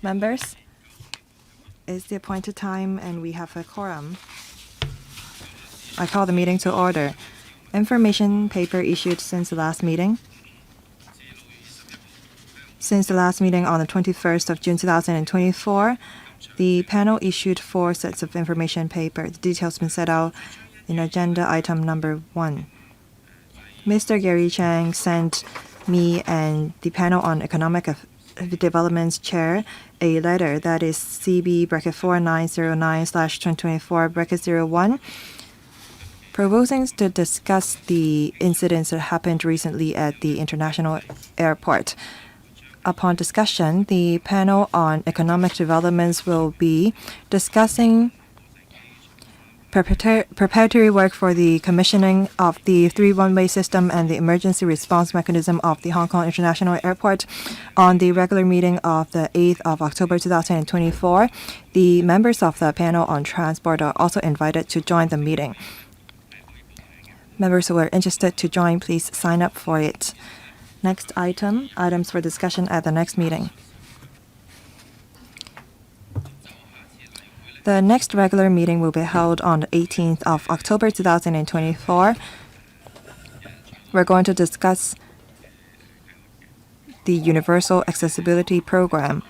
Members, it's the appointed time and we have a quorum. I call the meeting to order. Information paper issued since the last meeting. Since the last meeting on the 21st of June 2024, the panel issued 4 sets of information paper. The details have been set out in agenda item number 1. Mr. Gary ZHANG sent me and the panel on economic development's chair a letter that is CB-4909/2024-01, proposing to discuss the incidents that happened recently at the international airport. Upon discussion, the panel on economic developments will be discussing preparatory work for the commissioning of the 3-one-way system and the emergency response mechanism of the Hong Kong International Airport. On the regular meeting of the 8th of October 2024, the members of the panel on transport are also invited to join the meeting. Members who are interested to join, please sign up for it. Next item, items for discussion at the next meeting. The next regular meeting will be held on the 18th of October 2024. We're going to discuss the Universal Accessibility Program.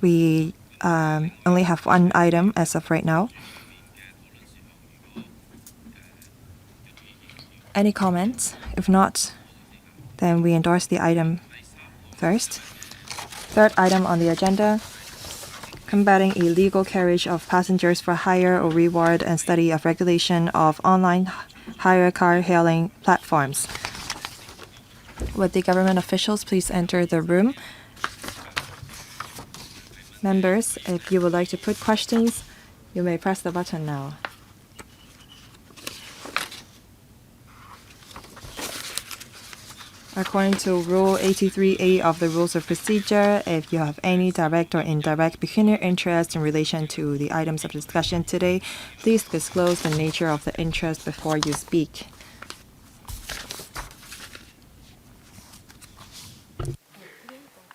We only have one item as of right now. Any comments? If not, then we endorse the item first. Third item on the agenda, combating illegal carriage of passengers for hire or reward and study of regulation of online hire car hailing platforms. Would the government officials please enter the room? Members, if you would like to put questions, you may press the button now. According to Rule 83A of the Rules of Procedure, if you have any direct or indirect pecuniary interest in relation to the items of discussion today, please disclose the nature of the interest before you speak.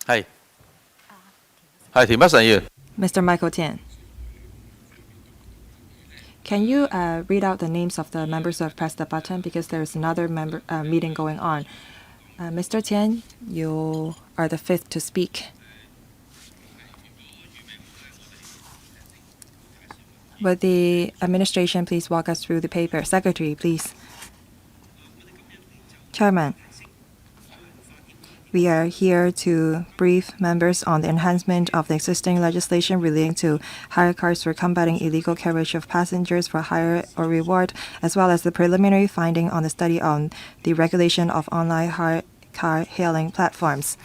Hi. Hi, Mr. Michael Tian. Can you read out the names of the members who have pressed the button, because there's another meeting going on. Mr. Tian, you are the 5th to speak. Would the administration please walk us through the paper? Secretary, please. Chairman, we are here to brief members on the enhancement of the existing legislation relating to hire cars for combating illegal carriage of passengers for hire or reward, as well as the preliminary finding on the study on the regulation of online hire car hailing platforms.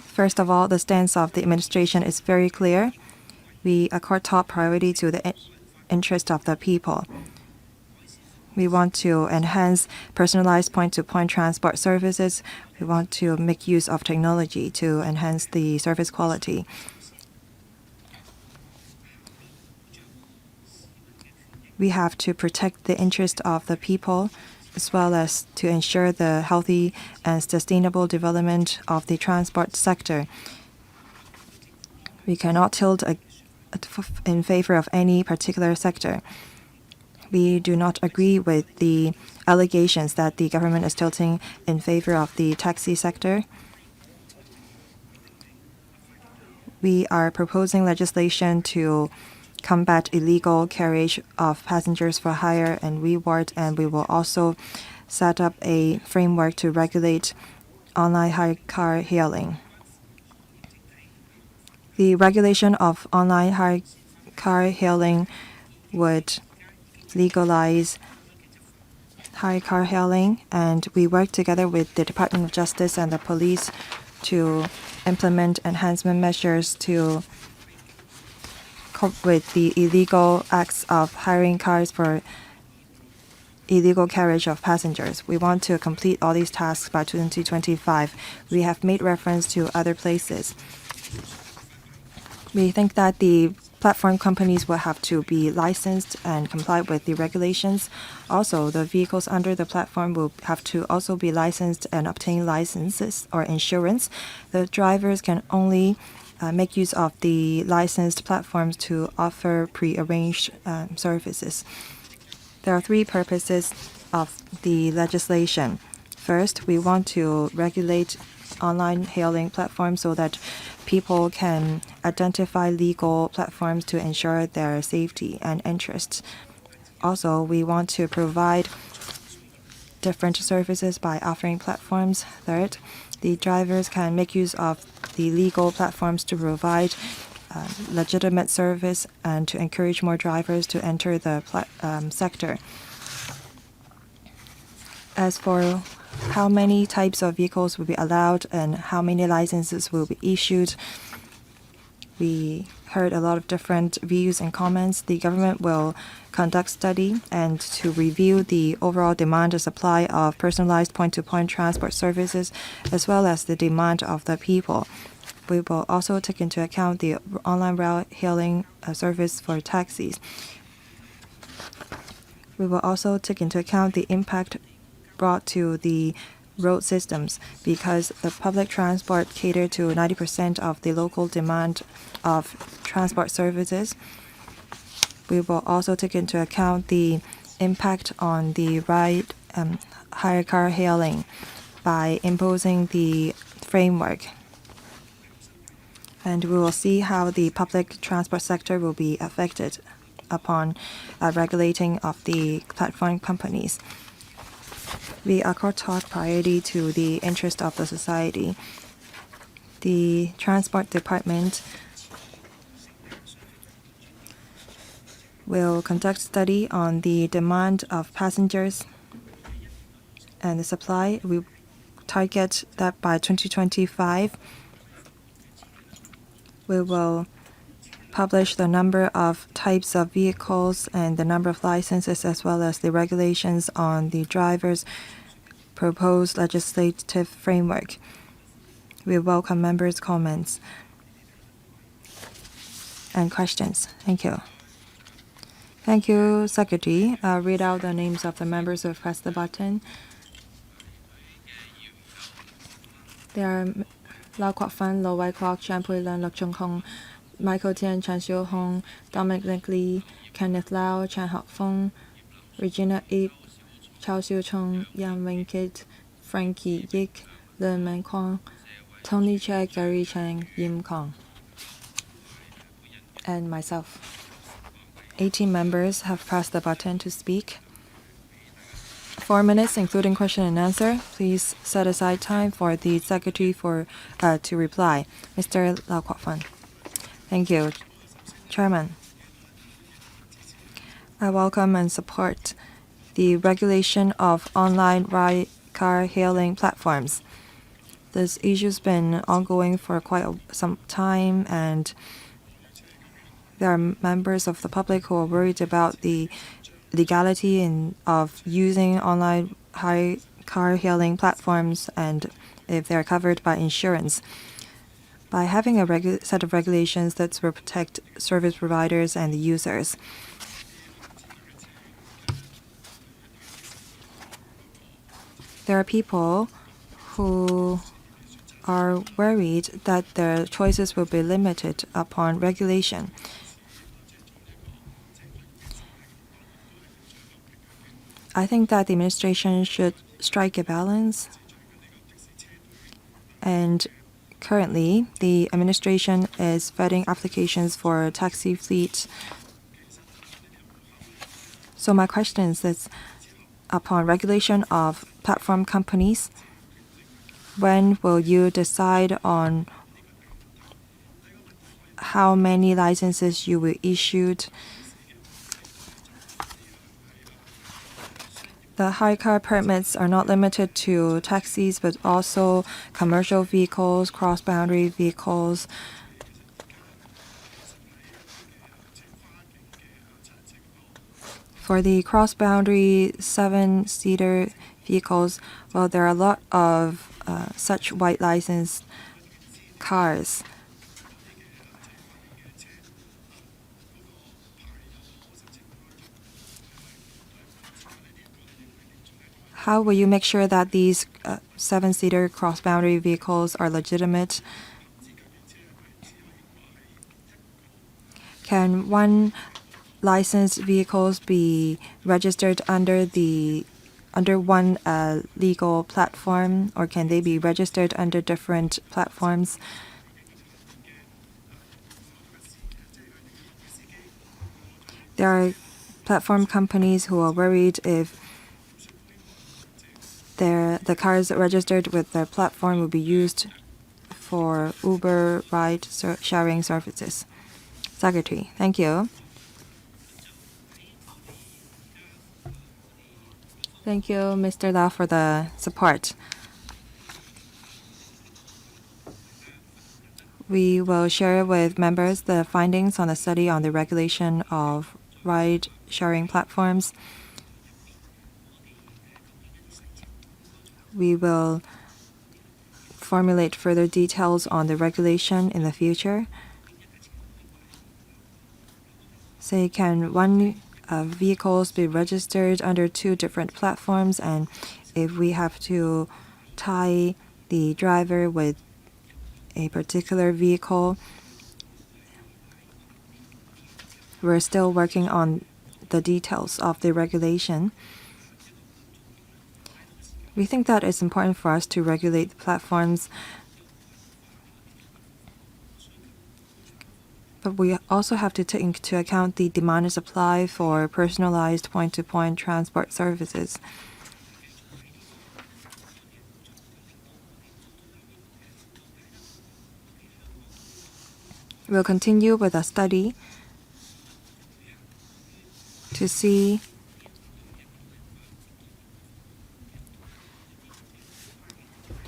First of all, the stance of the administration is very clear. We accord top priority to the interest of the people. We want to enhance personalized point-to-point transport services. We want to make use of technology to enhance the service quality. We have to protect the interest of the people, as well as to ensure the healthy and sustainable development of the transport sector. We cannot tilt in favor of any particular sector. We do not agree with the allegations that the government is tilting in favor of the taxi sector. We are proposing legislation to combat illegal carriage of passengers for hire and reward, and we will also set up a framework to regulate online hire car hailing. The regulation of online hire car hailing would legalize hire car hailing, and we work together with the Department of Justice and the police to implement enhancement measures to cope with the illegal acts of hiring cars for illegal carriage of passengers. We want to complete all these tasks by 2025. We have made reference to other places. We think that the platform companies will have to be licensed and comply with the regulations. Also, the vehicles under the platform will have to also be licensed and obtain licenses or insurance. The drivers can only make use of the licensed platforms to offer pre-arranged services. There are three purposes of the legislation. First, we want to regulate online hailing platforms so that people can identify legal platforms to ensure their safety and interests. Also, we want to provide different services by offering platforms. Third, the drivers can make use of the legal platforms to provide legitimate service and to encourage more drivers to enter the sector. As for how many types of vehicles will be allowed and how many licenses will be issued, we heard a lot of different views and comments. The government will conduct study and to review the overall demand and supply of personalized point-to-point transport services, as well as the demand of the people. We will also take into account the online ride-hailing service for taxis. We will also take into account the impact brought to the road systems because the public transport cater to 90% of the local demand of transport services. We will also take into account the impact on the hire car hailing by imposing the framework. And we will see how the public transport sector will be affected upon regulating of the platform companies. We accord top priority to the interest of the society. The Transport Department will conduct study on the demand of passengers and the supply. We target that by 2025, we will publish the number of types of vehicles and the number of licenses, as well as the regulations on the drivers' proposed legislative framework. We welcome members' comments and questions. Thank you. Thank you, Secretary. I'll read out the names of the members who have pressed the button. There are Lau Kwok Fan, Lo Wai Kwok, Chan Pui Lan, Lok Chung Hong, Michael Tian, Chan Xiu Hong, Dominic Lee, Kenneth Lau, Chan Hok Fong, Regina Ip, Chao Xiu Chung, Yan Wing Kit, Frankie Yik, Lin Man Kwong, Tony Che, Gary Chang, Yim Kong, and myself. 18 members have pressed the button to speak. 4 minutes, including question and answer. Please set aside time for the Secretary to reply. Mr. Lau Kwok Fan. Thank you, Chairman. I welcome and support the regulation of online ride car hailing platforms. This issue's been ongoing for quite some time, and there are members of the public who are worried about the legality of using online car hailing platforms and if they're covered by insurance. By having a set of regulations that will protect service providers and the users. There are people who are worried that their choices will be limited upon regulation. I think that the administration should strike a balance, and currently the administration is vetting applications for taxi fleet. So my question is this: upon regulation of platform companies, when will you decide on how many licenses you will issue? The hire car permits are not limited to taxis, but also commercial vehicles, cross-boundary vehicles. For the cross-boundary 7-seater vehicles, well, there are a lot of such white licensed cars. How will you make sure that these 7-seater cross-boundary vehicles are legitimate? Can one licensed vehicles be registered under one legal platform, or can they be registered under different platforms? There are platform companies who are worried if the cars registered with their platform will be used for Uber ride sharing services. Secretary, thank you. Thank you, Mr. Lau, for the support. We will share with members the findings on the study on the regulation of ride-sharing platforms. We will formulate further details on the regulation in the future. Say, can one vehicles be registered under 2 different platforms, and if we have to tie the driver with a particular vehicle, we're still working on the details of the regulation. We think that it's important for us to regulate the platforms, but we also have to take into account the demand and supply for personalized point-to-point transport services. We'll continue with a study to see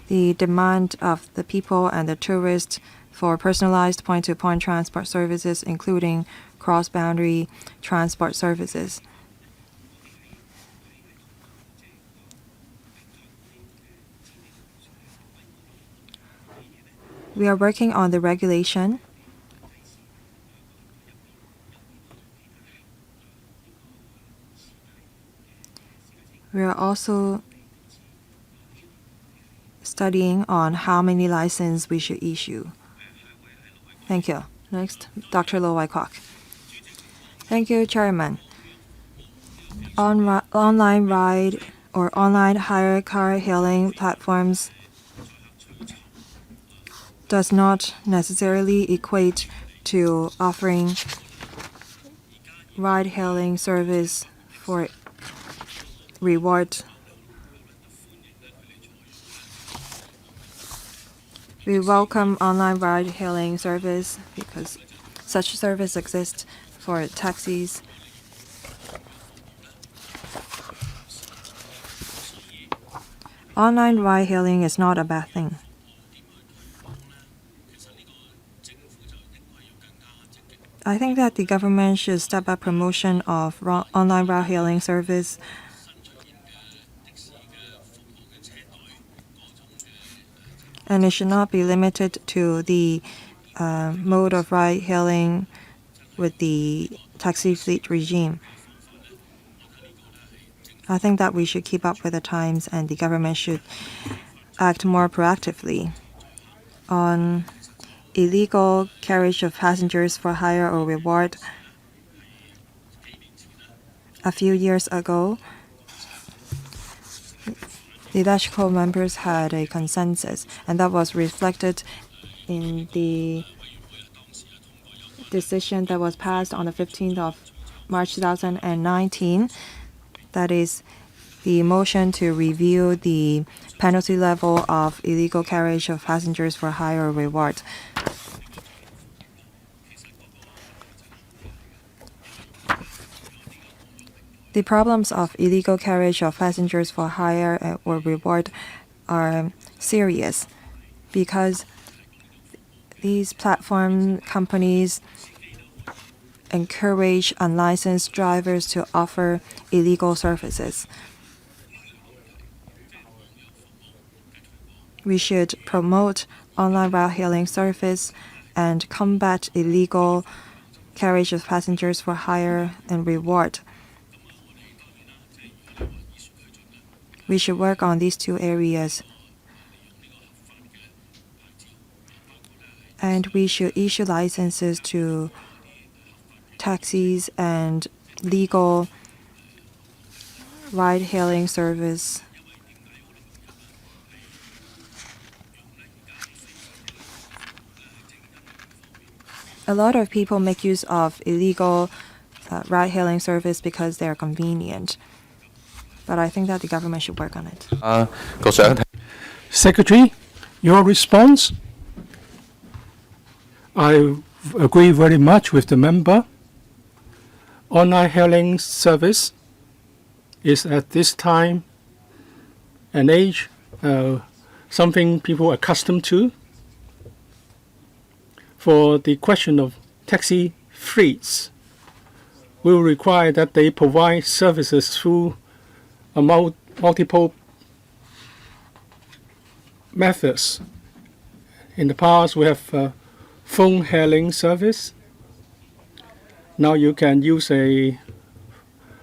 the demand of the people and the tourists for personalized point-to-point transport services, including cross-boundary transport services. We are working on the regulation. We are also studying on how many licenses we should issue. Thank you. Next, Dr. Lo Wai-kwok. Thank you, Chairman. Online ride or online hire car hailing platforms does not necessarily equate to offering ride-hailing service for reward. We welcome online ride-hailing service because such service exists for taxis. Online ride-hailing is not a bad thing. I think that the government should step up promotion of online ride-hailing service. And it should not be limited to the mode of ride-hailing with the taxi fleet regime. I think that we should keep up with the times, and the government should act more proactively on illegal carriage of passengers for hire or reward. A few years ago, the electrical members had a consensus, and that was reflected in the decision that was passed on the 15th of March 2019. That is the motion to review the penalty level of illegal carriage of passengers for hire or reward. The problems of illegal carriage of passengers for hire or reward are serious because these platform companies encourage unlicensed drivers to offer illegal services. We should promote online ride-hailing service and combat illegal carriage of passengers for hire and reward. We should work on these two areas. And we should issue licenses to taxis and legal ride-hailing service. A lot of people make use of illegal ride-hailing service because they are convenient. But I think that the government should work on it. Secretary, your response? I agree very much with the member. Online hailing service is at this time and age something people are accustomed to. For the question of taxi fleets, we will require that they provide services through multiple methods. In the past, we have phone hailing service. Now you can use a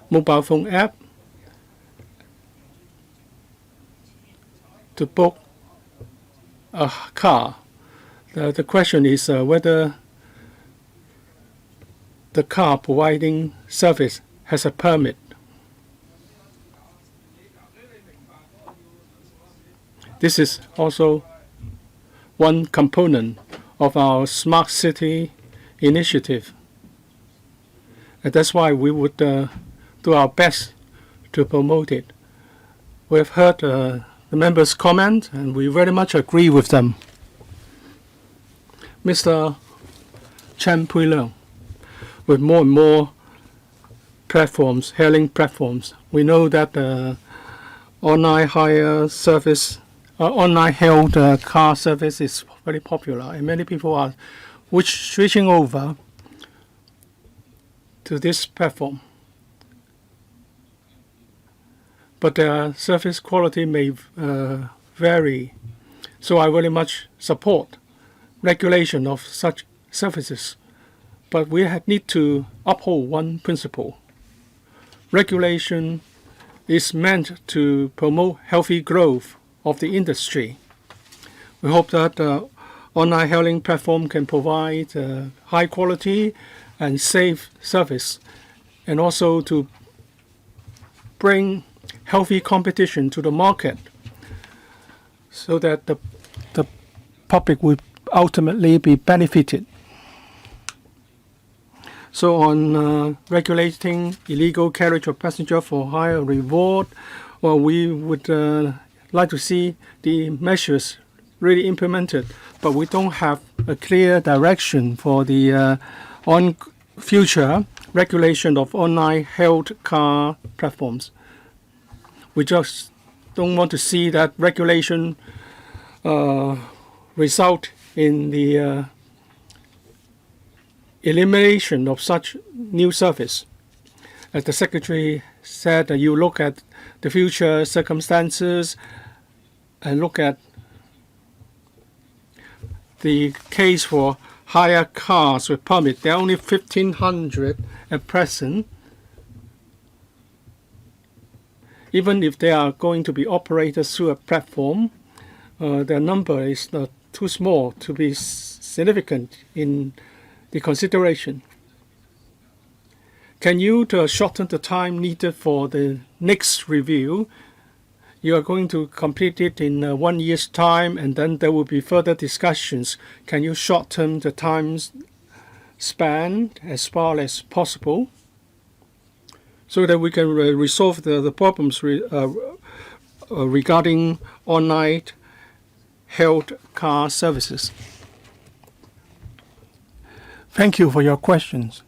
mobile phone app to book a car. The question is whether the car providing service has a permit. This is also one component of our smart city initiative. And that's why we would do our best to promote it. We have heard the members' comment, and we very much agree with them. Mr. Chen Pui-leung, with more and more platforms, hailing platforms, we know that online hire service, online hailed car service is very popular, and many people are switching over to this platform. But their service quality may vary, so I very much support regulation of such services. But we need to uphold one principle. Regulation is meant to promote healthy growth of the industry. We hope that online hailing platform can provide high quality and safe service, and also to bring healthy competition to the market so that the public will ultimately be benefited. So on regulating illegal carriage of passenger for higher reward, well, we would like to see the measures really implemented, but we don't have a clear direction for the on future regulation of online hailed car platforms. We just don't want to see that regulation result in the elimination of such new service. As the Secretary said, you look at the future circumstances and look at the case for hire cars with permit. There are only 1,500 at present. Even if they are going to be operated through a platform, their number is too small to be significant in the consideration. Can you shorten the time needed for the next review? You are going to complete it in 1 year's time, and then there will be further discussions. Can you shorten the time span as far as possible so that we can resolve the problems regarding online hailed car services? Thank you for your questions.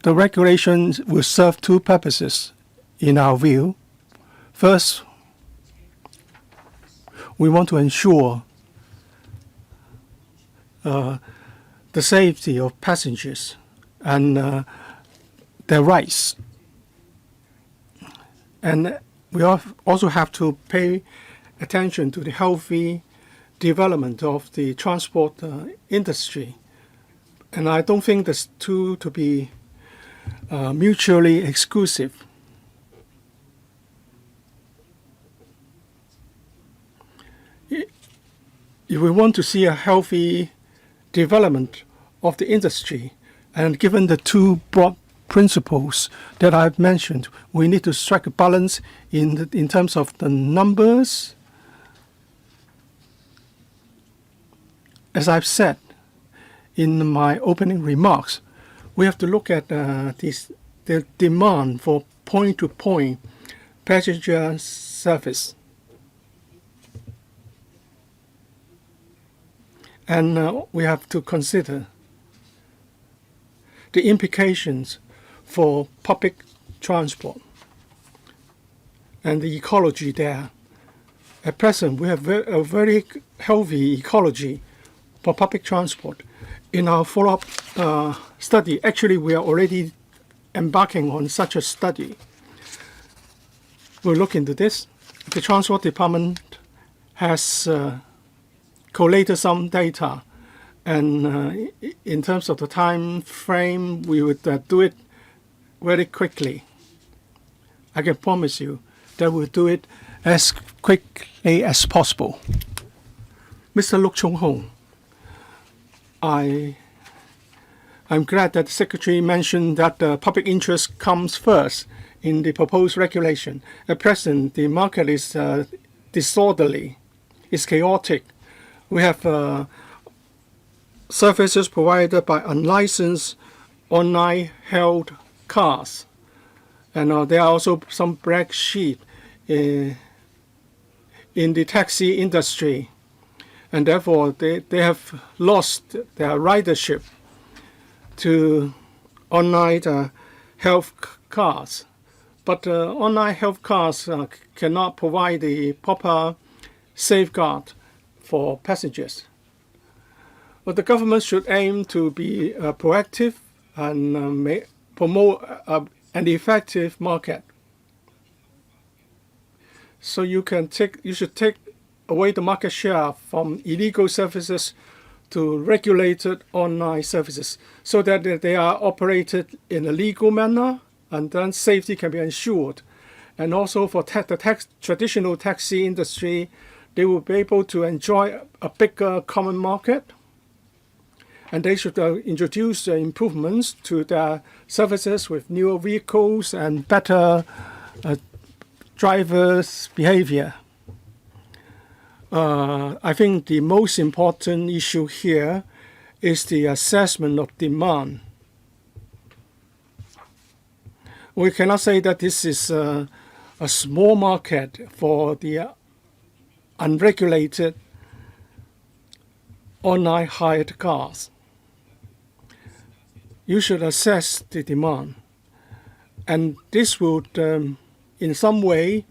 The regulations will serve two purposes in our view. First, we want to ensure the safety of passengers and their rights. And we also have to pay attention to the healthy development of the transport industry. And I don't think the two to be mutually exclusive. if we want to see a healthy development of the industry, and given the two broad principles that I've mentioned, we need to strike a balance in terms of the numbers. As I've said in my opening remarks, we have to look at the demand for point-to-point passenger service. And we have to consider the implications for public transport and the ecology there. At present, we have a very healthy ecology for public transport. In our follow-up study, actually we are already embarking on such a study. We'll look into this. The Transport Department has collated some data, and in terms of the time frame, we would do it very quickly. I can promise you that we'll do it as quickly as possible. Mr. Luk Chung Hong, I'm glad that the Secretary mentioned that the public interest comes first in the proposed regulation. At present, the market is disorderly, it's chaotic. We have services provided by unlicensed online held cars. And there are also some black sheep in the taxi industry. And therefore, they have lost their ridership to online health cars. But online health cars cannot provide the proper safeguard for passengers. But the government should aim to be proactive and promote an effective market. So you should take away the market share from illegal services to regulated online services, so that they are operated in a legal manner, and then safety can be ensured. And also for the traditional taxi industry, they will be able to enjoy a bigger common market. And they should introduce improvements to their services with newer vehicles and better drivers' behavior. I think the most important issue here is the assessment of demand. We cannot say that this is a small market for the unregulated online hired cars. You should assess the demand, and this would in some way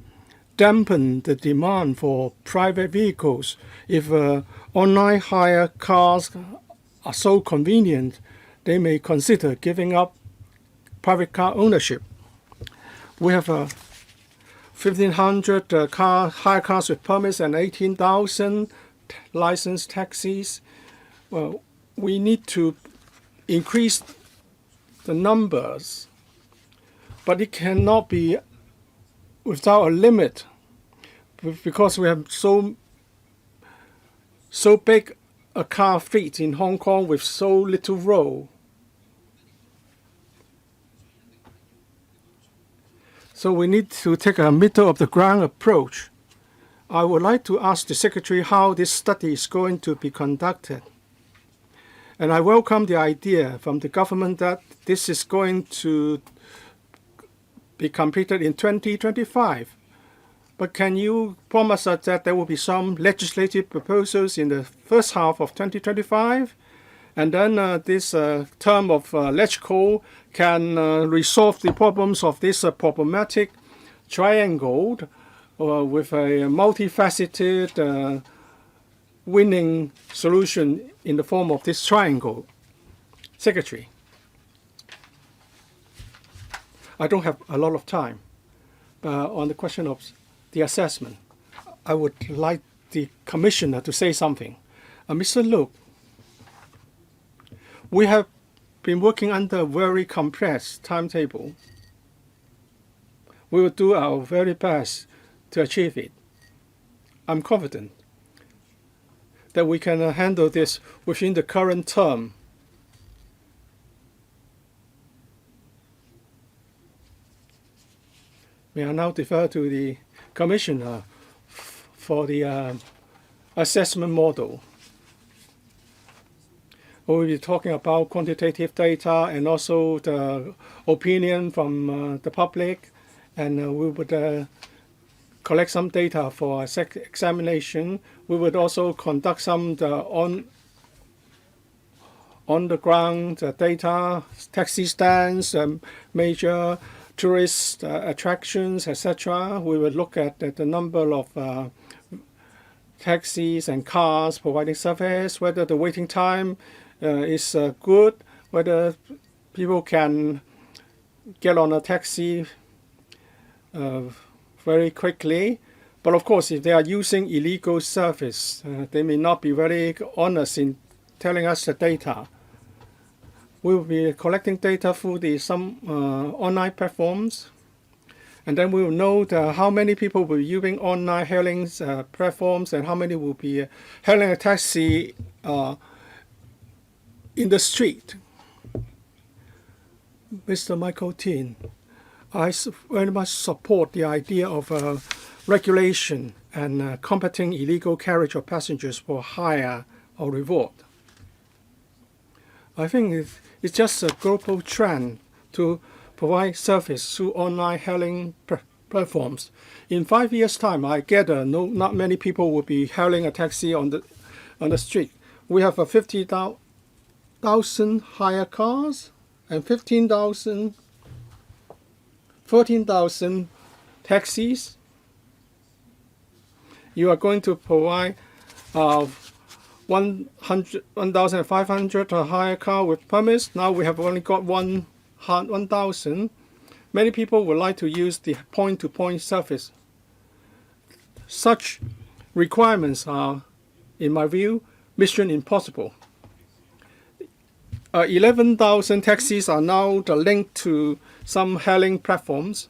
dampen the demand for private vehicles. If online hire cars are so convenient, they may consider giving up private car ownership. We have 1,500 hire cars with permits and 18,000 licensed taxis. Well, we need to increase the numbers, but it cannot be without a limit, because we have so big a car fleet in Hong Kong with so little road. So we need to take a middle-of-the-ground approach. I would like to ask the Secretary how this study is going to be conducted. And I welcome the idea from the government that this is going to be completed in 2025. But can you promise us that there will be some legislative proposals in the first half of 2025? And then this term of LegCo can resolve the problems of this problematic triangle with a multifaceted winning solution in the form of this triangle. Secretary, I don't have a lot of time. On the question of the assessment, I would like the Commissioner to say something. Mr. Luk, we have been working under a very compressed timetable. We will do our very best to achieve it. I'm confident. that we can handle this within the current term. May I now defer to the Commissioner for the assessment model. We'll be talking about quantitative data and also the opinion from the public, and we would collect some data for examination. We would also conduct some on the ground data, taxi stands, major tourist attractions, etc. We would look at the number of taxis and cars providing service, whether the waiting time is good, whether people can get on a taxi very quickly. But of course, if they are using illegal service, they may not be very honest in telling us the data. We will be collecting data through some online platforms, and then we will know how many people will be using online hailing platforms and how many will be hailing a taxi in the street. Mr. Michael Tin, I very much support the idea of regulation and combating illegal carriage of passengers for hire or reward. I think it's just a global trend to provide service through online hailing platforms. In 5 years' time, I gather not many people will be hailing a taxi on the street. We have 50,000 hire cars and 13,000 taxis. You are going to provide 1,500 hire car with permits. Now we have only got 1,000. Many people would like to use the point-to-point service. Such requirements are, in my view, mission impossible. 11,000 taxis are now linked to some hailing platforms.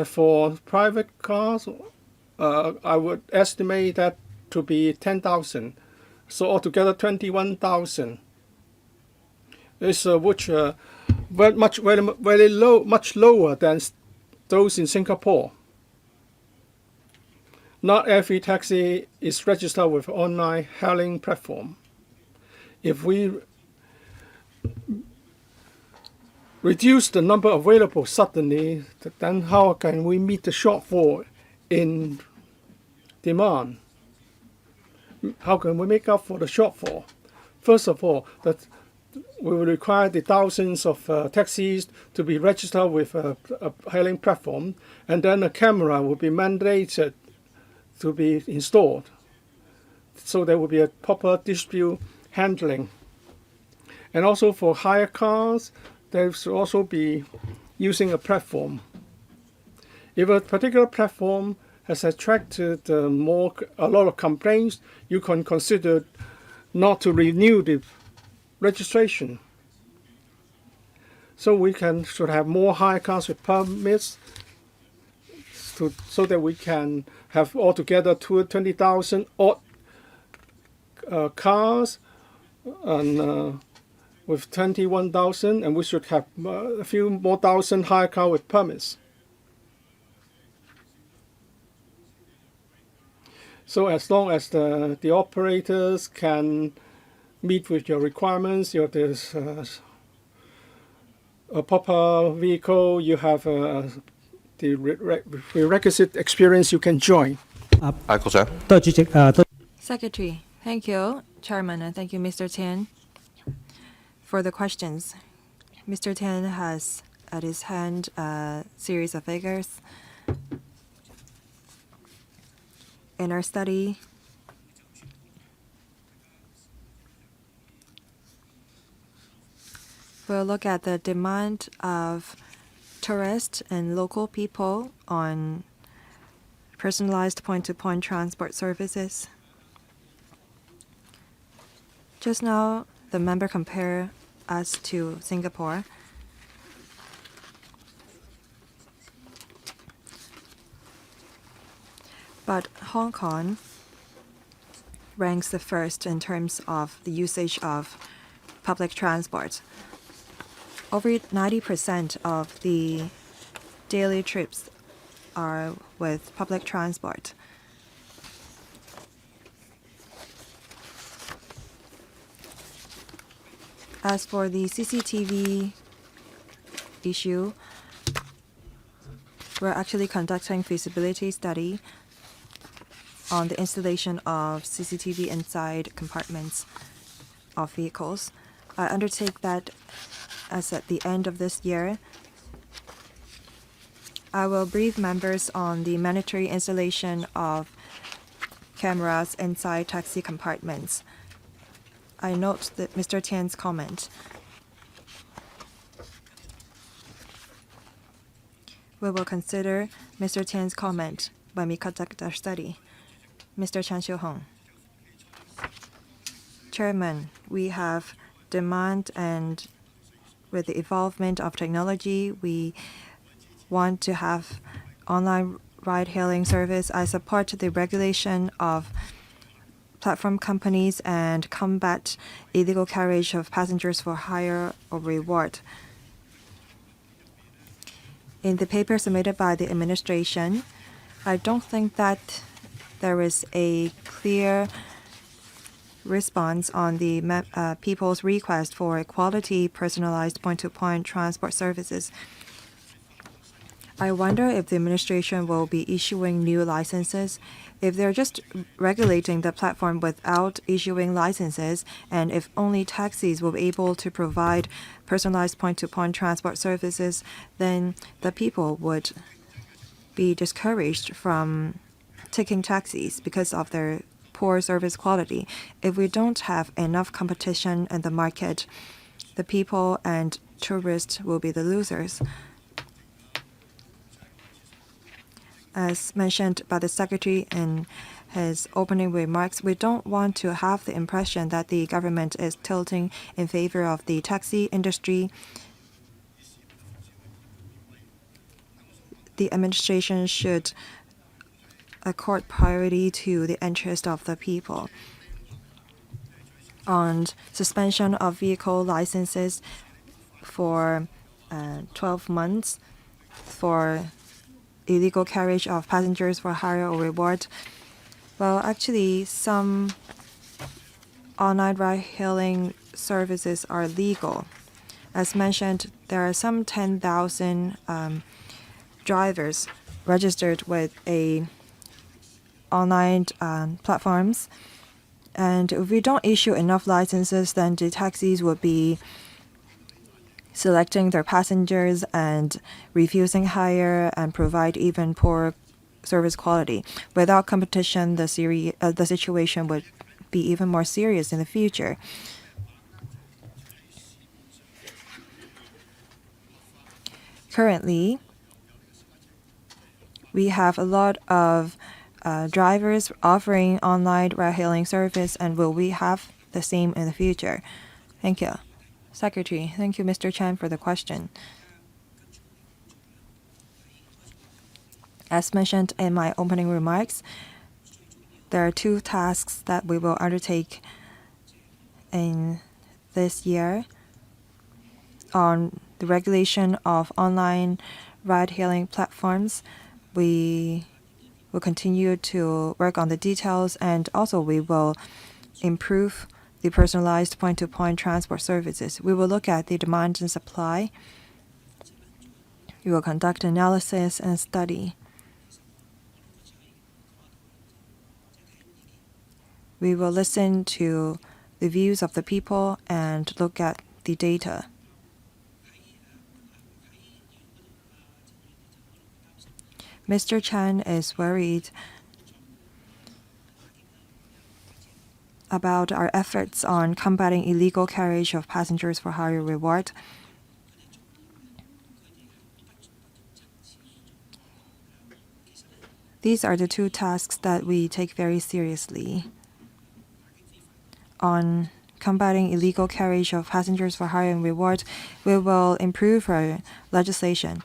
For private cars, I would estimate that to be 10,000. So altogether 21,000. This which much lower than those in Singapore. Not every taxi is registered with online hailing platform. If we reduce the number available suddenly, then how can we meet the shortfall in demand? How can we make up for the shortfall? First of all, that we will require the thousands of taxis to be registered with a hailing platform, and then a camera will be mandated to be installed. So there will be a proper dispute handling. And also for hire cars, there should also be using a platform. If a particular platform has attracted a lot of complaints, you can consider not to renew the registration. So we should have more hire cars with permits so that we can have altogether 20,000 odd cars and with 21,000, and we should have a few more thousand hire cars with permits. So as long as the operators can meet with your requirements, there's a proper vehicle, you have the requisite experience, you can join. Secretary, thank you, Chairman, and thank you, Mr. Tian, for the questions. Mr. Tian has at his hand a series of figures. In our study, we'll look at the demand of tourists and local people on personalized point-to-point transport services. Just now, the member compared us to Singapore. But Hong Kong ranks the first in terms of the usage of public transport. Over 90% of the daily trips are with public transport. As for the CCTV issue, we're actually conducting feasibility study on the installation of CCTV inside compartments of vehicles. I undertake that as at the end of this year, I will brief members on the mandatory installation of cameras inside taxi compartments. I note that Mr. Tian's comment. We will consider Mr. Tian's comment when we conduct our study. Mr. Chan Xiu-hong. Chairman, we have demand, and with the evolvement of technology, we want to have online ride-hailing service. I support the regulation of platform companies and combat illegal carriage of passengers for hire or reward. In the paper submitted by the administration, I don't think that there is a clear response on the people's request for quality personalized point-to-point transport services. I wonder if the administration will be issuing new licenses. If they're just regulating the platform without issuing licenses, and if only taxis will be able to provide personalized point-to-point transport services, then the people would be discouraged from taking taxis because of their poor service quality. If we don't have enough competition in the market, the people and tourists will be the losers. As mentioned by the Secretary in his opening remarks, we don't want to have the impression that the government is tilting in favor of the taxi industry. The administration should accord priority to the interest of the people. On suspension of vehicle licenses for 12 months for illegal carriage of passengers for hire or reward. Well, actually, some online ride-hailing services are legal. As mentioned, there are some 10,000 drivers registered with online platforms. And if we don't issue enough licenses, then the taxis would be selecting their passengers and refusing hire and provide even poor service quality. Without competition, the situation would be even more serious in the future. Currently, we have a lot of drivers offering online ride-hailing service, and will we have the same in the future? Thank you. Secretary, thank you, Mr. Chan, for the question. As mentioned in my opening remarks, there are two tasks that we will undertake in this year on the regulation of online ride-hailing platforms. We will continue to work on the details, and also we will improve the personalized point-to-point transport services. We will look at the demand and supply. We will conduct analysis and study. We will listen to the views of the people and look at the data. Mr. Chan is worried about our efforts on combating illegal carriage of passengers for hire reward. These are the two tasks that we take very seriously. On combating illegal carriage of passengers for hire and reward, we will improve our legislation.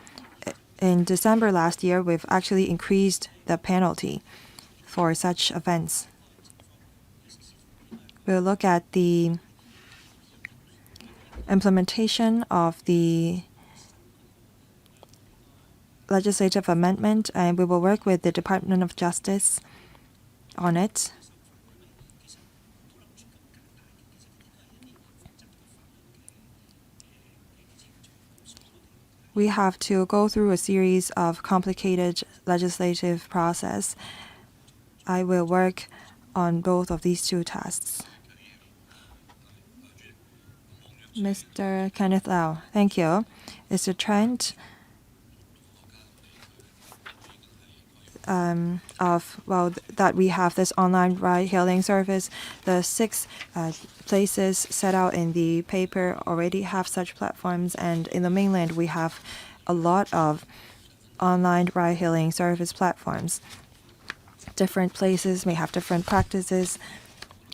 In December last year, we've actually increased the penalty for such offense. We'll look at the implementation of the legislative amendment, and we will work with the Department of Justice on it. We have to go through a series of complicated legislative process. I will work on both of these two tasks. Mr. Kenneth Lau, thank you. Is the trend that we have this online ride-hailing service? The 6 places set out in the paper already have such platforms, and in the mainland we have a lot of online ride-hailing service platforms. Different places may have different practices,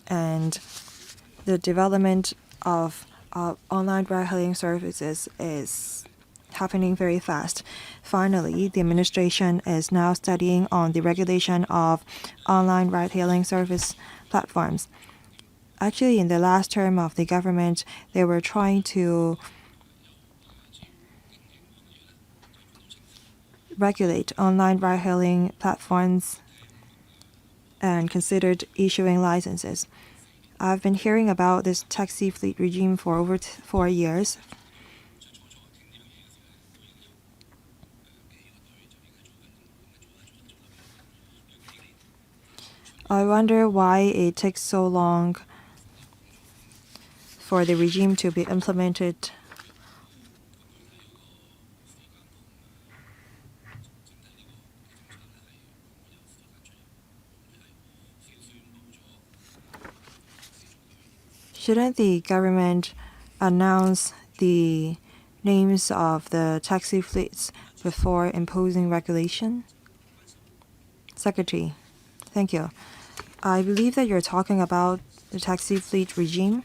and the development of online ride-hailing services is happening very fast. Finally, the administration is now studying on the regulation of online ride-hailing service platforms. Actually, in the last term of the government, they were trying to regulate online ride-hailing platforms and considered issuing licenses. I've been hearing about this taxi fleet regime for over 4 years. I wonder why it takes so long for the regime to be implemented. Shouldn't the government announce the names of the taxi fleets before imposing regulation? Secretary, thank you. I believe that you're talking about the taxi fleet regime.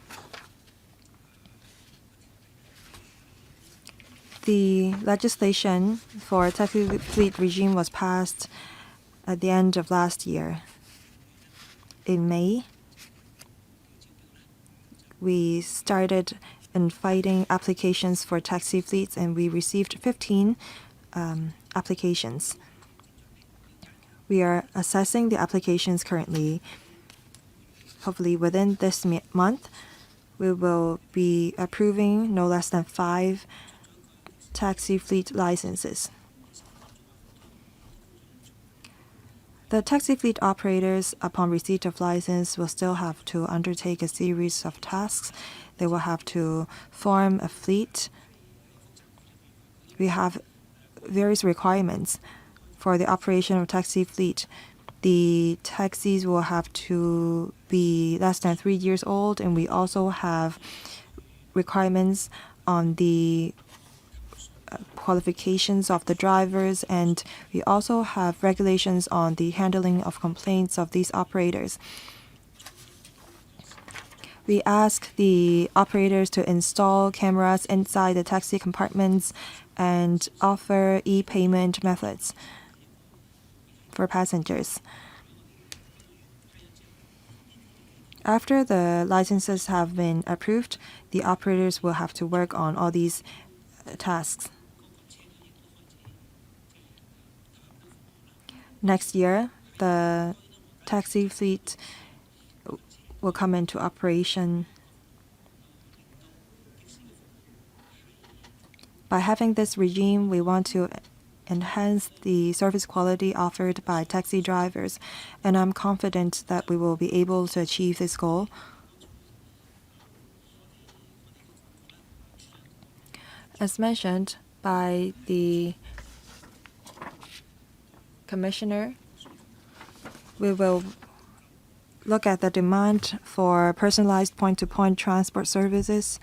The legislation for taxi fleet regime was passed at the end of last year. In May, we started inviting applications for taxi fleets, and we received 15 applications. We are assessing the applications currently. Hopefully within this month, we will be approving no less than 5 taxi fleet licenses. The taxi fleet operators, upon receipt of license, will still have to undertake a series of tasks. They will have to form a fleet. We have various requirements for the operation of taxi fleet. The taxis will have to be less than 3 years old, and we also have requirements on the qualifications of the drivers, and we also have regulations on the handling of complaints of these operators. We ask the operators to install cameras inside the taxi compartments and offer e-payment methods for passengers. After the licenses have been approved, the operators will have to work on all these tasks. Next year, the taxi fleet will come into operation. By having this regime, we want to enhance the service quality offered by taxi drivers, and I'm confident that we will be able to achieve this goal. As mentioned by the Commissioner, we will look at the demand for personalized point-to-point transport services.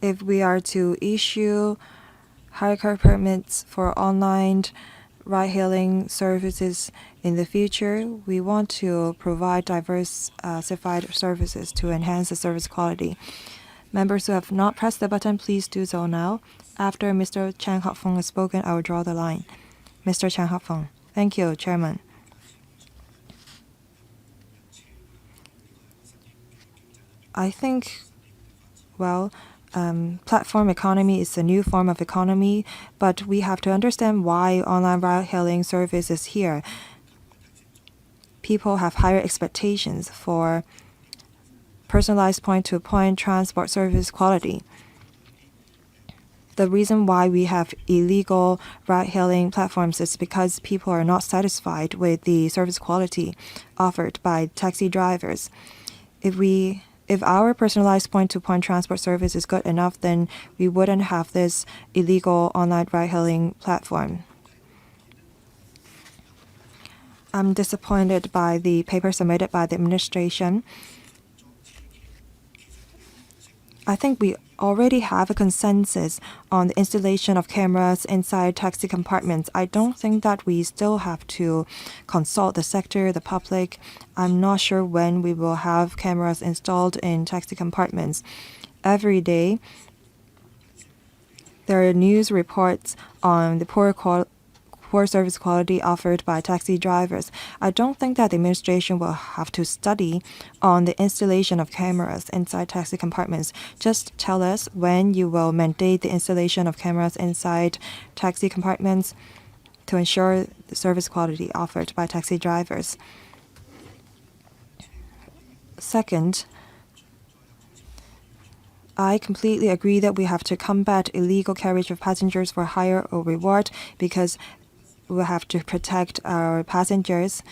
If we are to issue hire car permits for online ride-hailing services, In the future, we want to provide diversified services to enhance the service quality. Members who have not pressed the button, please do so now. After Mr. Chang Hop-fong has spoken, I will draw the line. Mr. Chang Hop-fong. Thank you, Chairman. I think, platform economy is a new form of economy, but we have to understand why online ride-hailing service is here. People have higher expectations for personalized point-to-point transport service quality. The reason why we have illegal ride-hailing platforms is because people are not satisfied with the service quality offered by taxi drivers. If our personalized point-to-point transport service is good enough, then we wouldn't have this illegal online ride-hailing platform. I'm disappointed by the paper submitted by the administration. I think we already have a consensus on the installation of cameras inside taxi compartments. I don't think that we still have to consult the sector, the public. I'm not sure when we will have cameras installed in taxi compartments. Every day, there are news reports on the poor service quality offered by taxi drivers. I don't think that the administration will have to study on the installation of cameras inside taxi compartments. Just tell us when you will mandate the installation of cameras inside taxi compartments to ensure the service quality offered by taxi drivers. Second, I completely agree that we have to combat illegal carriage of passengers for hire or reward, because we have to protect our passengers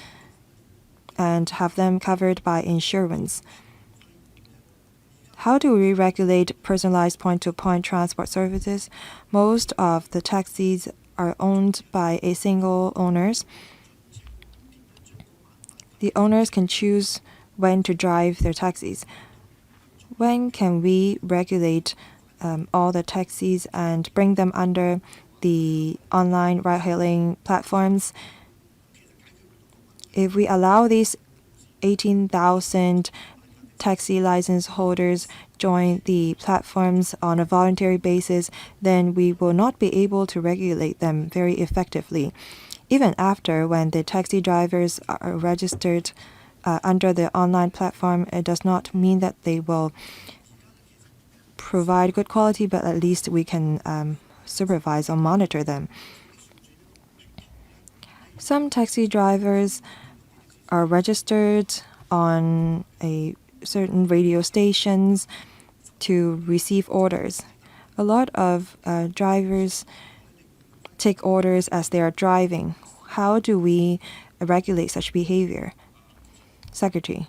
and have them covered by insurance. How do we regulate personalized point-to-point transport services? Most of the taxis are owned by a single owners. The owners can choose when to drive their taxis. When can we regulate all the taxis and bring them under the online ride-hailing platforms? If we allow these 18,000 taxi license holders join the platforms on a voluntary basis, then we will not be able to regulate them very effectively. Even after, when the taxi drivers are registered under the online platform, it does not mean that they will provide good quality, but at least we can supervise or monitor them. Some taxi drivers are registered on a certain radio stations to receive orders. A lot of drivers take orders as they are driving. How do we regulate such behavior? Secretary.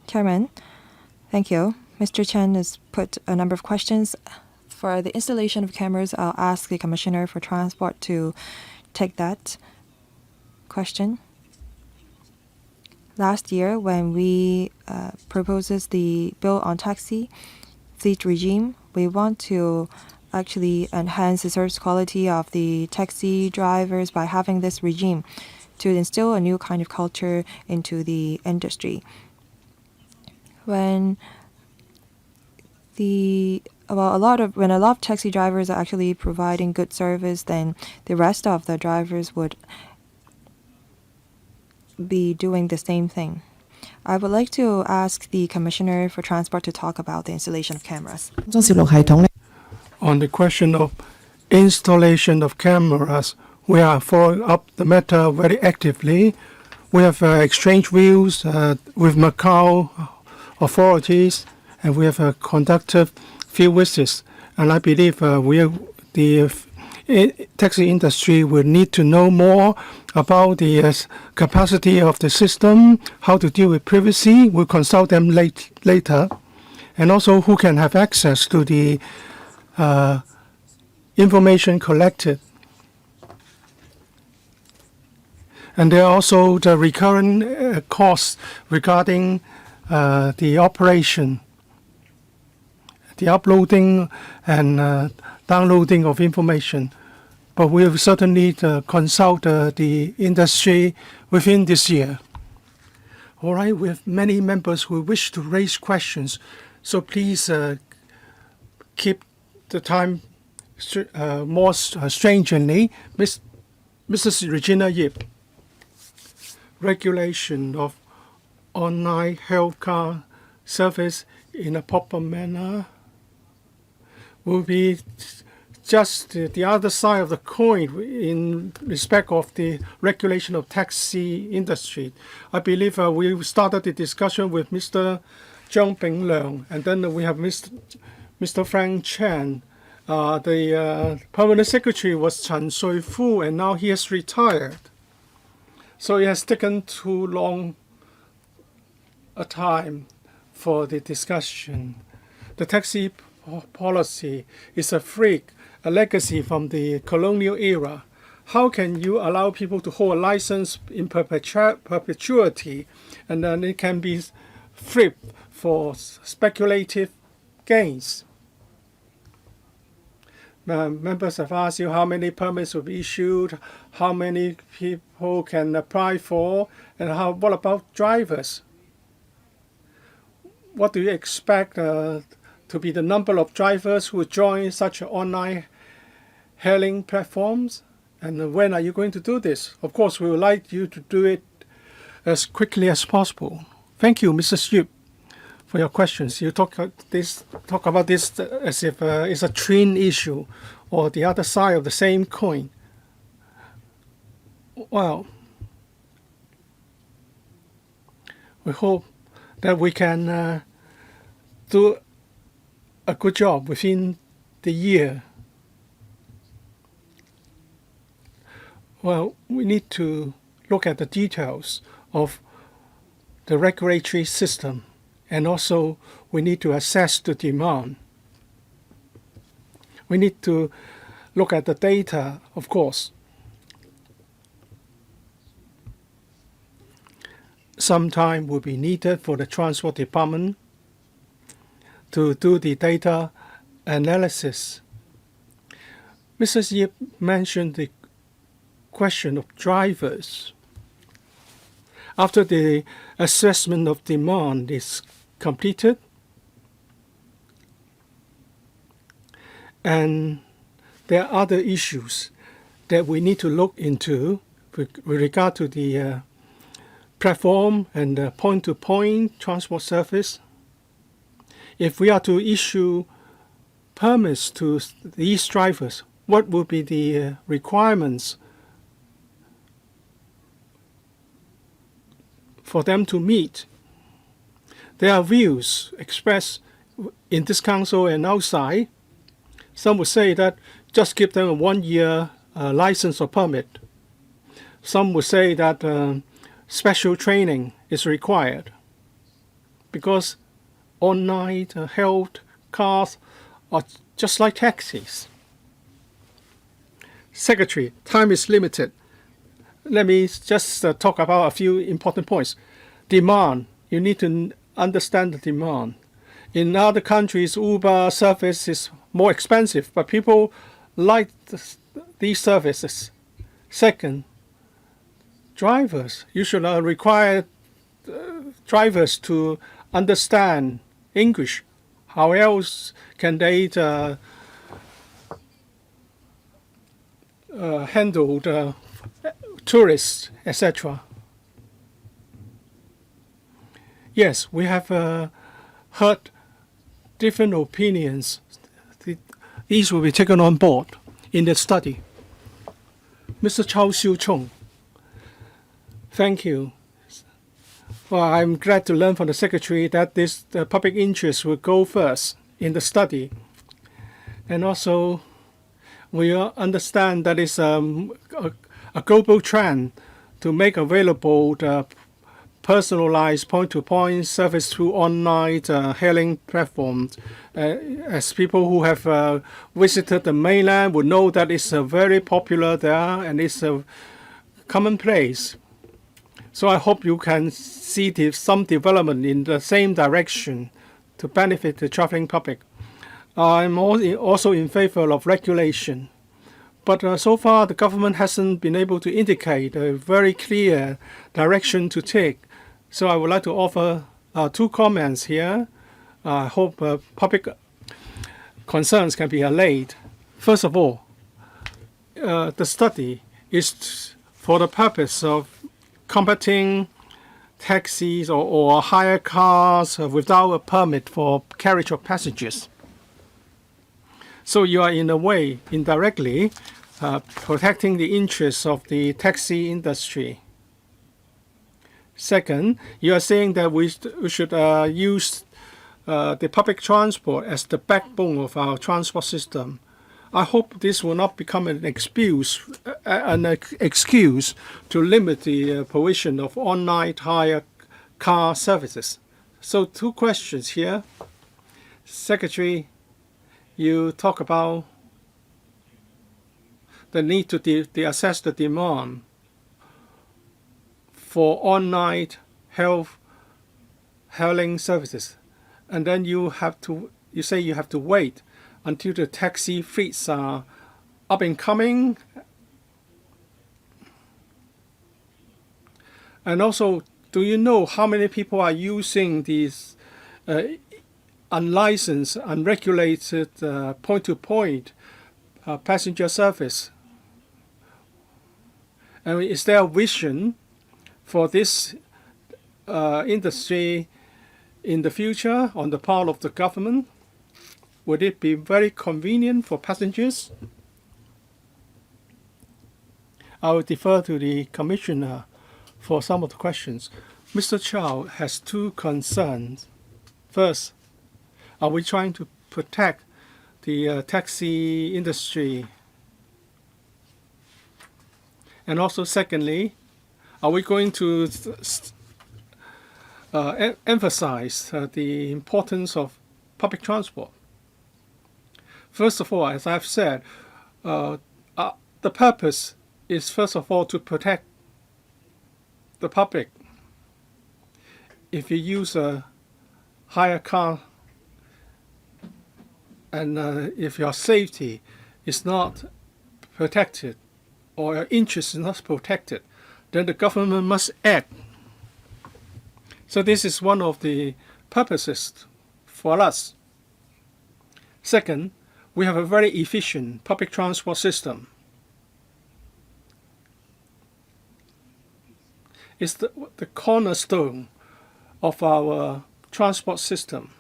Chairman, thank you. Mr. Chen has put a number of questions. For the installation of cameras, I'll ask the Commissioner for Transport to take that question. Last year, when we proposes the bill on taxi fleet regime, we want to actually enhance the service quality of the taxi drivers by having this regime to instill a new kind of culture into the industry. When a lot of taxi drivers are actually providing good service, then the rest of the drivers would be doing the same thing. I would like to ask the Commissioner for Transport to talk about the installation of cameras. On the question of installation of cameras, we are following up the matter very actively. We have exchanged views with Macau authorities, and we have conducted field visits. And I believe the taxi industry will need to know more about the capacity of the system, how to deal with privacy. We'll consult them later. And also who can have access to the information collected. And there are also the recurrent costs regarding the operation, the uploading and downloading of information. but we will certainly consult the industry within this year. All right, we have many members who wish to raise questions, so please keep the time more stringently. Mrs. Regina Yip, regulation of online healthcare service in a proper manner will be just the other side of the coin in respect of the regulation of taxi industry. I believe we started the discussion with Mr. Zhang Bingleung, and then we have Mr. Frank Chen. The permanent secretary was Chen Shui-fu, and now he has retired. So it has taken too long a time for the discussion. The taxi policy is a freak, a legacy from the colonial era. How can you allow people to hold a license in perpetuity, and then it can be flipped for speculative gains? Members have asked you how many permits will be issued, how many people can apply for, and what about drivers? What do you expect to be the number of drivers who join such online hailing platforms? And when are you going to do this? Of course, we would like you to do it as quickly as possible. Thank you, Mrs. Yip, for your questions. You talk about this as if it's a twin issue or the other side of the same coin. Well, we hope that we can do a good job within the year. Well, we need to look at the details of the regulatory system, and also we need to assess the demand. We need to look at the data, of course. Some time will be needed for the Transport Department to do the data analysis. Mrs. Yip mentioned the question of drivers. After the assessment of demand is completed, and there are other issues that we need to look into with regard to the platform and the point-to-point transport service. If we are to issue permits to these drivers, what will be the requirements for them to meet? There are views expressed in this council and outside. Some would say that just give them a 1-year license or permit. Some would say that special training is required because online health cars are just like taxis. Secretary, time is limited. Let me just talk about a few important points. Demand. You need to understand the demand. In other countries, Uber service is more expensive, but people like these services. Second, drivers. You should require drivers to understand English. How else can they handle the tourists, etc.? Yes, we have heard different opinions. These will be taken on board in the study. Mr. Chao Siu-chung, thank you. Well, I'm glad to learn from the Secretary that the public interest will go first in the study. And also, we understand that it's a global trend to make available the personalized point-to-point service through online hailing platforms. As people who have visited the mainland would know that it's very popular there and it's a commonplace. So I hope you can see some development in the same direction to benefit the traveling public. I'm also in favor of regulation, But so far, the government hasn't been able to indicate a very clear direction to take. So I would like to offer 2 comments here. I hope public concerns can be allayed. First of all, the study is for the purpose of combating taxis or hire cars without a permit for carriage of passengers. So you are in a way indirectly protecting the interests of the taxi industry. Second, you are saying that we should use the public transport as the backbone of our transport system. I hope this will not become an excuse to limit the provision of online hire car services. So 2 questions here. Secretary, you talk about the need to assess the demand for online health hailing services, and then you say you have to wait until the taxi fleets are up and coming. And also, do you know how many people are using these unlicensed, unregulated point-to-point passenger service? And is there a vision for this industry in the future on the part of the government? Would it be very convenient for passengers? I will defer to the Commissioner for some of the questions. Mr. Chow has 2 concerns. First, are we trying to protect the taxi industry? And also, secondly, are we going to emphasize the importance of public transport? First of all, as I've said, the purpose is first of all to protect the public. If you use a hire car and if your safety is not protected or your interest is not protected, then the government must act. So this is one of the purposes for us. Second, we have a very efficient public transport system. It's the cornerstone of our transport system.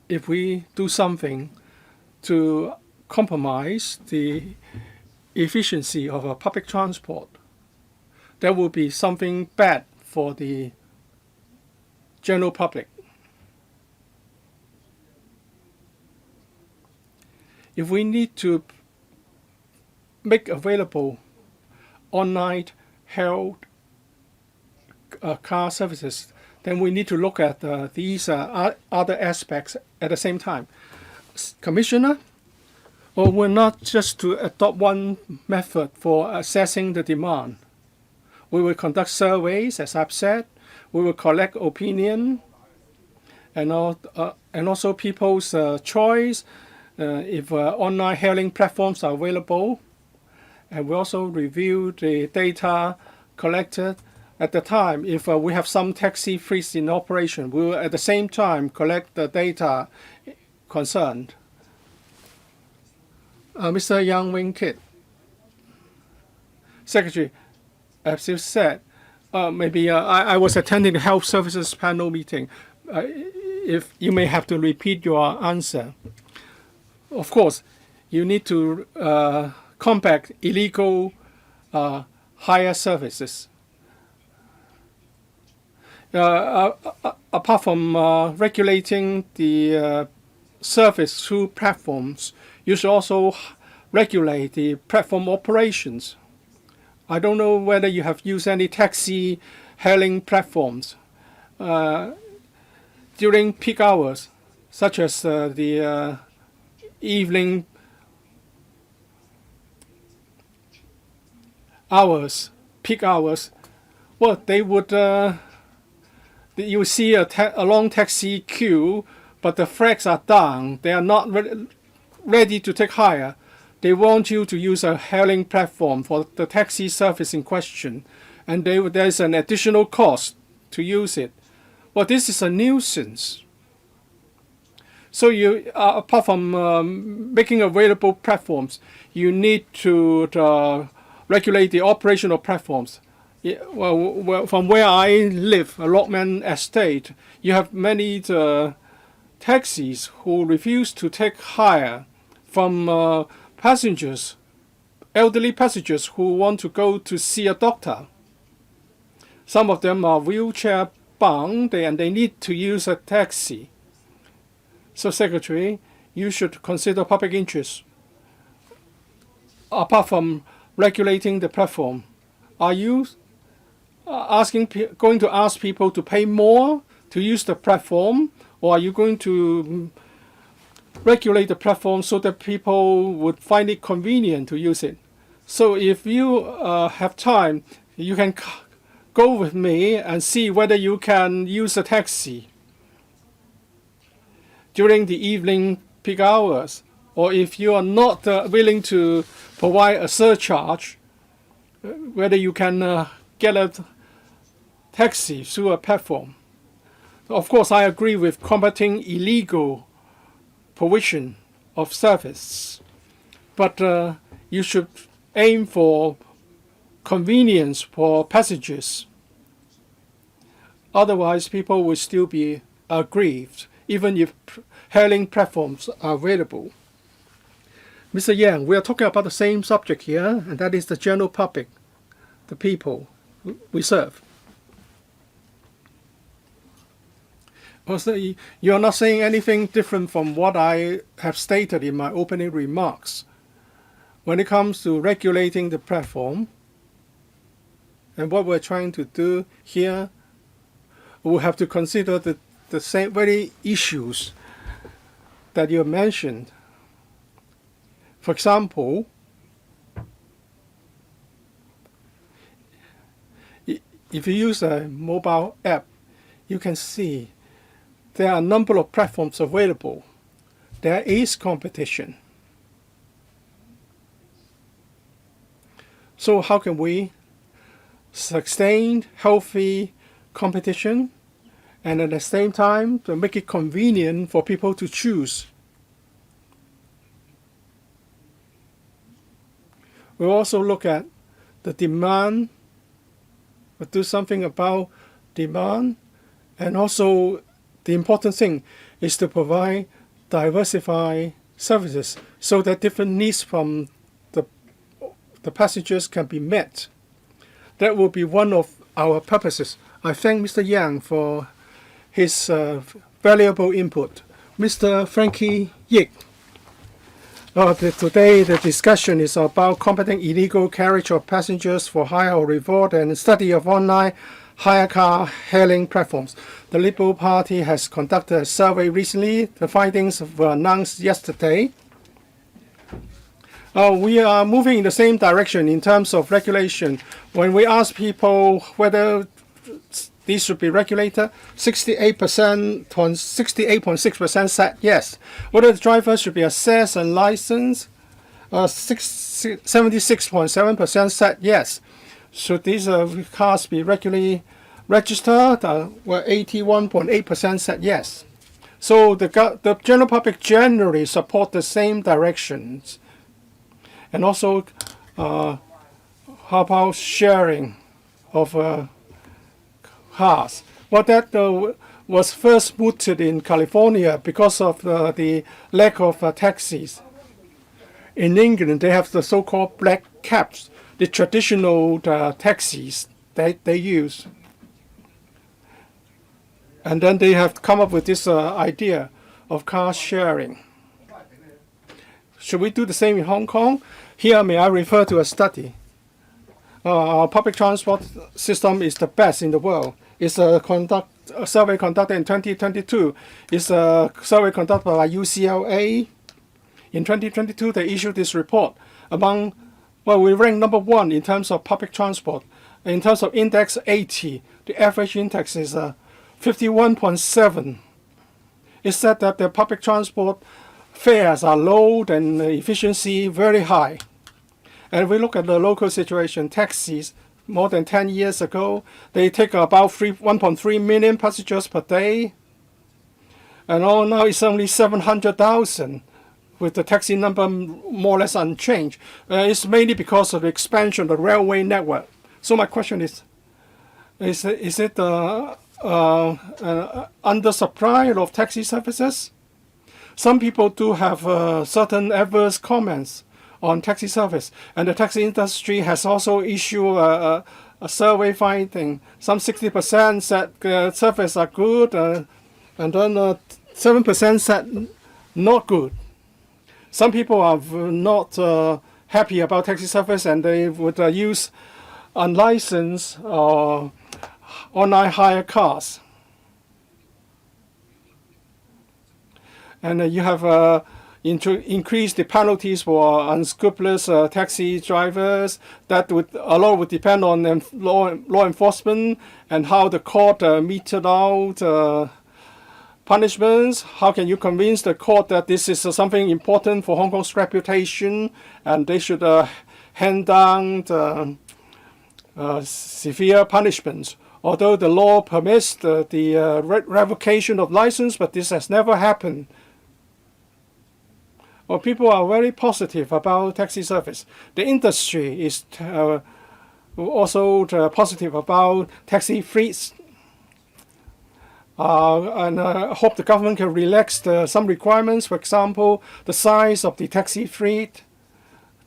If we do something to compromise the efficiency of our public transport, there will be something bad for the general public. If we need to make available online held car services, then we need to look at these other aspects at the same time. Commissioner, or we're not just to adopt one method for assessing the demand. We will conduct surveys, as I've said. We will collect opinion and also people's choice if online hailing platforms are available. And we also review the data collected. At the time, if we have some taxi fleets in operation, we will at the same time collect the data concerned. Mr. Yang Wing Kit, Secretary, as you said, I was attending the Health Services Panel meeting. If you may have to repeat your answer. Of course, you need to combat illegal hire services. Apart from regulating the service through platforms, you should also regulate the platform operations. I don't know whether you have used any taxi hailing platforms during peak hours, such as the evening hours, peak hours. Well, they would you see a long taxi queue but the flags are down. They are not ready to take hire. They want you to use a hailing platform for the taxi service in question, and there is an additional cost to use it. Well, this is a nuisance. So you, apart from making available platforms, you need to regulate the operation of platforms. Well, from where I live, a Lockman estate, you have many taxis who refuse to take hire from passengers, elderly passengers who want to go to see a doctor. Some of them are wheelchair bound and they need to use a taxi. So, Secretary, you should consider public interest. Apart from regulating the platform, are you going to ask people to pay more to use the platform, or are you going to regulate the platform so that people would find it convenient to use it? So if you have time, you can go with me and see whether you can use a taxi during the evening peak hours, or if you are not willing to provide a surcharge, whether you can get a taxi through a platform. Of course, I agree with combating illegal provision of service, but you should aim for convenience for passengers. Otherwise, people will still be aggrieved, even if hailing platforms are available. Mr. Yang, we are talking about the same subject here, and that is the general public, the people we serve. Also, you are not saying anything different from what I have stated in my opening remarks. When it comes to regulating the platform, and what we're trying to do here, we have to consider the same very issues that you mentioned. For example, if you use a mobile app, you can see there are a number of platforms available. There is competition. So how can we sustain healthy competition and at the same time to make it convenient for people to choose? We'll also look at the demand, we'll do something about demand, and also the important thing is to provide diversified services so that different needs from the passengers can be met. That will be one of our purposes. I thank Mr. Yang for his valuable input. Mr. Frankie Yik. Today the discussion is about combating illegal carriage of passengers for hire or reward and study of online hire car hailing platforms. The Liberal Party has conducted a survey recently. The findings were announced yesterday. We are moving in the same direction in terms of regulation. When we ask people whether these should be regulated, 68.6% said yes. Whether the drivers should be assessed and licensed, 76.7% said yes. Should these cars be regularly registered? 81.8% said yes. So the general public generally support the same directions. And also, how about sharing of cars? Well, that was first mooted in California because of the lack of taxis. In England, they have the so-called black cabs, the traditional taxis that they use. And then they have come up with this idea of car sharing. Should we do the same in Hong Kong? Here, may I refer to a study. Our public transport system is the best in the world. It's a survey conducted in 2022. It's a survey conducted by UCLA. In 2022, they issued this report. We ranked number 1 in terms of public transport. In terms of index 80, the average index is 51.7. It's said that the public transport fares are low and efficiency very high. And if we look at the local situation, taxis, more than 10 years ago, they take about 1.3 million passengers per day. And now it's only 700,000, with the taxi number more or less unchanged. It's mainly because of the expansion of the railway network. So my question is it undersupply of taxi services? Some people do have certain adverse comments on taxi service, and the taxi industry has also issued a survey finding. Some 60% said service are good, and then 7% said not good. Some people are not happy about taxi service, and they would use unlicensed or online hire cars. And you have increase the penalties for unscrupulous taxi drivers. That would a lot would depend on law enforcement and how the court meted out punishments. How can you convince the court that this is something important for Hong Kong's reputation and they should hand down severe punishments? Although the law permits the revocation of license, but this has never happened. Well, people are very positive about taxi service. The industry is also positive about taxi fleets. And I hope the government can relax some requirements. For example, the size of the taxi fleet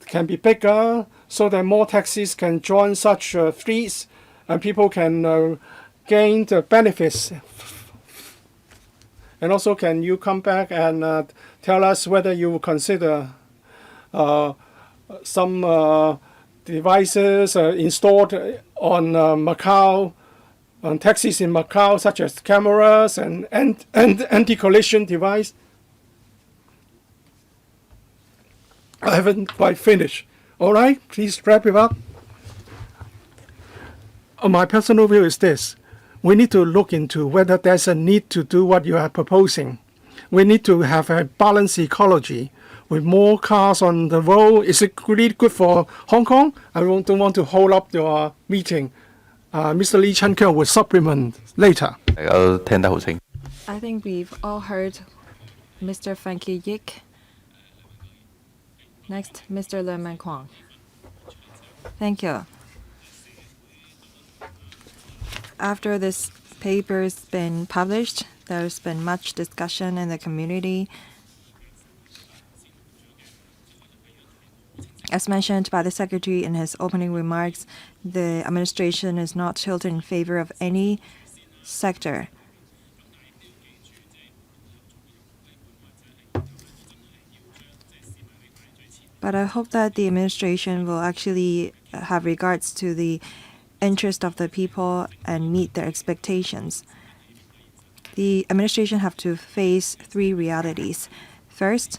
can be bigger so that more taxis can join such fleets and people can gain the benefits. And also, can you come back and tell us whether you will consider some devices installed on Macau, on taxis in Macau, such as cameras and anti-collision device? I haven't quite finished. All right, please wrap it up. My personal view is this. We need to look into whether there's a need to do what you are proposing. We need to have a balanced ecology with more cars on the road. Is it really good for Hong Kong? I don't want to hold up your meeting. Mr. Lee Chen-keung will supplement later. I think we've all heard Mr. Frankie Yik. Next, Mr. Lerman Kwong. Thank you. After this paper's been published, there's been much discussion in the community. As mentioned by the Secretary in his opening remarks, the administration is not tilted in favor of any sector. But I hope that the administration will actually have regards to the interest of the people and meet their expectations. The administration have to face three realities. First,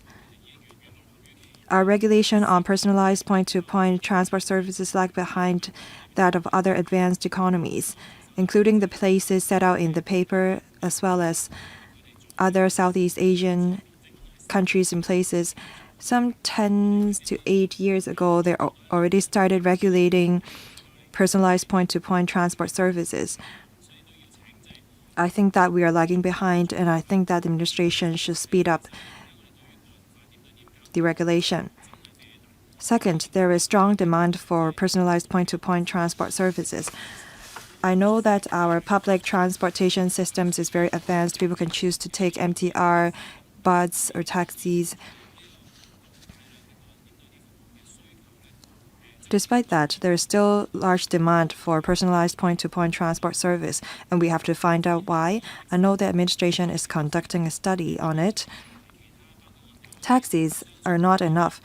our regulation on personalized point-to-point transport services lag behind that of other advanced economies, including the places set out in the paper, as well as other Southeast Asian countries and places. Some 10 to 8 years ago, they already started regulating personalized point-to-point transport services. I think that we are lagging behind, and I think that the administration should speed up the regulation. Second, there is strong demand for personalized point-to-point transport services. I know that our public transportation systems is very advanced. People can choose to take MTR, bus, or taxis. Despite that, there is still large demand for personalized point-to-point transport service, and we have to find out why. I know the administration is conducting a study on it. Taxis are not enough.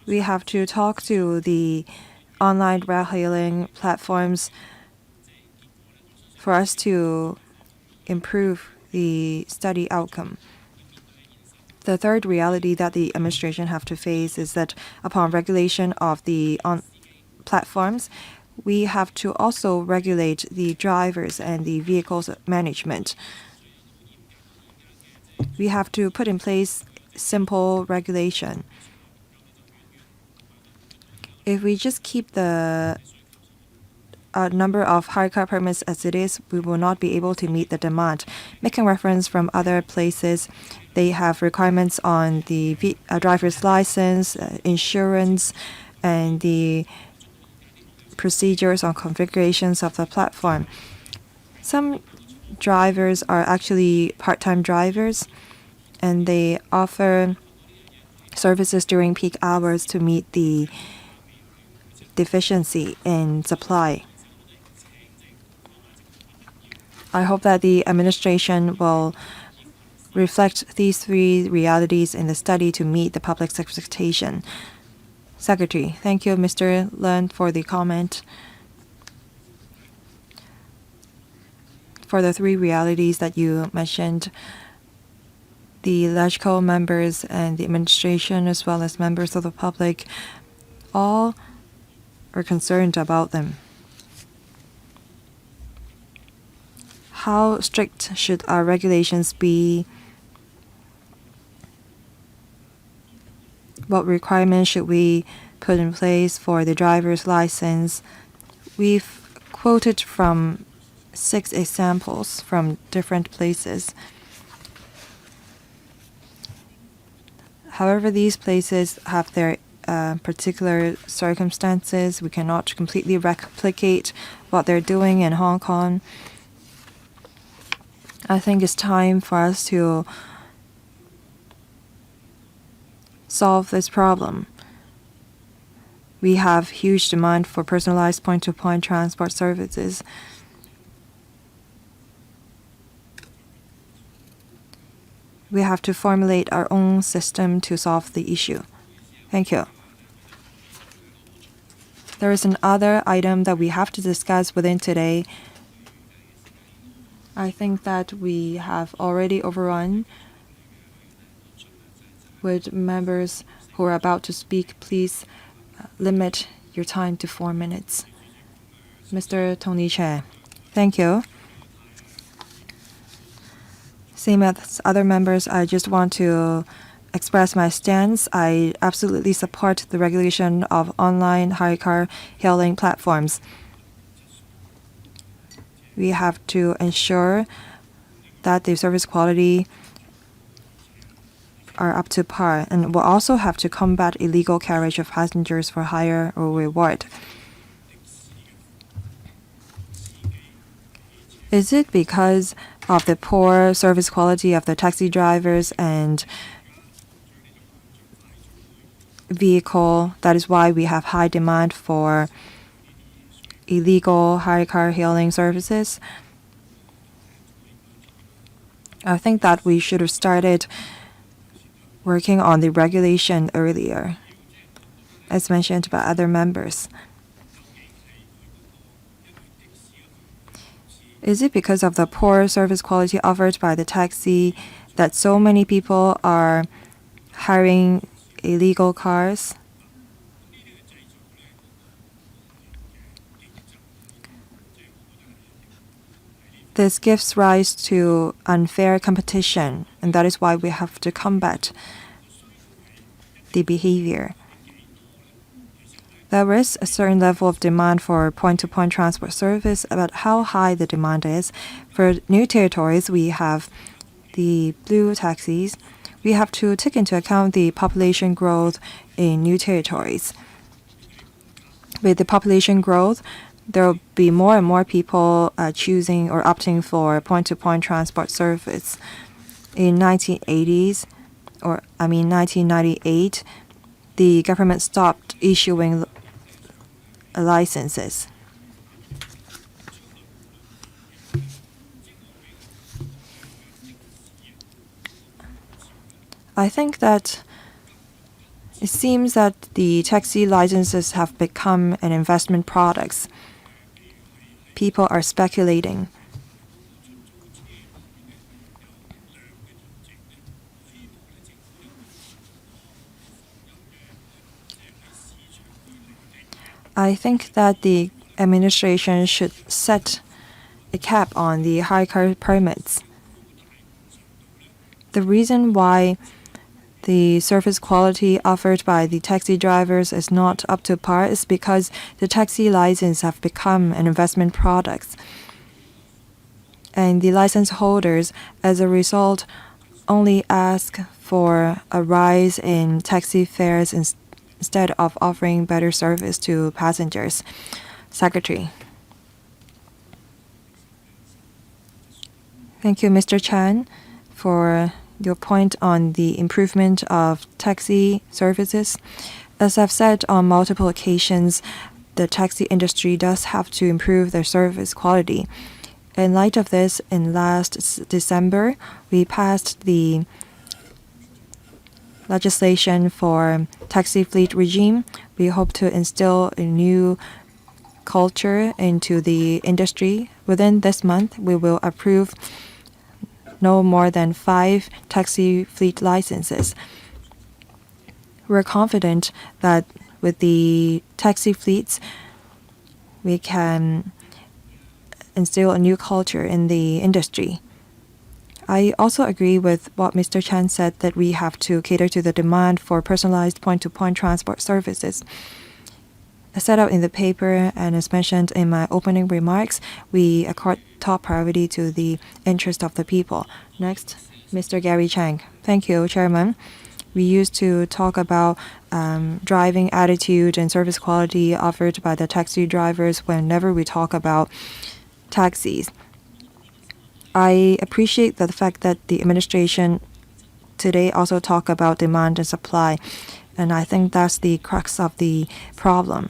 We have to talk to the online ride-hailing platforms for us to improve the study outcome. The third reality that the administration have to face is that upon regulation of the platforms, we have to also regulate the drivers and the vehicles management. We have to put in place simple regulation. If we just keep the number of hire car permits as it is, we will not be able to meet the demand. Making reference from other places, they have requirements on the driver's license, insurance, and the procedures on configurations of the platform. Some drivers are actually part-time drivers, and they offer services during peak hours to meet the deficiency in supply. I hope that the administration will reflect these three realities in the study to meet the public's expectation. Secretary, thank you, Mr. Leung, for the comment. For the three realities that you mentioned, the LegCo members and the administration, as well as members of the public, all are concerned about them. How strict should our regulations be? What requirements should we put in place for the driver's license? We've quoted from 6 examples from different places. However, these places have their particular circumstances. We cannot completely replicate what they're doing in Hong Kong. I think it's time for us to solve this problem. We have huge demand for personalized point-to-point transport services. We have to formulate our own system to solve the issue. Thank you. There is another item that we have to discuss within today. I think that we have already overrun. Would members who are about to speak please limit your time to 4 minutes. Mr. Tony Chair. Thank you. Same as other members, I just want to express my stance. I absolutely support the regulation of online hire car hailing platforms. We have to ensure that the service quality are up to par, and we'll also have to combat illegal carriage of passengers for hire or reward. Is it because of the poor service quality of the taxi drivers and vehicle? That is why we have high demand for illegal hire car hailing services. I think that we should have started working on the regulation earlier, as mentioned by other members. Is it because of the poor service quality offered by the taxi that so many people are hiring illegal cars? This gives rise to unfair competition, and that is why we have to combat the behavior. There is a certain level of demand for point-to-point transport service. About how high the demand is. For new territories, we have the blue taxis. We have to take into account the population growth in new territories. With the population growth, there will be more and more people choosing or opting for point-to-point transport service. In 1998, the government stopped issuing licenses. I think that it seems that the taxi licenses have become an investment product. People are speculating. I think that the administration should set a cap on the hire car permits. The reason why the service quality offered by the taxi drivers is not up to par is because the taxi license have become an investment product. And the license holders, as a result, only ask for a rise in taxi fares instead of offering better service to passengers. Secretary. Thank you, Mr. Chan, for your point on the improvement of taxi services. As I've said on multiple occasions, the taxi industry does have to improve their service quality. In light of this, in last December, we passed the legislation for taxi fleet regime. We hope to instill a new culture into the industry. Within this month, we will approve no more than 5 taxi fleet licenses. We're confident that with the taxi fleets, we can instill a new culture in the industry. I also agree with what Mr. Chan said, that we have to cater to the demand for personalized point-to-point transport services. As set out in the paper and as mentioned in my opening remarks, we accord top priority to the interest of the people. Next, Mr. Gary Chang. Thank you, Chairman. We used to talk about driving attitude and service quality offered by the taxi drivers whenever we talk about taxis. I appreciate the fact that the administration today also talk about demand and supply, and I think that's the crux of the problem.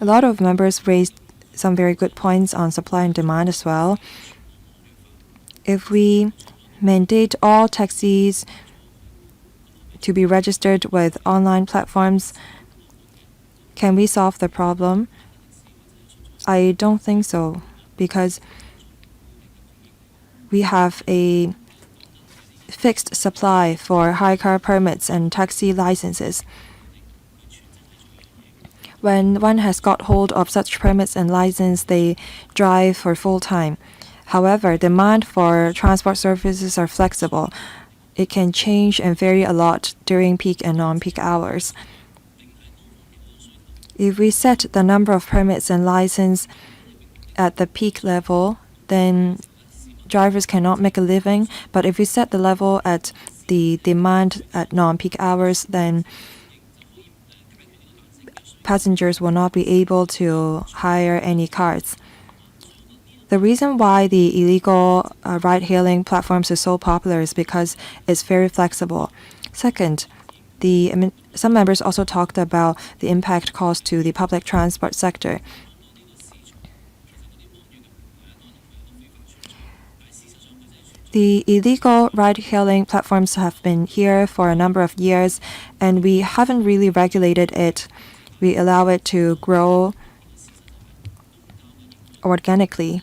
A lot of members raised some very good points on supply and demand as well. If we mandate all taxis to be registered with online platforms, can we solve the problem? I don't think so, because we have a fixed supply for hire car permits and taxi licenses. When one has got hold of such permits and license, they drive for full time. However, demand for transport services are flexible. It can change and vary a lot during peak and non-peak hours. If we set the number of permits and license at the peak level, then drivers cannot make a living. But if we set the level at the demand at non-peak hours, then passengers will not be able to hire any cars. The reason why the illegal ride-hailing platforms is so popular is because it's very flexible. Second, some members also talked about the impact caused to the public transport sector. The illegal ride-hailing platforms have been here for a number of years, and we haven't really regulated it. We allow it to grow organically.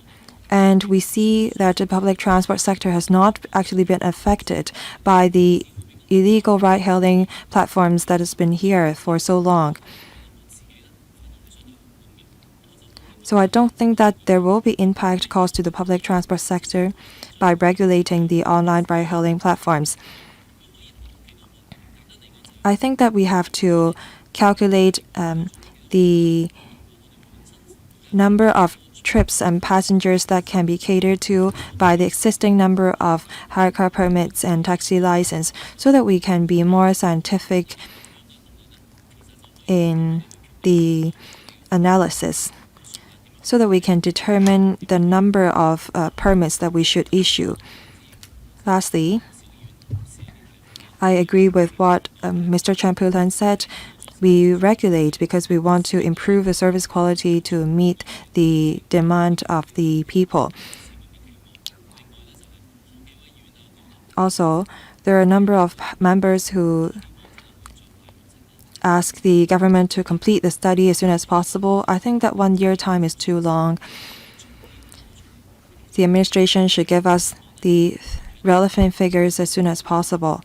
And we see that the public transport sector has not actually been affected by the illegal ride-hailing platforms that has been here for so long. So I don't think that there will be impact caused to the public transport sector by regulating the online ride-hailing platforms. I think that we have to calculate the number of trips and passengers that can be catered to by the existing number of hire car permits and taxi license, so that we can be more scientific in the analysis, so that we can determine the number of permits that we should issue. Lastly, I agree with what Mr. Champulan said. We regulate because we want to improve the service quality to meet the demand of the people. Also, there are a number of members who ask the government to complete the study as soon as possible. I think that 1 year time is too long. The administration should give us the relevant figures as soon as possible.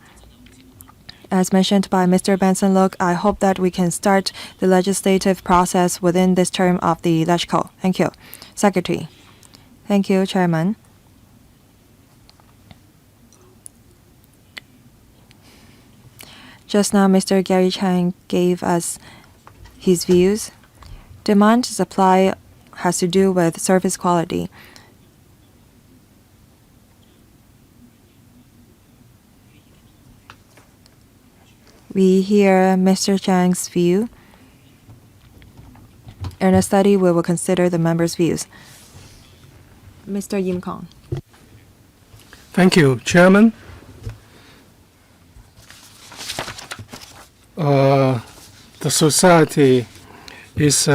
As mentioned by Mr. Benson Look, I hope that we can start the legislative process within this term of the LegCo. Thank you. Secretary. Thank you, Chairman. Just now, Mr. Gary Chang gave us his views. Demand supply has to do with service quality. We hear Mr. Chang's view. In a study, we will consider the members' views. Mr. Yim Kong. Thank you, Chairman. The society is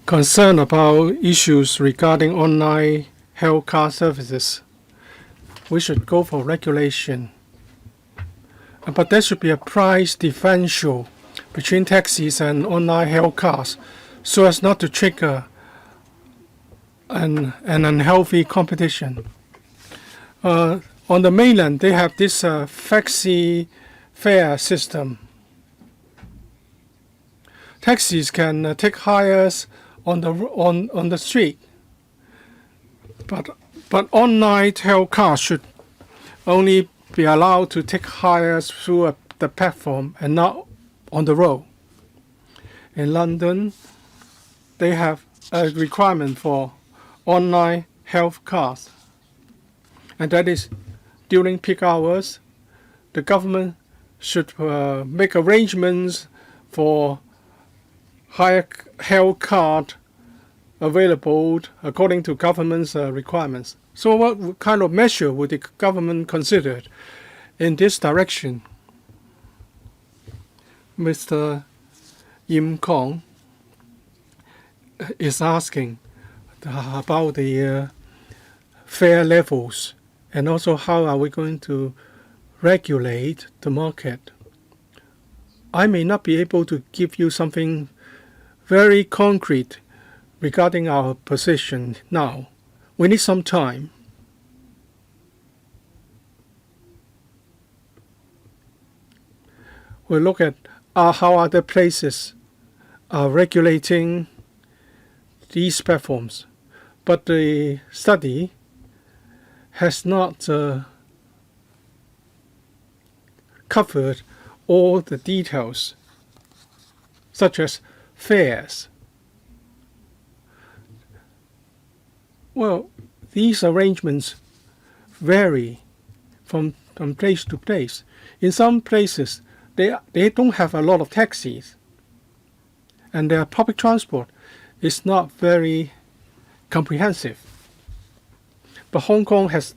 concerned about issues regarding online health card services. We should go for regulation. But there should be a price differential between taxis and online health cards so as not to trigger an unhealthy competition. On the mainland, they have this flexi fare system. Taxis can take hires on the street, but online health cards should only be allowed to take hires through the platform and not on the road. In London, they have a requirement for online health cards, and that is during peak hours, the government should make arrangements for higher health card available according to government's requirements. So what kind of measure would the government consider in this direction? Mr. Yim Kong is asking about the fare levels and also how are we going to regulate the market. I may not be able to give you something very concrete regarding our position now. We need some time. We'll look at how other places are regulating these platforms. But the study has not covered all the details, such as fares. Well, these arrangements vary from place to place. In some places, they don't have a lot of taxis, and their public transport is not very comprehensive. But Hong Kong has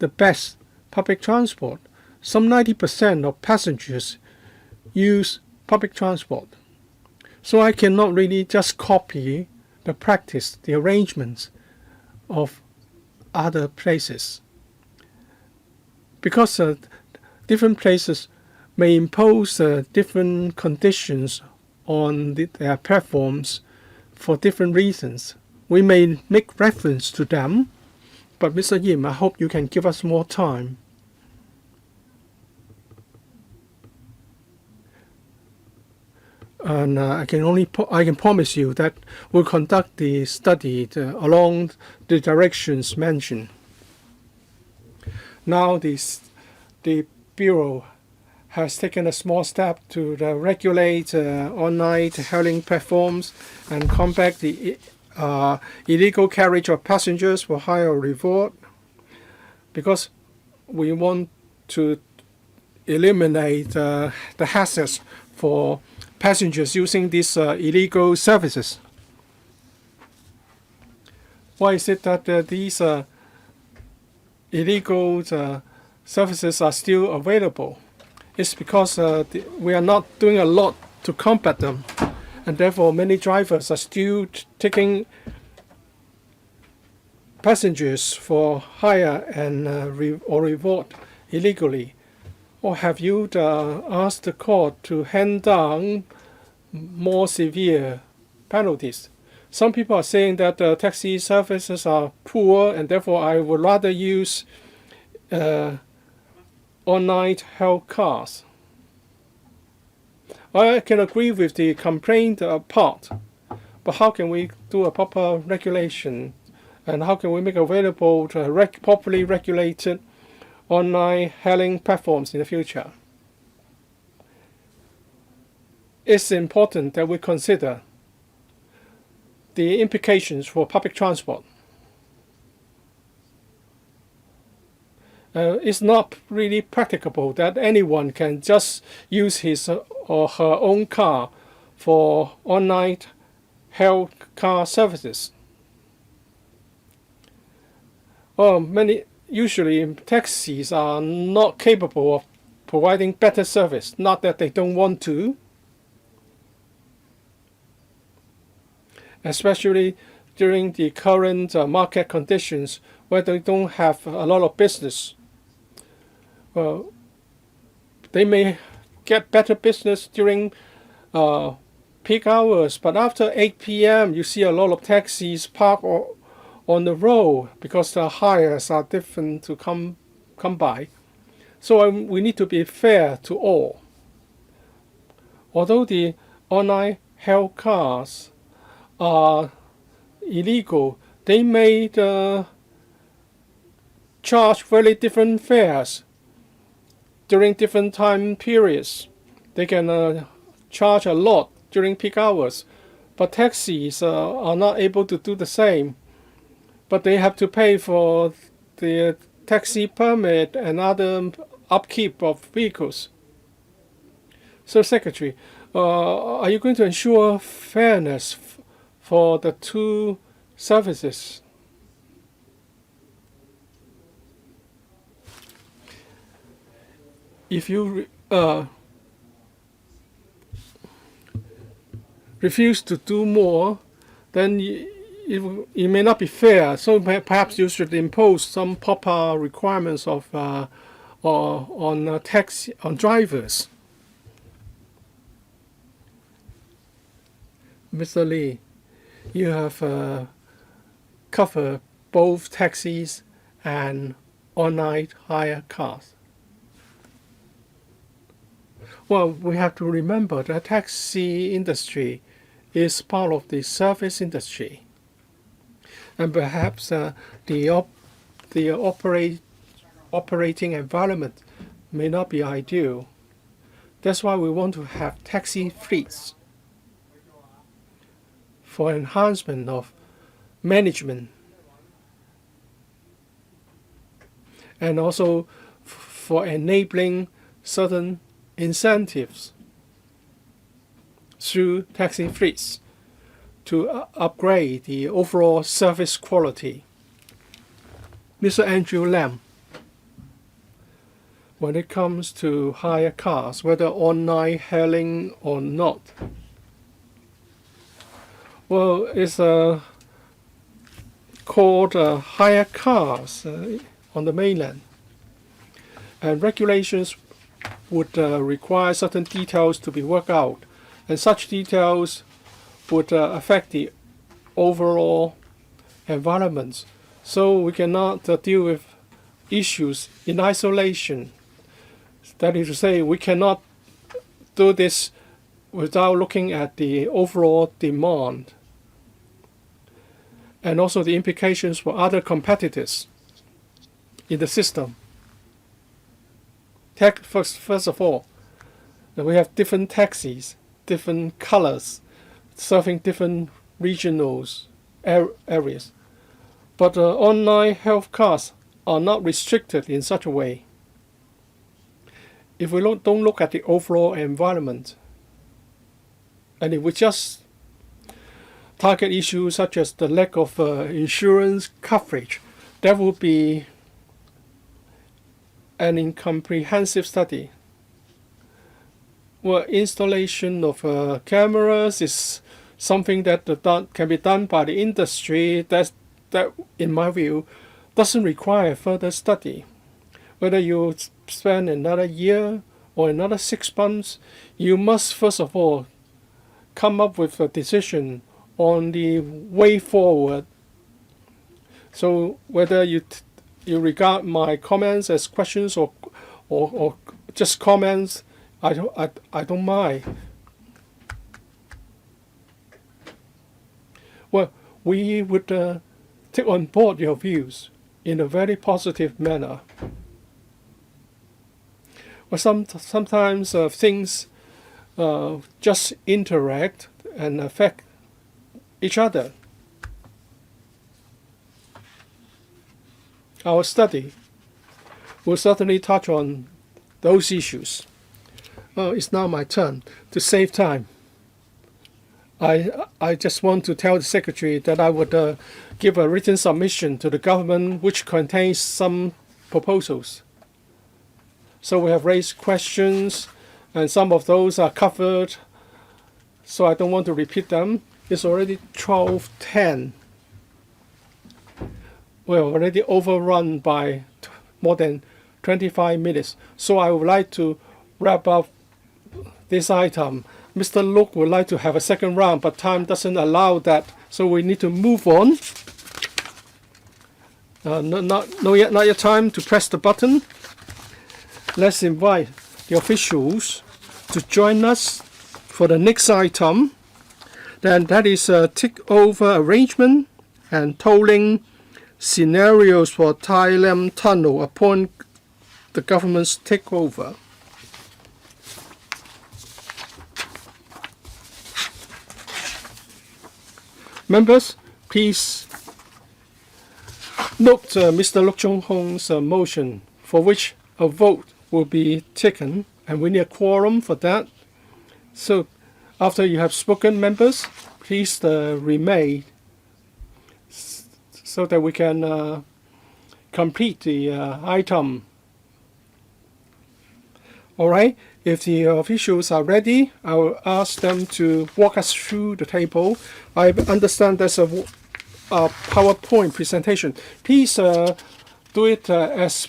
the best public transport. Some 90% of passengers use public transport. So I cannot really just copy the practice, the arrangements of other places. Because different places may impose different conditions on their platforms for different reasons. We may make reference to them, but Mr. Yim, I hope you can give us more time. And I can promise you that we'll conduct the study along the directions mentioned. Now the Bureau has taken a small step to regulate online hailing platforms and combat the illegal carriage of passengers for hire or reward, because we want to eliminate the hazards for passengers using these illegal services. Why is it that these illegal services are still available? It's because we are not doing a lot to combat them, and therefore many drivers are still taking passengers for hire and or reward illegally. Or have you asked the court to hand down more severe penalties? Some people are saying that taxi services are poor, and therefore I would rather use online held cars. I can agree with the complaint part, but how can we do a proper regulation, and how can we make available properly regulated online hailing platforms in the future? It's important that we consider the implications for public transport. It's not really practicable that anyone can just use his or her own car for online hailed car services. Usually taxis are not capable of providing better service, not that they don't want to, especially during the current market conditions where they don't have a lot of business. Well, they may get better business during peak hours, but after 8 p.m. you see a lot of taxis parked on the road because the hires are different to come by. So we need to be fair to all. Although the online hailed cars are illegal, they may charge very different fares during different time periods. They can charge a lot during peak hours, but taxis are not able to do the same. But they have to pay for the taxi permit and other upkeep of vehicles. So, Secretary, are you going to ensure fairness for the two services? If you refuse to do more, then it may not be fair. So perhaps you should impose some proper requirements of on taxi on drivers. Mr. Lee, you have covered both taxis and online hire cars. Well, we have to remember that the taxi industry is part of the service industry, and perhaps the operating environment may not be ideal. That's why we want to have taxi fleets for enhancement of management and also for enabling certain incentives through taxi fleets to upgrade the overall service quality. Mr. Andrew Lam, when it comes to hire cars, whether online hailing or not, well, it's called hire cars on the mainland, and regulations would require certain details to be worked out, and such details would affect the overall environment. So we cannot deal with issues in isolation. That is to say, we cannot do this without looking at the overall demand and also the implications for other competitors in the system. First of all, we have different taxis, different colors, serving different regional areas. But online health cars are not restricted in such a way. If we don't look at the overall environment, and if we just target issues such as the lack of insurance coverage, that would be an incomprehensive study. Well, installation of cameras is something that can be done by the industry. That, in my view, doesn't require further study. Whether you spend another year or another 6 months, you must first of all come up with a decision on the way forward. So whether you regard my comments as questions or or just comments, I don't mind. Well, we would take on board your views in a very positive manner. Well, sometimes things just interact and affect each other. Our study will certainly touch on those issues. It's now my turn. To save time, I just want to tell the Secretary that I would give a written submission to the government which contains some proposals. So we have raised questions, and some of those are covered, so I don't want to repeat them. It's already 12:10. We're already overrun by more than 25 minutes. So I would like to wrap up this item. Mr. Look would like to have a second round, but time doesn't allow that, so we need to move on. Not yet time to press the button. Let's invite the officials to join us for the next item. Then that is a takeover arrangement and tolling scenarios for Tai Lam Tunnel upon the government's takeover. Members, please note Mr. Luk Chung Hong's motion, for which a vote will be taken, and we need a quorum for that. So after you have spoken, members, please remain so that we can complete the item. All right, if the officials are ready, I will ask them to walk us through the table. I understand there's a PowerPoint presentation. Please do it as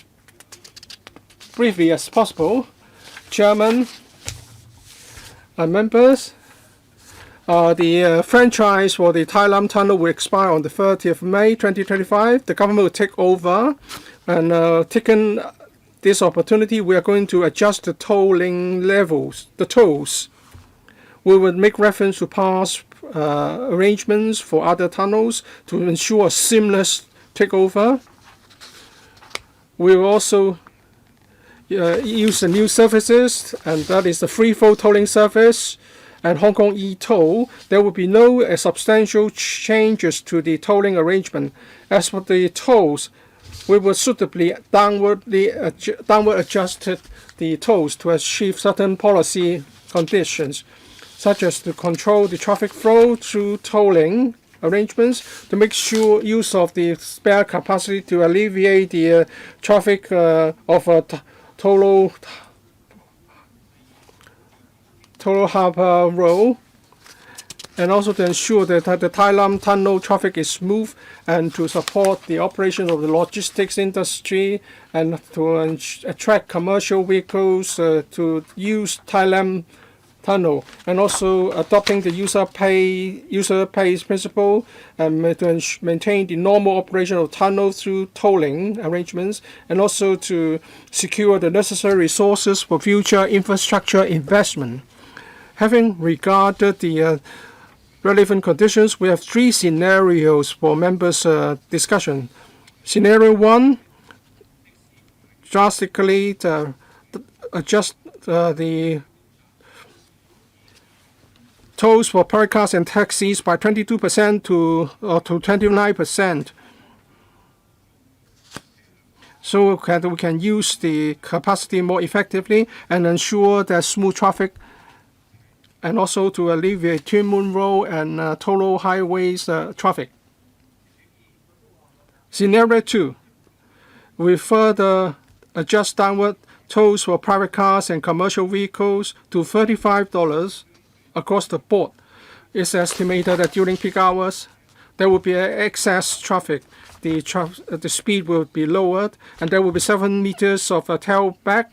briefly as possible. Chairman and members, the franchise for the Tai Lam Tunnel will expire on the 30th of May 2025. The government will take over, and taking this opportunity, we are going to adjust the tolling levels, the tolls. We will make reference to past arrangements for other tunnels to ensure a seamless takeover. We will also use the new services, and that is the free flow tolling service and Hong Kong e-toll. There will be no substantial changes to the tolling arrangement. As for the tolls, we will suitably downward adjusted the tolls to achieve certain policy conditions, such as to control the traffic flow through tolling arrangements, to make sure use of the spare capacity to alleviate the traffic of a Total Harbour Road, and also to ensure that the Tai Lam Tunnel traffic is smooth, and to support the operation of the logistics industry, and to attract commercial vehicles to use Tai Lam Tunnel, and also adopting the user pays principle, and to maintain the normal operation of tunnel through tolling arrangements, and also to secure the necessary resources for future infrastructure investment. Having regarded the relevant conditions, we have three scenarios for members' discussion. Scenario 1, drastically adjust the tolls for private cars and taxis by 22% to 29%. So that we can use the capacity more effectively and ensure that smooth traffic, and also to alleviate Twin Moon Road and Total Highways traffic. Scenario 2, we further adjust downward tolls for private cars and commercial vehicles to $35 across the board. It's estimated that during peak hours, there will be excess traffic. The speed will be lowered, and there will be 7 meters of tailback,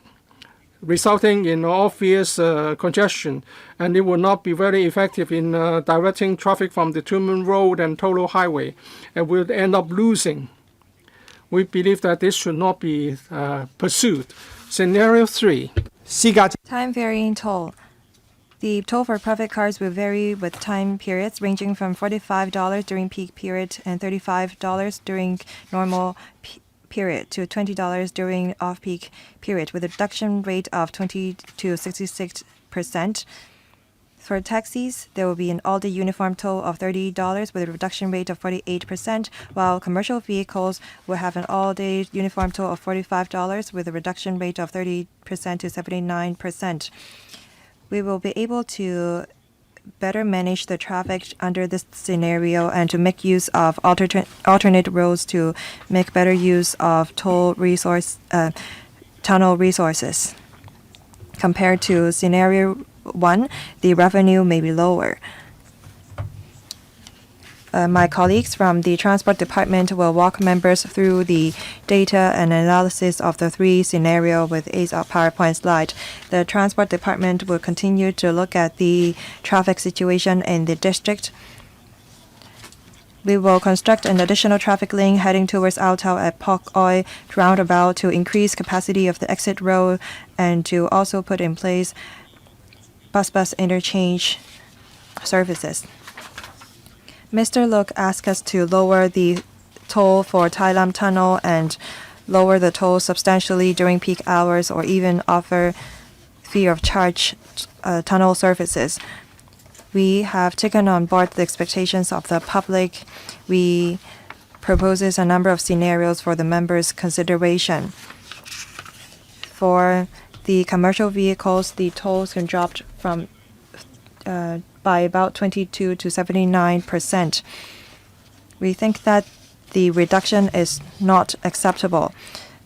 resulting in obvious congestion, and it will not be very effective in directing traffic from the Twin Moon Road and Total Highway, and will end up losing. We believe that this should not be pursued. Scenario 3. Time varying toll. The toll for private cars will vary with time periods ranging from $45 during peak period and $35 during normal period to $20 during off-peak period with a reduction rate of 20 to 66%. For taxis, there will be an all-day uniform toll of $30 with a reduction rate of 48%, while commercial vehicles will have an all-day uniform toll of $45 with a reduction rate of 30% to 79%. We will be able to better manage the traffic under this scenario and to make use of alternate roads to make better use of tunnel resources. Compared to scenario 1, the revenue may be lower. My colleagues from the Transport Department will walk members through the data and analysis of the 3 scenarios with a PowerPoint slide. The Transport Department will continue to look at the traffic situation in the district. We will construct an additional traffic lane heading towards Altao at Pok Oi roundabout to increase capacity of the exit road and to also put in place bus interchange services. Mr. Look asked us to lower the toll for Tai Lam Tunnel and lower the toll substantially during peak hours or even offer free of charge tunnel services. We have taken on board the expectations of the public. We proposes a number of scenarios for the members' consideration. For the commercial vehicles, the tolls can drop from by about 22 to 79%. We think that the reduction is not acceptable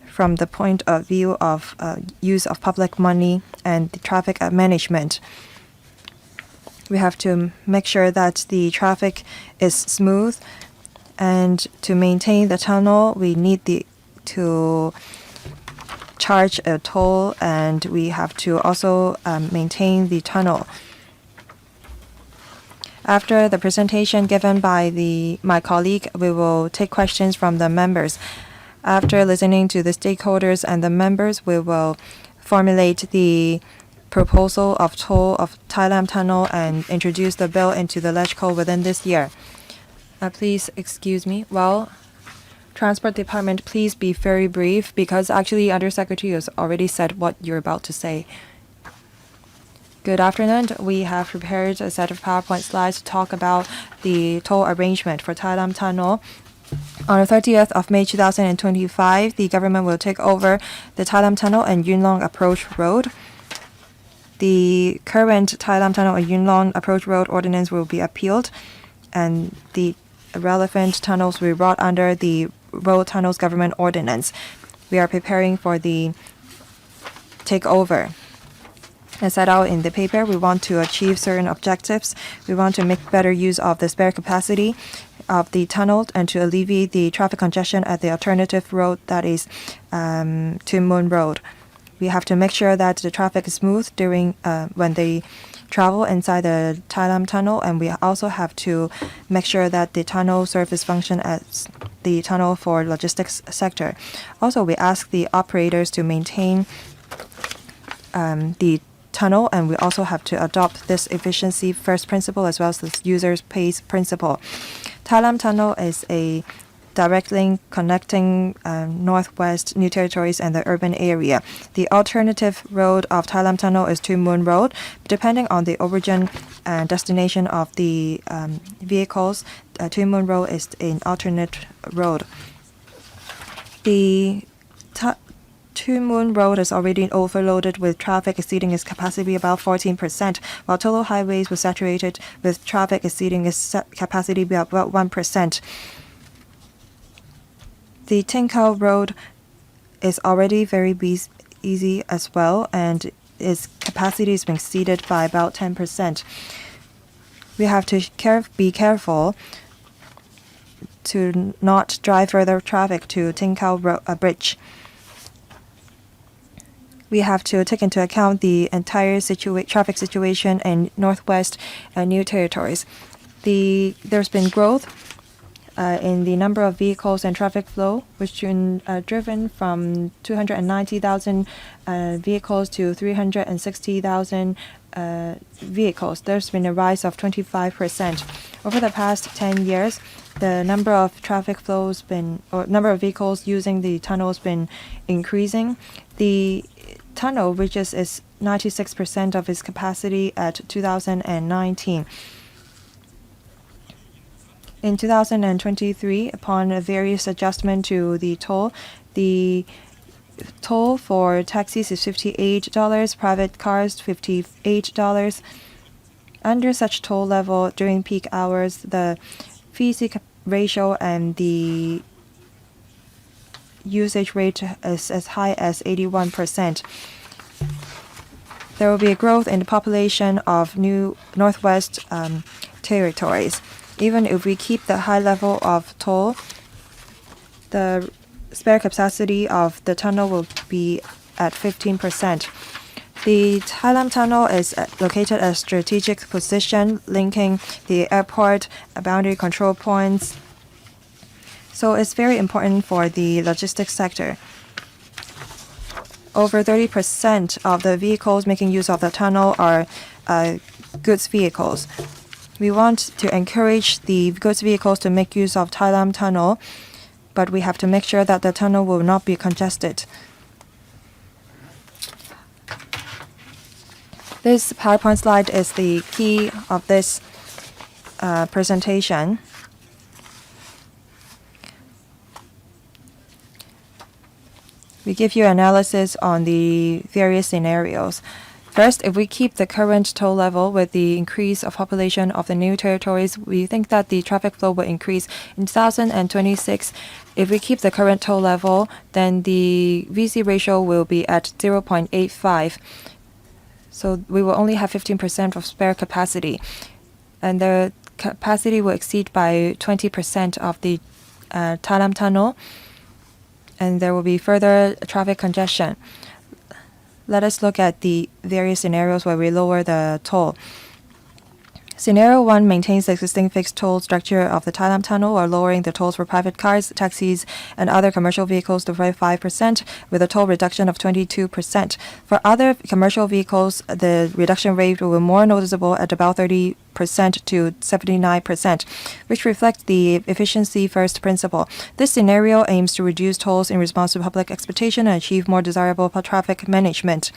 from the point of view of use of public money and the traffic management. We have to make sure that the traffic is smooth, and to maintain the tunnel, we need to charge a toll, and we have to also maintain the tunnel. After the presentation given by my colleague, we will take questions from the members. After listening to the stakeholders and the members, we will formulate the proposal of toll of Tai Lam Tunnel and introduce the bill into the Ledge Code within this year. Please excuse me. Well, Transport Department, please be very brief because actually Undersecretary has already said what you're about to say. Good afternoon. We have prepared a set of PowerPoint slides to talk about the toll arrangement for Tai Lam Tunnel. On the 30th of May 2025, the government will take over the Tai Lam Tunnel and Yuen Long Approach Road. The current Tai Lam Tunnel and Yuen Long Approach Road ordinance will be appealed, and the relevant tunnels will be brought under the Road Tunnels Government Ordinance. We are preparing for the takeover. As set out in the paper, we want to achieve certain objectives. We want to make better use of the spare capacity of the tunnel and to alleviate the traffic congestion at the alternative road, that is Tuen Mun Road. We have to make sure that the traffic is smooth during when they travel inside the Tai Lam Tunnel, and we also have to make sure that the tunnel serves function as the tunnel for logistics sector. Also, we ask the operators to maintain the tunnel, and we also have to adopt this efficiency first principle as well as the user pays principle. Tai Lam Tunnel is a direct link connecting Northwest New Territories and the urban area. The alternative road of Tai Lam Tunnel is Tuen Mun Road. Depending on the origin and destination of the vehicles, Tuen Mun Road is an alternate road. The Tuen Mun Road is already overloaded with traffic exceeding its capacity about 14%, while total highways were saturated with traffic exceeding its capacity by about 1%. The Tin Khao Road is already very easy as well, and its capacity is being exceeded by about 10%. We have to be careful to not drive further traffic to Tin Khao Bridge. We have to take into account the entire traffic situation in Northwest New Territories. There's been growth in the number of vehicles and traffic flow, which been driven from 290,000 vehicles to 360,000 vehicles. There's been a rise of 25%. Over the past 10 years, the number of traffic flows number of vehicles using the tunnel has been increasing. The tunnel reaches its 96% of its capacity at 2019. In 2023, upon a various adjustment to the toll for taxis is $58, private cars $58. Under such toll level during peak hours, the physical ratio and the usage rate is as high as 81%. There will be a growth in the population of new Northwest territories. Even if we keep the high level of toll, the spare capacity of the tunnel will be at 15%. The Thailand Tunnel is located at a strategic position, linking the airport, boundary control points. So it's very important for the logistics sector. Over 30% of the vehicles making use of the tunnel are goods vehicles. We want to encourage the goods vehicles to make use of Thailand Tunnel, but we have to make sure that the tunnel will not be congested. This PowerPoint slide is the key of this presentation. We give you analysis on the various scenarios. First, if we keep the current toll level with the increase of population of the new territories, we think that the traffic flow will increase. In 2026, if we keep the current toll level, then the VC ratio will be at 0.85. So we will only have 15% of spare capacity. And the capacity will exceed by 20% of the Thailand Tunnel. And there will be further traffic congestion. Let us look at the various scenarios where we lower the toll. Scenario 1 maintains the existing fixed toll structure of the Thailand Tunnel while lowering the tolls for private cars, taxis, and other commercial vehicles to 35%, with a toll reduction of 22%. For other commercial vehicles, the reduction rate will be more noticeable at about 30% to 79%, which reflects the efficiency first principle. This scenario aims to reduce tolls in response to public expectation and achieve more desirable traffic management.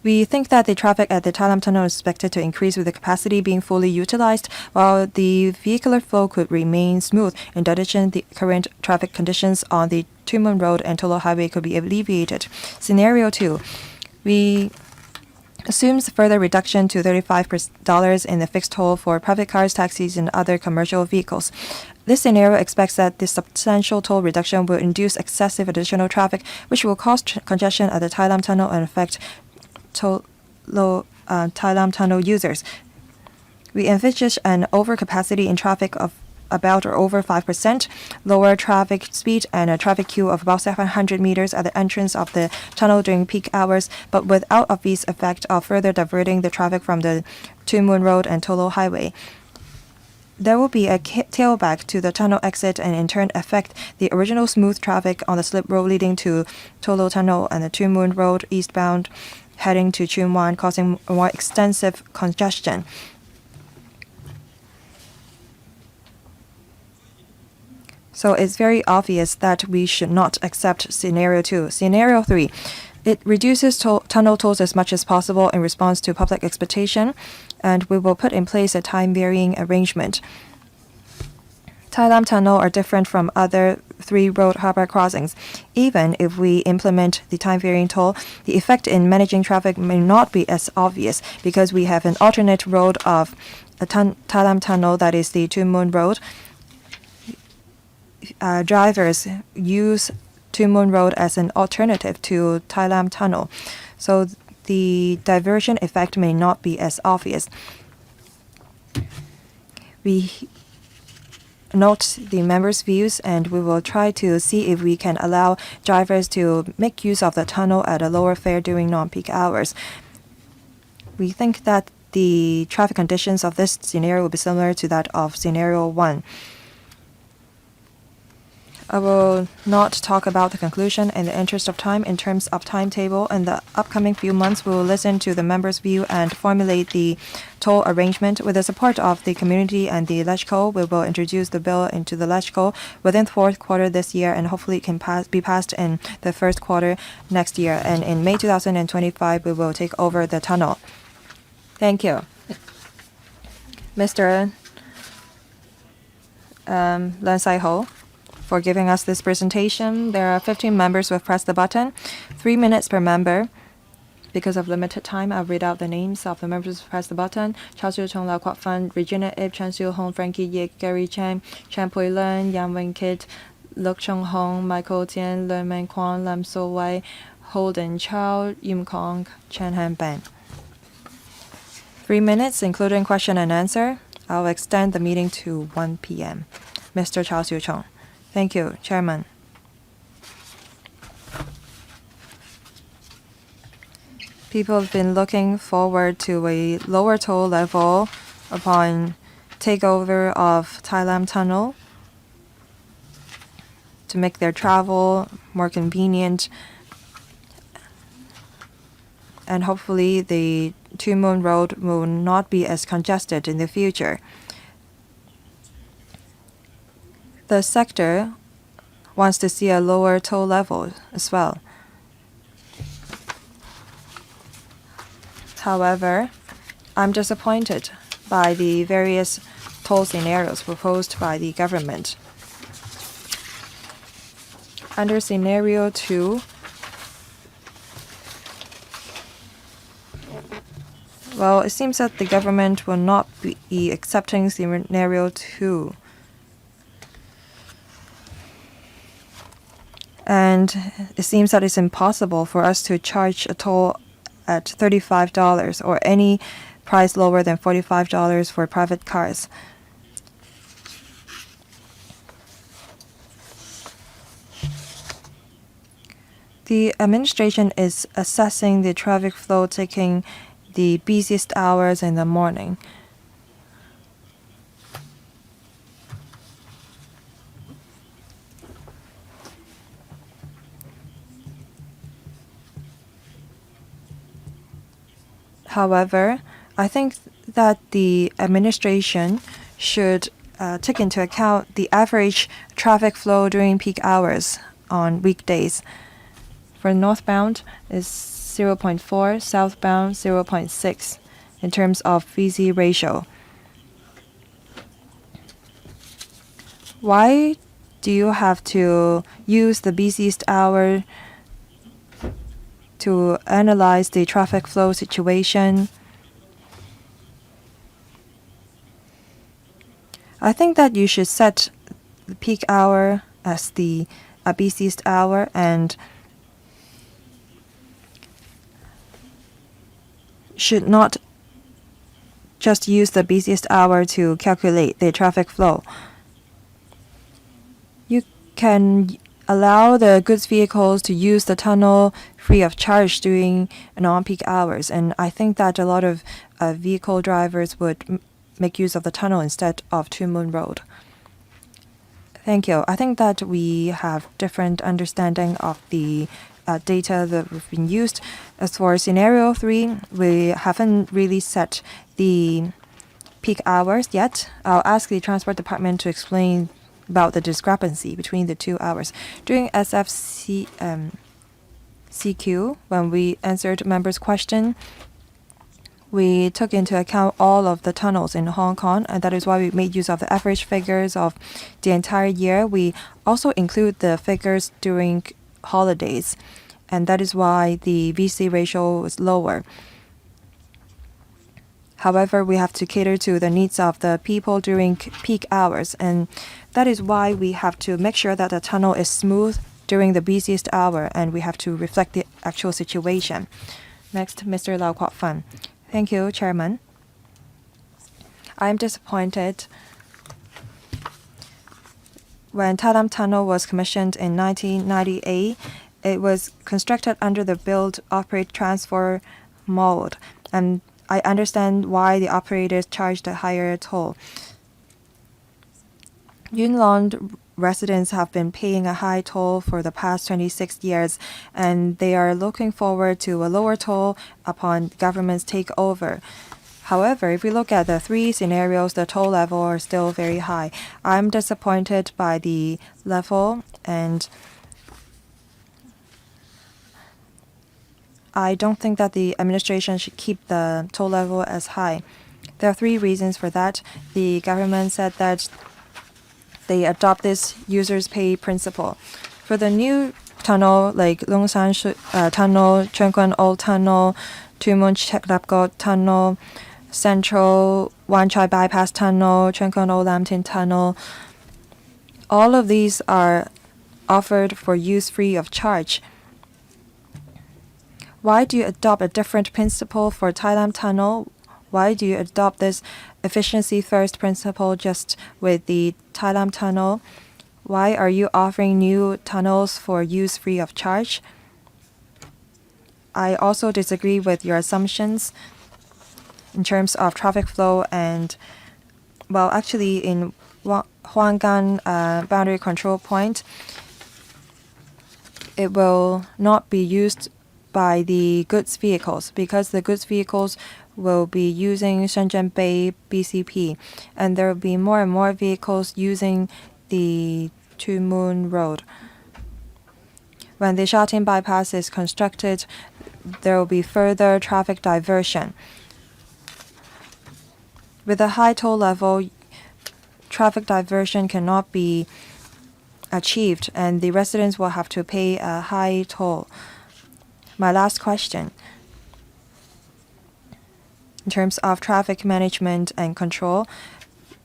We think that the traffic at the Thailand Tunnel is expected to increase with the capacity being fully utilized, while the vehicular flow could remain smooth. In addition, the current traffic conditions on the Tumun Road and Tolo Highway could be alleviated. Scenario 2. We assumes further reduction to $35 in the fixed toll for private cars, taxis, and other commercial vehicles. This scenario expects that this substantial toll reduction will induce excessive additional traffic, which will cause congestion at the Thailand Tunnel and affect Thailand Tunnel users. We envisage an overcapacity in traffic of about or over 5%, lower traffic speed, and a traffic queue of about 700 meters at the entrance of the tunnel during peak hours, but without obvious effect of further diverting the traffic from the Tumun Road and Tolo Highway. There will be a tailback to the tunnel exit and in turn affect the original smooth traffic on the slip road leading to Tolo Tunnel and the Tumun Road eastbound heading to Chun Wan, causing more extensive congestion. So it's very obvious that we should not accept scenario 2. Scenario 3. It reduces tunnel tolls as much as possible in response to public expectation, and we will put in place a time-varying arrangement. Thailand Tunnel are different from other 3-road harbor crossings. Even if we implement the time-varying toll, the effect in managing traffic may not be as obvious because we have an alternate road of a Thailand Tunnel, that is the Tumun Road. Drivers use Tumun Road as an alternative to Thailand Tunnel, so the diversion effect may not be as obvious. We note the members' views, and we will try to see if we can allow drivers to make use of the tunnel at a lower fare during non-peak hours. We think that the traffic conditions of this scenario will be similar to that of scenario 1. I will not talk about the conclusion in the interest of time. In terms of timetable, in the upcoming few months, we will listen to the members' view and formulate the toll arrangement. With the support of the community and the LegCo, we will introduce the bill into the LegCo within the fourth quarter this year, and hopefully it can be passed in the first quarter next year. And in May 2025, we will take over the tunnel. Thank you. Mr. Lan Sai-ho, for giving us this presentation. There are 15 members who have pressed the button, 3 minutes per member. Because of limited time, I'll read out the names of the members who pressed the button. Charles Yu Chong, Lau Kwok Fan, Regina Ip, Chan Siu Hong, Frankie Yik, Gary Chang, Chan Pui Lun, Yang Wing Kit, Luk Chung Hong, Michael Tian, Lun Man Kwan, Lam So Wei, Holden Chow, Yim Kong, Chen Han Ben. 3 minutes, including question and answer. I'll extend the meeting to 1 p.m. Mr. Charles Yu Chong. Thank you, Chairman. People have been looking forward to a lower toll level upon takeover of Tai Lam Tunnel to make their travel more convenient. And hopefully the Two Moon Road will not be as congested in the future. The sector wants to see a lower toll level as well. However, I'm disappointed by the various toll scenarios proposed by the government. Under scenario 2, well, it seems that the government will not be accepting scenario 2. And it seems that it's impossible for us to charge a toll at $35 or any price lower than $45 for private cars. The administration is assessing the traffic flow taking the busiest hours in the morning. However, I think that the administration should take into account the average traffic flow during peak hours on weekdays. For northbound is 0.4, southbound 0.6 in terms of VC ratio. Why do you have to use the busiest hour to analyze the traffic flow situation? I think that you should set the peak hour as the busiest hour and should not just use the busiest hour to calculate the traffic flow. You can allow the goods vehicles to use the tunnel free of charge during non-peak hours, and I think that a lot of vehicle drivers would make use of the tunnel instead of Two Moon Road. Thank you. I think that we have different understanding of the data that have been used. As for scenario 3, we haven't really set the peak hours yet. I'll ask the Transport Department to explain about the discrepancy between the 2 hours. During CQ, when we answered members' question, we took into account all of the tunnels in Hong Kong, and that is why we made use of the average figures of the entire year. We also include the figures during holidays, and that is why the VC ratio was lower. However, we have to cater to the needs of the people during peak hours, and that is why we have to make sure that the tunnel is smooth during the busiest hour, and we have to reflect the actual situation. Next, Mr. Lau Kwok Fan. Thank you, Chairman. I am disappointed. When Tai Lam Tunnel was commissioned in 1998, it was constructed under the build, operate, transfer mode, and I understand why the operators charged a higher toll. Yunlong residents have been paying a high toll for the past 26 years, and they are looking forward to a lower toll upon government's takeover. However, if we look at the three scenarios, the toll level are still very high. I'm disappointed by the level, and I don't think that the administration should keep the toll level as high. There are three reasons for that. The government said that they adopt this users pay principle. For the new tunnel, like Longshan Tunnel, Chengguan Old Tunnel, Tumun Cheklapgo Tunnel, Central Wanchai Bypass Tunnel, Chengguan Old Lamtin Tunnel, all of these are offered for use free of charge. Why do you adopt a different principle for Tai Lam Tunnel? Why do you adopt this efficiency first principle just with the Tai Lam Tunnel? Why are you offering new tunnels for use free of charge? I also disagree with your assumptions in terms of traffic flow and, well, actually in Huanggan boundary control point, it will not be used by the goods vehicles because the goods vehicles will be using Shenzhen Bay BCP, and there will be more and more vehicles using the Tumun Road. When the Shatin bypass is constructed, there will be further traffic diversion. With a high toll level, traffic diversion cannot be achieved, and the residents will have to pay a high toll. My last question. In terms of traffic management and control,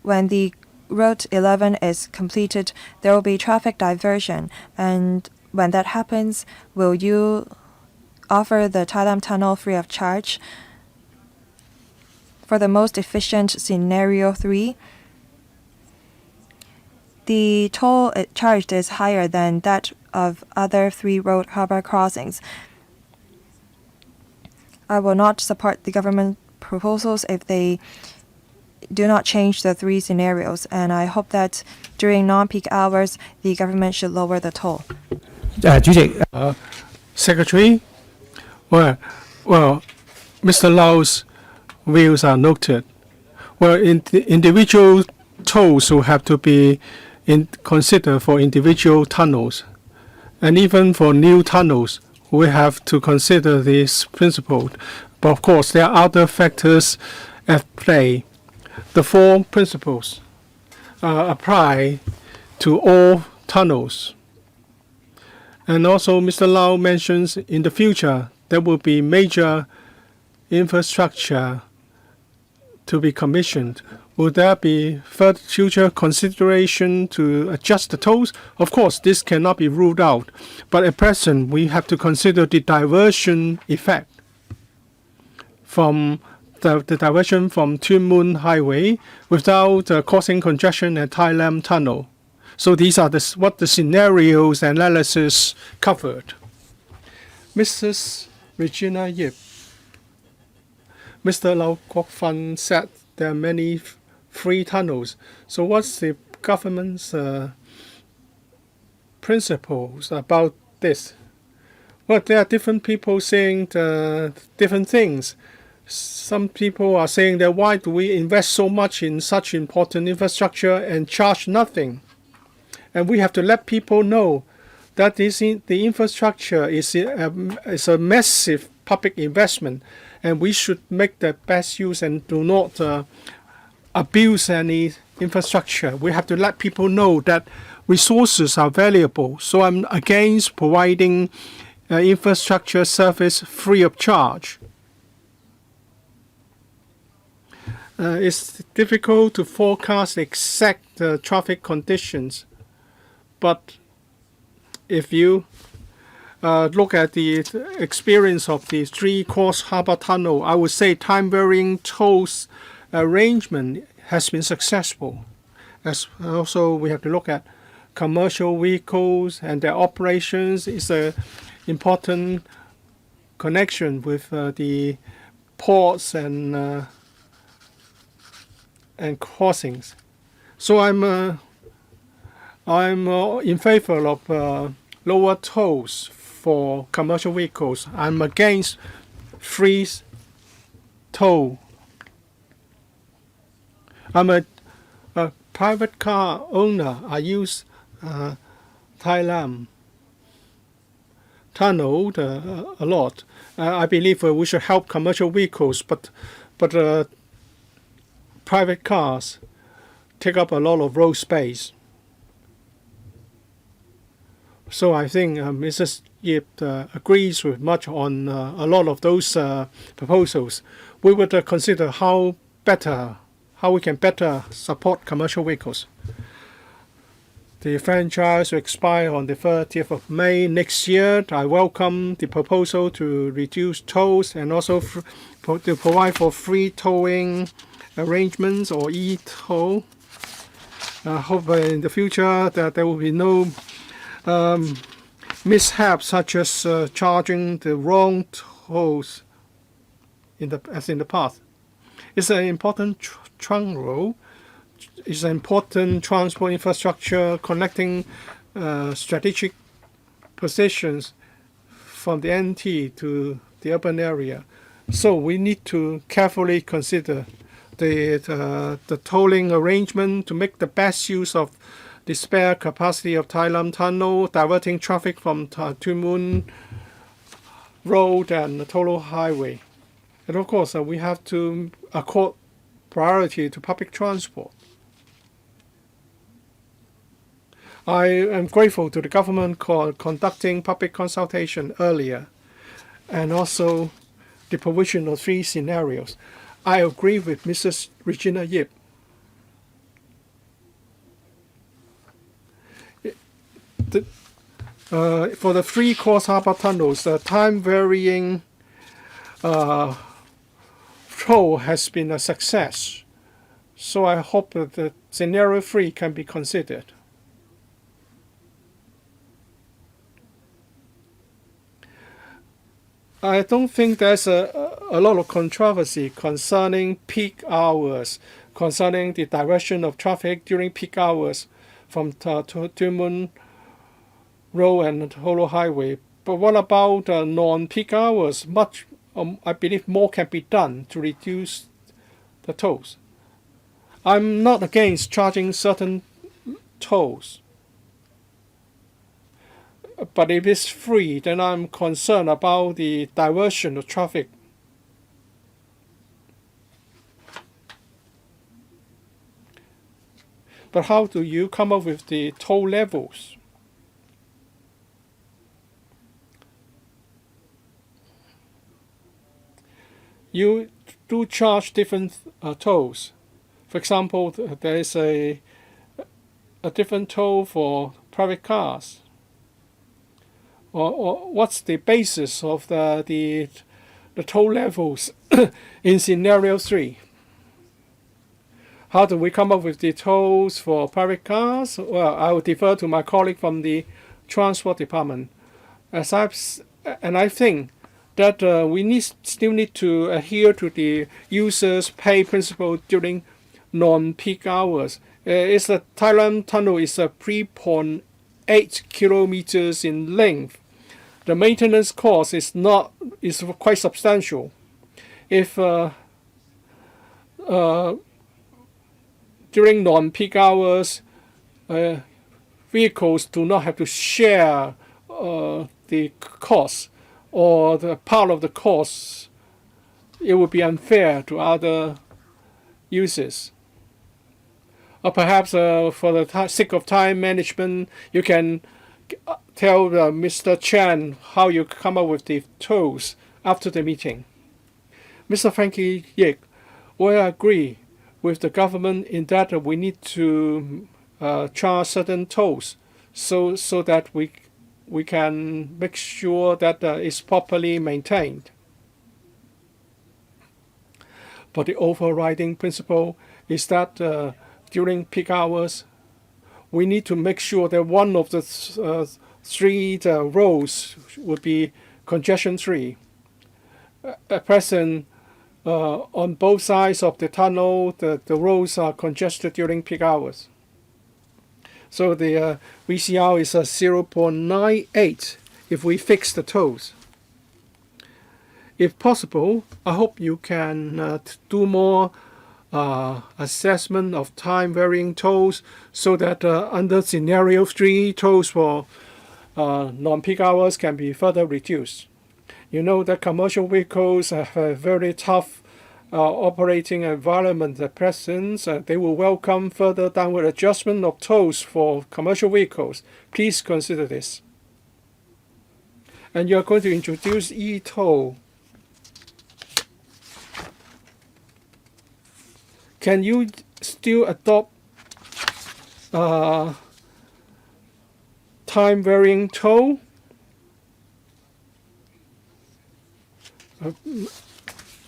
when the Route 11 is completed, there will be traffic diversion. And when that happens, will you offer the Tai Lam Tunnel free of charge? For the most efficient scenario 3, the toll charged is higher than that of other 3 road harbor crossings. I will not support the government proposals if they do not change the 3 scenarios, and I hope that during non-peak hours, the government should lower the toll. 主席，Secretary, well, Mr. Lau's views are noted. Well, individual tolls will have to be considered for individual tunnels, and even for new tunnels, we have to consider this principle. But of course, there are other factors at play. The 4 principles apply to all tunnels. And also, Mr. Lau mentions in the future there will be major infrastructure to be commissioned. Will there be further future consideration to adjust the tolls? Of course, this cannot be ruled out. But at present, we have to consider the diversion effect from the diversion from Tuen Mun Highway without causing congestion at Tai Lam Tunnel. So these are what the scenarios analysis covered. Mrs. Regina Yip. Mr. Lau Kok Fan said there are many free tunnels. So what's the government's principles about this? Well, there are different people saying different things. Some people are saying that why do we invest so much in such important infrastructure and charge nothing? And we have to let people know that the infrastructure is a massive public investment, and we should make the best use and do not abuse any infrastructure. We have to let people know that resources are valuable. So I'm against providing infrastructure service free of charge. It's difficult to forecast exact traffic conditions, but if you look at the experience of the 3 Cross Harbour Tunnel, I would say time-varying tolls arrangement has been successful. As also, we have to look at commercial vehicles and their operations. Is an important connection with the ports and crossings. So I'm in favor of lower tolls for commercial vehicles. I'm against free toll. I'm a private car owner. I use Thailand tunnel a lot. I believe we should help commercial vehicles, but private cars take up a lot of road space. So I think Mrs. Yip agrees with much on a lot of those proposals. We would consider how we can better support commercial vehicles. The franchise will expire on the 30th of May next year. I welcome the proposal to reduce tolls and also to provide for free towing arrangements or e-toll. I hope in the future that there will be no mishaps such as charging the wrong tolls as in the past. It's an important trunk road. It's an important transport infrastructure connecting strategic positions from the NT to the urban area. So we need to carefully consider the tolling arrangement to make the best use of the spare capacity of Tai Lam Tunnel, diverting traffic from Tuen Mun Road and the Tolo Highway. And of course, we have to accord priority to public transport. I am grateful to the government for conducting public consultation earlier and also the provision of 3 scenarios. I agree with Mrs. Regina Yip. For the 3 Cross Harbour tunnels, the time-varying toll has been a success. So I hope that the scenario 3 can be considered. I don't think there's a lot of controversy concerning peak hours, concerning the direction of traffic during peak hours from Tuen Mun Road and Holo Highway. But what about non-peak hours? I believe more can be done to reduce the tolls. I'm not against charging certain tolls. But if it's free, then I'm concerned about the diversion of traffic. But how do you come up with the toll levels? You do charge different tolls. For example, there is a different toll for private cars. Or what's the basis of the toll levels in scenario 3? How do we come up with the tolls for private cars? Well, I will defer to my colleague from the Transport Department. I think that we still need to adhere to the users pay principle during non-peak hours. The Tai Lam Tunnel is 3.8 kilometers in length. The maintenance cost is quite substantial. If during non-peak hours, vehicles do not have to share the cost or the part of the cost, it would be unfair to other users. Or perhaps for the sake of time management, you can tell Mr. Chan how you come up with the tolls after the meeting. Mr. Frankie Yik, we agree with the government in that we need to charge certain tolls so that we can make sure that it's properly maintained. But the overriding principle is that during peak hours, we need to make sure that one of the 3 roads would be congestion-free. At present, on both sides of the tunnel, the roads are congested during peak hours. So the VCR is 0.98 if we fix the tolls. If possible, I hope you can do more assessment of time varying tolls so that under scenario 3, tolls for non-peak hours can be further reduced. You know that commercial vehicles have a very tough operating environment at present. They will welcome further downward adjustment of tolls for commercial vehicles. Please consider this. And you are going to introduce e-toll. Can you still adopt time varying toll?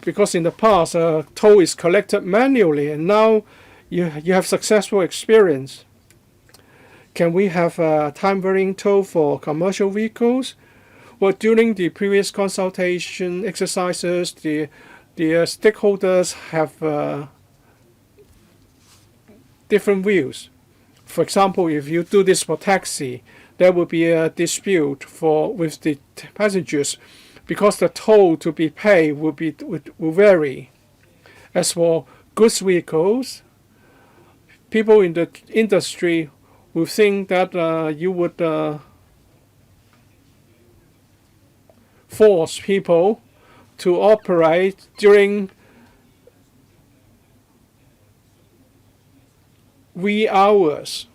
Because in the past, toll is collected manually, and now you have successful experience. Can we have time varying toll for commercial vehicles? Well, during the previous consultation exercises, the stakeholders have different views. For example, if you do this for taxi, there will be a dispute with the passengers because the toll to be paid will vary. As for goods vehicles, people in the industry will think that you would force people to operate during wee hours.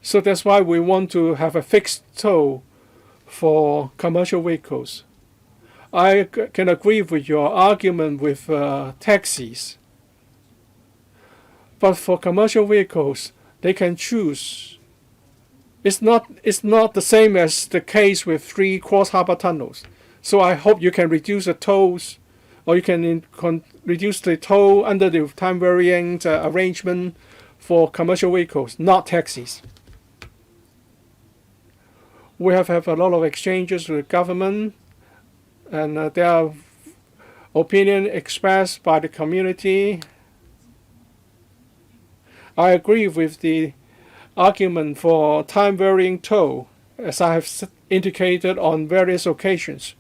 So that's why we want to have a fixed toll for commercial vehicles. I can agree with your argument with taxis. But for commercial vehicles, they can choose. It's not the same as the case with 3 cross-harbor tunnels. So I hope you can reduce the tolls, or you can reduce the toll under the time varying arrangement for commercial vehicles, not taxis. We have a lot of exchanges with the government, and there are opinions expressed by the community. I agree with the argument for time varying toll, as I have indicated on various occasions.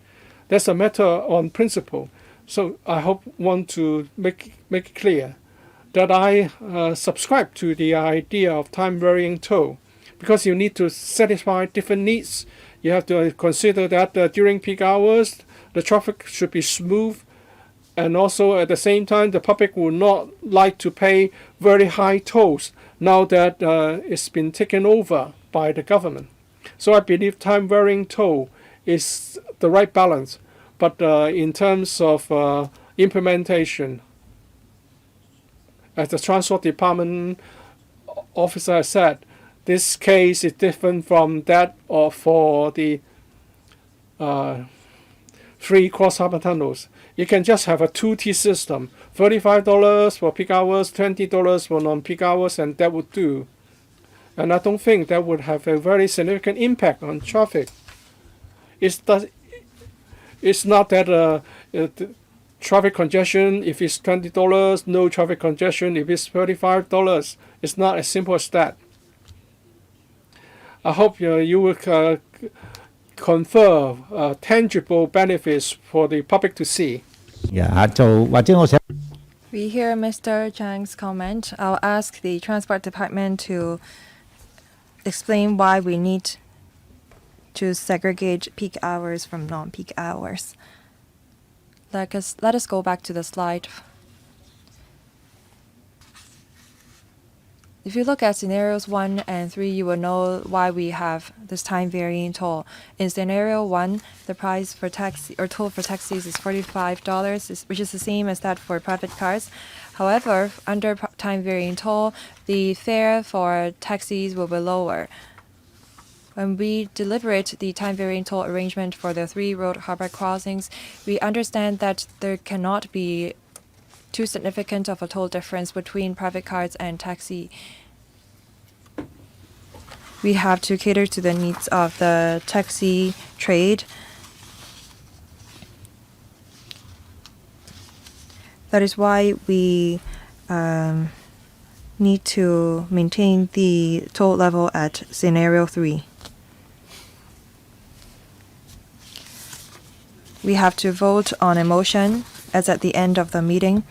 That's a matter on principle. So I want to make it clear that I subscribe to the idea of time varying toll, because you need to satisfy different needs. You have to consider that during peak hours, the traffic should be smooth, and also at the same time, the public will not like to pay very high tolls now that it's been taken over by the government. So I believe time varying toll is the right balance. But in terms of implementation, as the Transport Department officer said, this case is different from that for the 3 cross-harbor tunnels. You can just have a 2-tier system, $35 for peak hours, $20 for non-peak hours, and that would do. And I don't think that would have a very significant impact on traffic. It's not that traffic congestion, if it's $20, no traffic congestion if it's $35. It's not as simple as that. I hope you will confer tangible benefits for the public to see. We hear Mr. Zhang's comment. I'll ask the Transport Department to explain why we need to segregate peak hours from non-peak hours. Let us go back to the slide. If you look at scenarios 1 and 3, you will know why we have this time varying toll. In scenario 1, the price for taxi or toll for taxis is $45, which is the same as that for private cars. However, under time varying toll, the fare for taxis will be lower. When we deliberate the time varying toll arrangement for the 3 road harbor crossings, we understand that there cannot be too significant of a toll difference between private cars and taxi. We have to cater to the needs of the taxi trade. That is why we need to maintain the toll level at scenario 3. We have to vote on a motion as at the end of the meeting.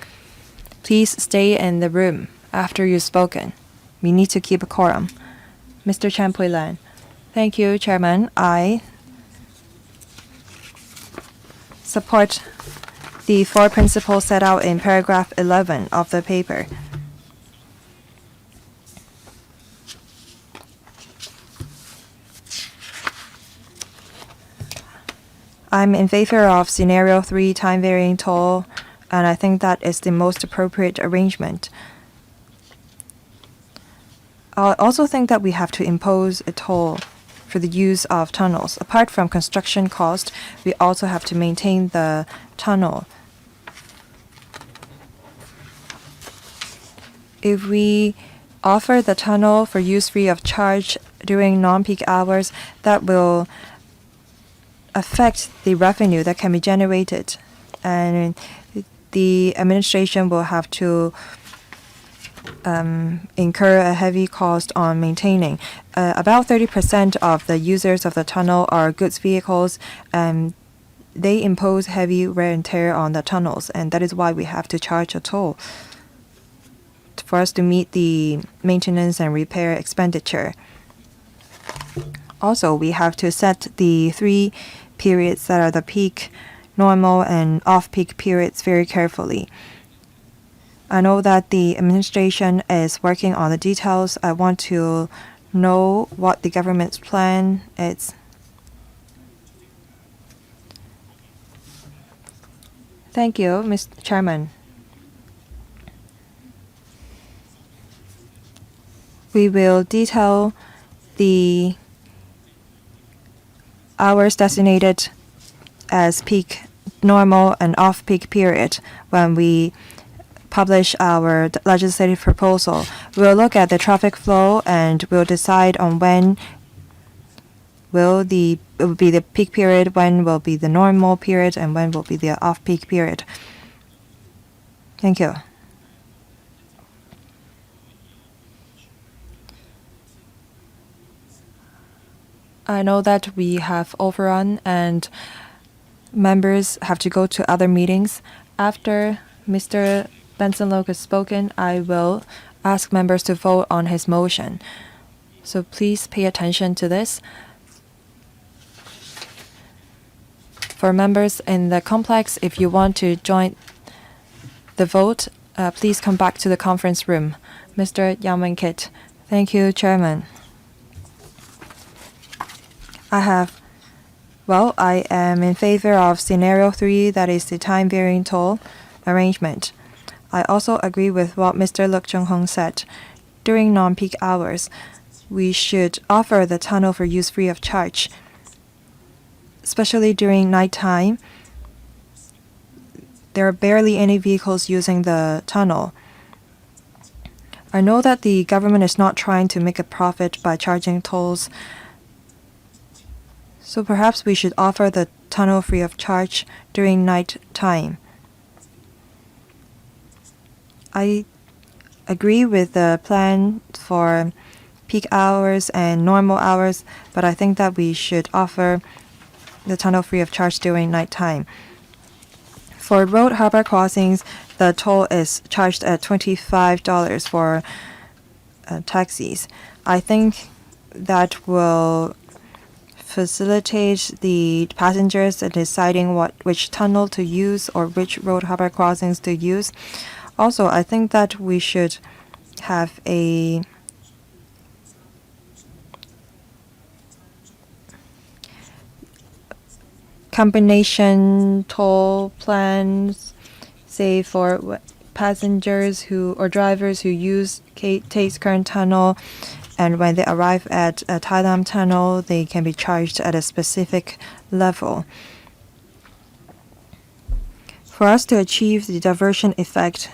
Please stay in the room after you've spoken. We need to keep a quorum. Mr. Chan Pui-lan. Thank you, Chairman. I support the 4 principles set out in paragraph 11 of the paper. I'm in favor of scenario 3 time varying toll, and I think that is the most appropriate arrangement. I also think that we have to impose a toll for the use of tunnels. Apart from construction cost, we also have to maintain the tunnel. If we offer the tunnel for use free of charge during non-peak hours, that will affect the revenue that can be generated, and the administration will have to incur a heavy cost on maintaining. About 30% of the users of the tunnel are goods vehicles, and they impose heavy wear and tear on the tunnels, and that is why we have to charge a toll for us to meet the maintenance and repair expenditure. Also, we have to set the 3 periods that are the peak, normal, and off-peak periods very carefully. I know that the administration is working on the details. I want to know what the government's plan is. Thank you, Mr. Chairman. We will detail the hours designated as peak, normal, and off-peak period when we publish our legislative proposal. We'll look at the traffic flow and we'll decide on when it will be the peak period, when will be the normal period, and when will be the off-peak period. Thank you. I know that we have overrun and members have to go to other meetings. After Mr. Benson Loke has spoken, I will ask members to vote on his motion. So please pay attention to this. For members in the complex, if you want to join the vote, please come back to the conference room. Mr. Yang Wen-kit. Thank you, Chairman. I am in favor of scenario 3, that is the time varying toll arrangement. I also agree with what Mr. Luk Chung-hong said. During non-peak hours, we should offer the tunnel for use free of charge. Especially during nighttime, there are barely any vehicles using the tunnel. I know that the government is not trying to make a profit by charging tolls, so perhaps we should offer the tunnel free of charge during night time. I agree with the plan for peak hours and normal hours, but I think that we should offer the tunnel free of charge during night time. For road harbor crossings, the toll is charged at $25 for taxis. I think that will facilitate the passengers in deciding which tunnel to use or which road harbor crossings to use. Also, I think that we should have a combination toll plans, say for passengers who or drivers who use Tate's current tunnel, and when they arrive at a Thailand tunnel, they can be charged at a specific level. For us to achieve the diversion effect,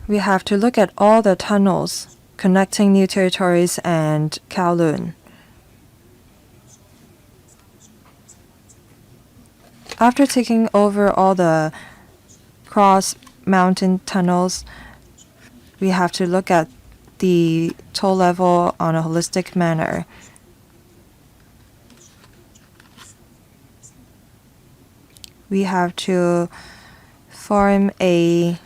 we have to look at all the tunnels connecting New Territories and Kowloon. After taking over all the cross-mountain tunnels, We have to look at the toll level on a holistic manner. We have to form a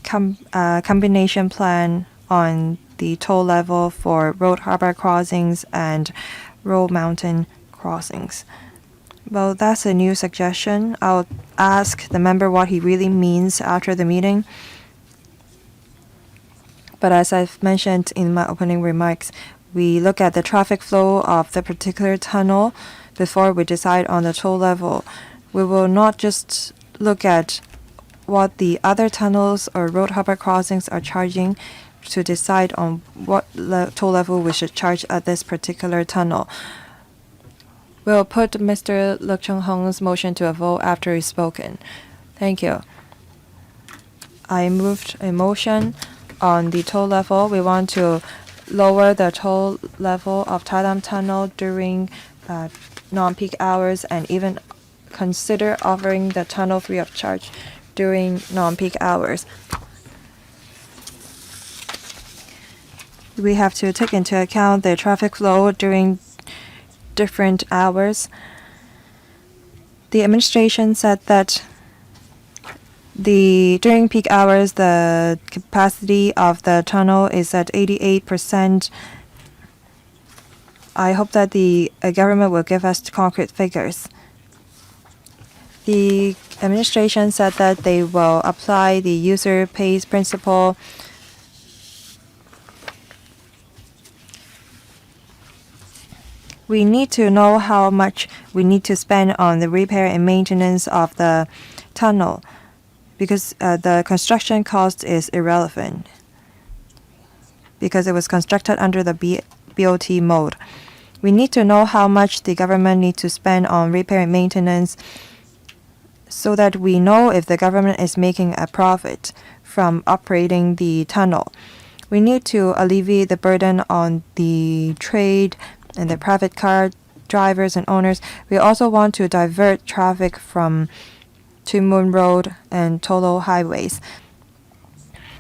combination plan on the toll level for road harbor crossings and road mountain crossings. Well, that's a new suggestion. I'll ask the member what he really means after the meeting. But as I've mentioned in my opening remarks, we look at the traffic flow of the particular tunnel before we decide on the toll level. We will not just look at what the other tunnels or road harbor crossings are charging to decide on what toll level we should charge at this particular tunnel. We'll put Mr. Lee Chung-hung's motion to a vote after he's spoken. Thank you. I moved a motion on the toll level. We want to lower the toll level of Thailand Tunnel during non-peak hours and even consider offering the tunnel free of charge during non-peak hours. We have to take into account the traffic flow during different hours. The administration said that during peak hours, the capacity of the tunnel is at 88%. I hope that the government will give us concrete figures. The administration said that they will apply the user pays principle. We need to know how much we need to spend on the repair and maintenance of the tunnel because the construction cost is irrelevant because it was constructed under the BOT mode. We need to know how much the government needs to spend on repair and maintenance so that we know if the government is making a profit from operating the tunnel. We need to alleviate the burden on the trade and the private car drivers and owners. We also want to divert traffic from Tuen Mun Road and Tolo highways.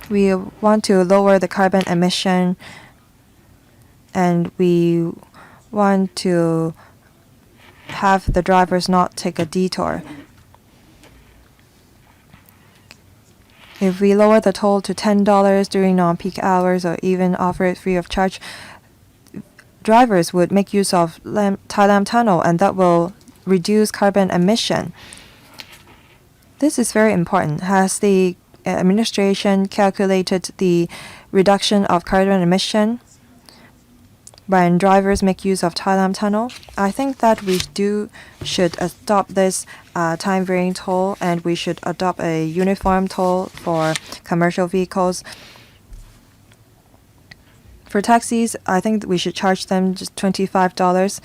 We want to lower the carbon emission, and we want to have the drivers not take a detour. If we lower the toll to $10 during non-peak hours or even offer it free of charge, drivers would make use of Tai Lam Tunnel, and that will reduce carbon emission. This is very important. Has the administration calculated the reduction of carbon emission when drivers make use of Tai Lam Tunnel? I think that we should adopt this time varying toll, and we should adopt a uniform toll for commercial vehicles. For taxis, I think we should charge them just $25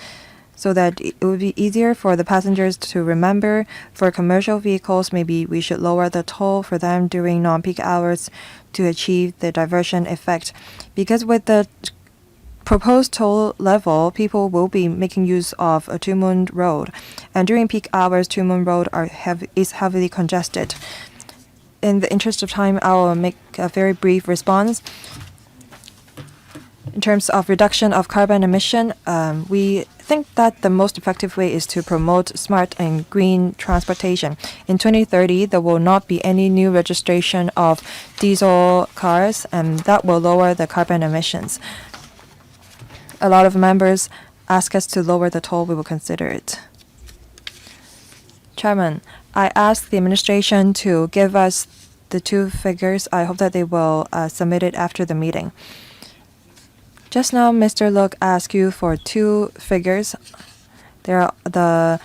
so that it would be easier for the passengers to remember. For commercial vehicles, maybe we should lower the toll for them during non-peak hours to achieve the diversion effect. Because with the proposed toll level, people will be making use of a Tuen Mun Road, and during peak hours, Tuen Mun Road is heavily congested. In the interest of time, I will make a very brief response. In terms of reduction of carbon emission, we think that the most effective way is to promote smart and green transportation. In 2030, there will not be any new registration of diesel cars, and that will lower the carbon emissions. A lot of members ask us to lower the toll. We will consider it. Chairman, I asked the administration to give us the two figures. I hope that they will submit it after the meeting. Just now, Mr. Look asked you for two figures. There are the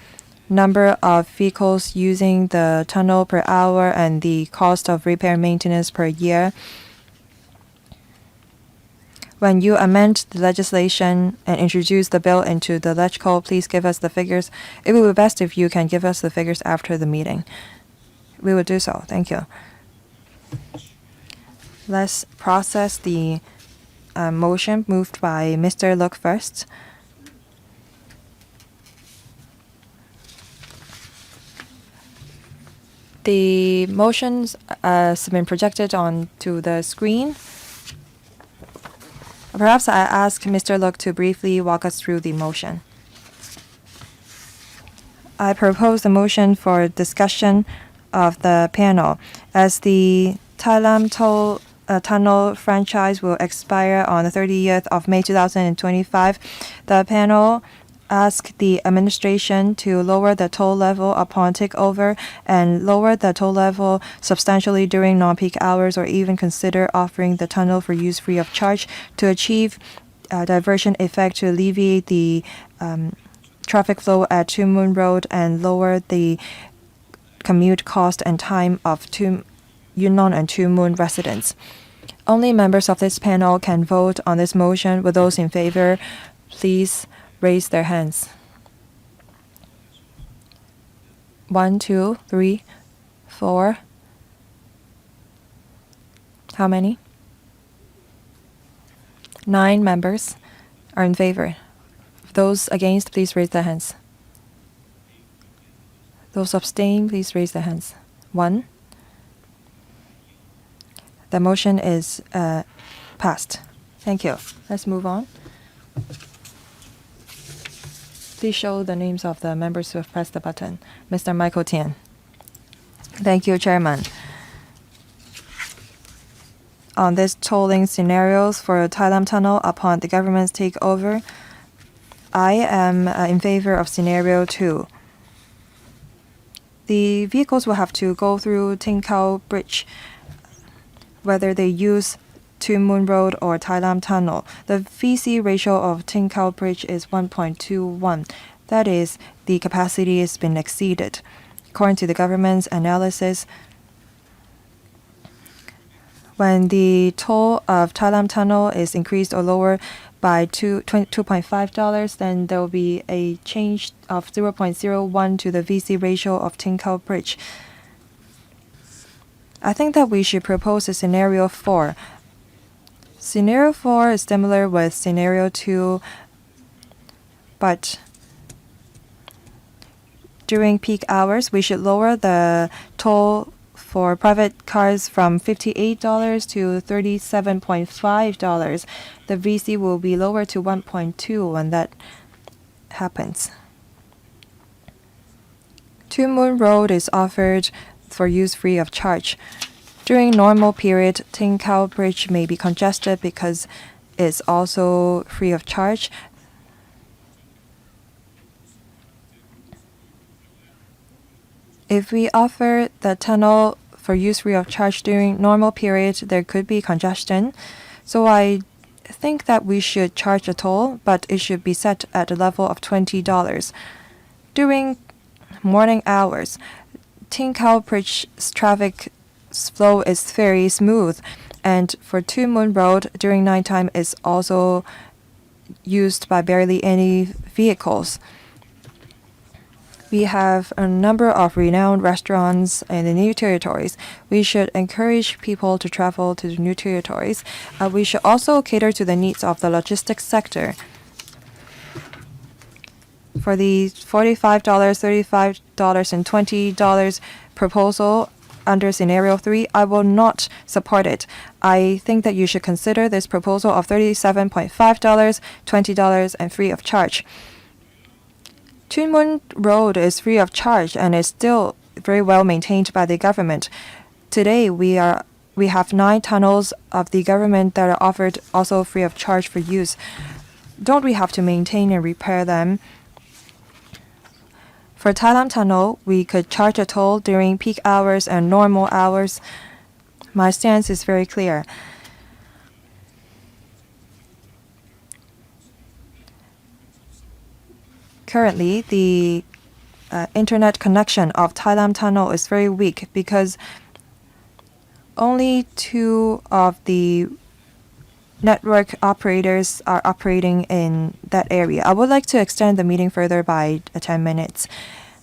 number of vehicles using the tunnel per hour and the cost of repair and maintenance per year. When you amend the legislation and introduce the bill into the Leg Code, please give us the figures. It will be best if you can give us the figures after the meeting. We will do so. Thank you. Let's process the motion moved by Mr. Look first. The motions has been projected onto the screen. Perhaps I ask Mr. Look to briefly walk us through the motion. I propose the motion for discussion of the panel. As the Thailam Tunnel franchise will expire on the 30th of May 2025, the panel ask the administration to lower the toll level upon takeover and lower the toll level substantially during non-peak hours, or even consider offering the tunnel for use free of charge to achieve diversion effect to alleviate the traffic flow at Two Moon Road and lower the commute cost and time of Yunnan and Two Moon residents. Only members of this panel can vote on this motion. With those in favor, please raise their hands. 1, 2, 3, 4. How many? 9 members are in favor. Those against, please raise their hands. Those abstain, please raise their hands. 1. The motion is passed. Thank you. Let's move on. Please show the names of the members who have pressed the button. Mr. Michael Tian. Thank you, Chairman. On this tolling scenarios for Thailand Tunnel upon the government's takeover, I am in favor of scenario 2. The vehicles will have to go through Ting Khao Bridge, whether they use Two Moon Road or Thailand Tunnel. The VC ratio of Ting Khao Bridge is 1.21. That is, the capacity has been exceeded. According to the government's analysis, when the toll of Thailand Tunnel is increased or lowered by $2.5, then there will be a change of 0.01 to the VC ratio of Ting Khao Bridge. I think that we should propose a scenario 4. Scenario 4 is similar with scenario 2, but during peak hours, we should lower the toll for private cars from $58 to $37.5. The VC will be lowered to 1.2 when that happens. Two Moon Road is offered for use free of charge. During normal period, Ting Khao Bridge may be congested because it's also free of charge. If we offer the tunnel for use free of charge during normal period, there could be congestion. So I think that we should charge a toll, but it should be set at a level of $20. During morning hours, Ting Khao Bridge's traffic flow is very smooth, and for Two Moon Road during nighttime is also used by barely any vehicles. We have a number of renowned restaurants in the new territories. We should encourage people to travel to the new territories. We should also cater to the needs of the logistics sector. For the $45, $35, and $20 proposal under scenario 3, I will not support it. I think that you should consider this proposal of $37.5, $20, and free of charge. Two Moon Road is free of charge and is still very well maintained by the government. Today, we have 9 tunnels of the government that are offered also free of charge for use. Don't we have to maintain and repair them? For Thailand Tunnel, we could charge a toll during peak hours and normal hours. My stance is very clear. Currently, the internet connection of Thailand Tunnel is very weak because only 2 of the network operators are operating in that area. I would like to extend the meeting further by 10 minutes.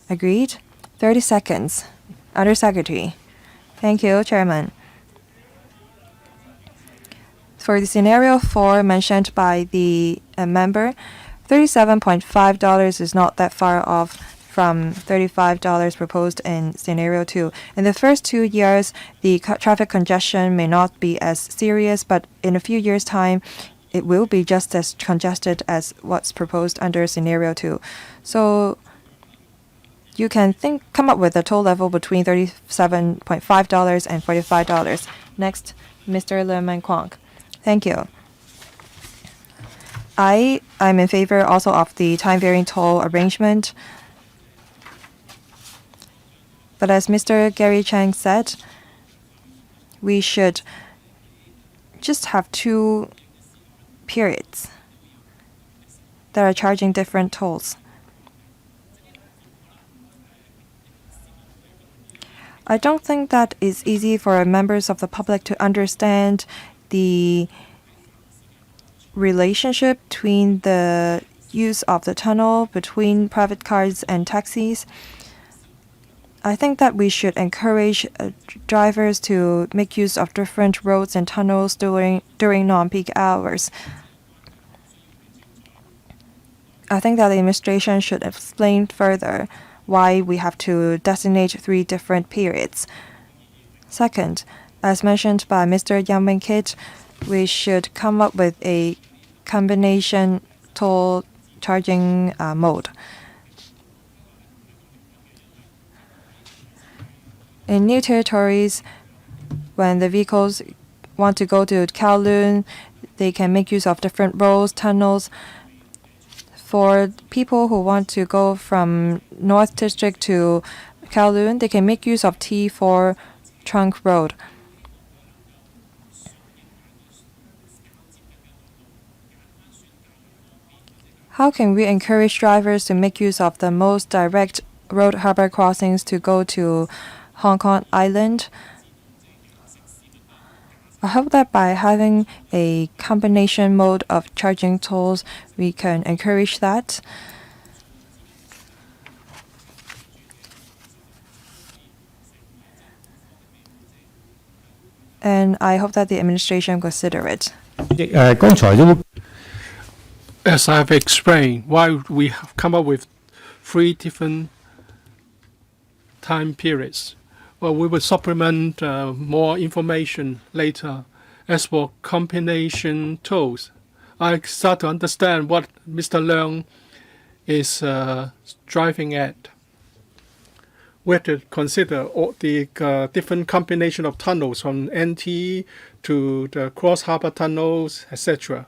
Agreed? 30 seconds. Undersecretary. Thank you, Chairman. For the scenario 4 mentioned by the member, $37.5 is not that far off from $35 proposed in scenario 2. In the first 2 years, the traffic congestion may not be as serious, but in a few years' time, it will be just as congested as what's proposed under scenario 2. So you can come up with a toll level between $37.5 and $45. Next, Mr. Lim and Kwong. Thank you. I'm in favor also of the time-varying toll arrangement. But as Mr. Gary Chang said, we should just have 2 periods that are charging different tolls. I don't think that is easy for members of the public to understand the relationship between the use of the tunnel between private cars and taxis. I think that we should encourage drivers to make use of different roads and tunnels during non-peak hours. I think that the administration should explain further why we have to designate 3 different periods. Second, as mentioned by Mr. Yang Wing-kit, we should come up with a combination toll charging mode. In new territories, when the vehicles want to go to Kowloon, they can make use of different roads, tunnels. For people who want to go from North District to Kowloon, they can make use of T4 Trunk Road. How can we encourage drivers to make use of the most direct road harbor crossings to go to Hong Kong Island? I hope that by having a combination mode of charging tolls, we can encourage that. And I hope that the administration consider it. As I have explained, why we have come up with 3 different time periods. Well, we will supplement more information later. As for combination tolls, I start to understand what Mr. Leung is driving at. We have to consider all the different combination of tunnels from NT to the cross harbor tunnels, etc.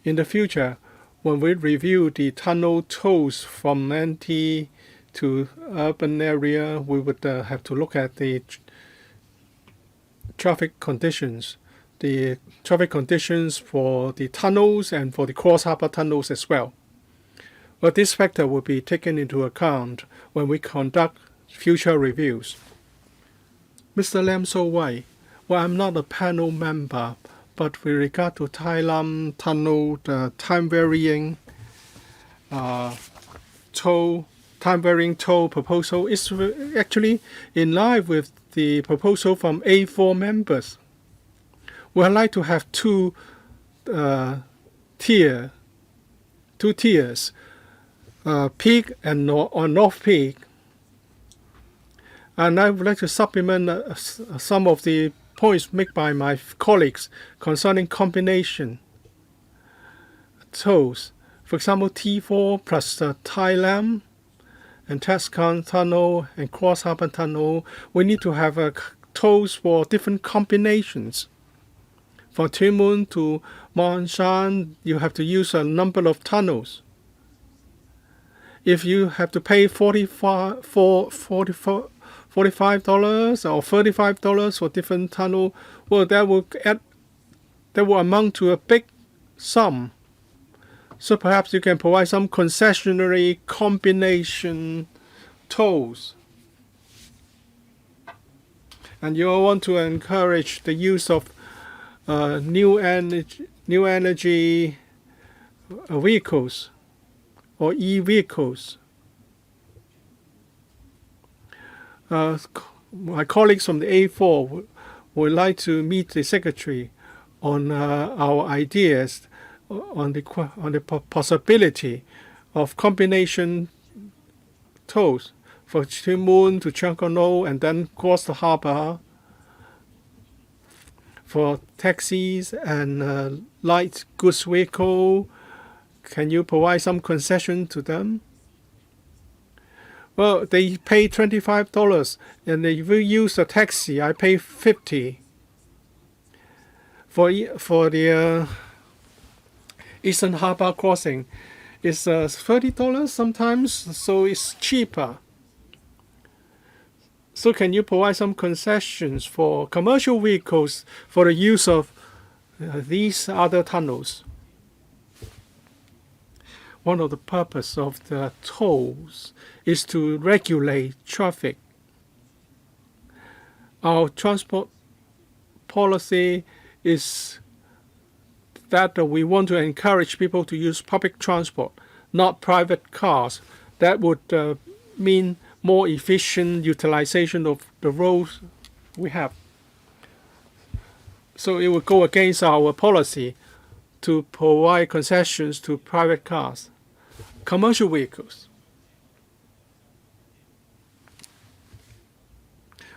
In the future, when we review the tunnel tolls from NT to urban area, we would have to look at the traffic conditions for the tunnels and for the cross-harbor tunnels as well. But this factor will be taken into account when we conduct future reviews. Mr. Lam So Wai, well, I'm not a panel member, but with regard to Tai Lam Tunnel, the time-varying toll proposal is actually in line with the proposal from A4 members. We'd like to have 2 tiers, peak and off peak. And I would like to supplement some of the points made by my colleagues concerning combination tolls. For example, T4 plus the Tai Lam and Tascan Tunnel and Cross Harbor Tunnel, we need to have tolls for different combinations. For Tuen Mun to Mont Shan, you have to use a number of tunnels. If you have to pay $45 or $35 for different tunnel, well, that will amount to a big sum. So perhaps you can provide some concessionary combination tolls. And you want to encourage the use of new energy vehicles or e-vehicles. My colleagues from the A4 would like to meet the Secretary on our ideas on the possibility of combination tolls for Tuen Mun to Chiang Kai and then cross the harbor for taxis and light goods vehicle. Can you provide some concession to them? Well, they pay $25, and if you use a taxi, I pay $50. For the Eastern Harbor crossing, it's $30 sometimes, so it's cheaper. So can you provide some concessions for commercial vehicles for the use of these other tunnels? One of the purposes of the tolls is to regulate traffic. Our transport policy is that we want to encourage people to use public transport, not private cars. That would mean more efficient utilization of the roads we have. So it would go against our policy to provide concessions to private cars, commercial vehicles.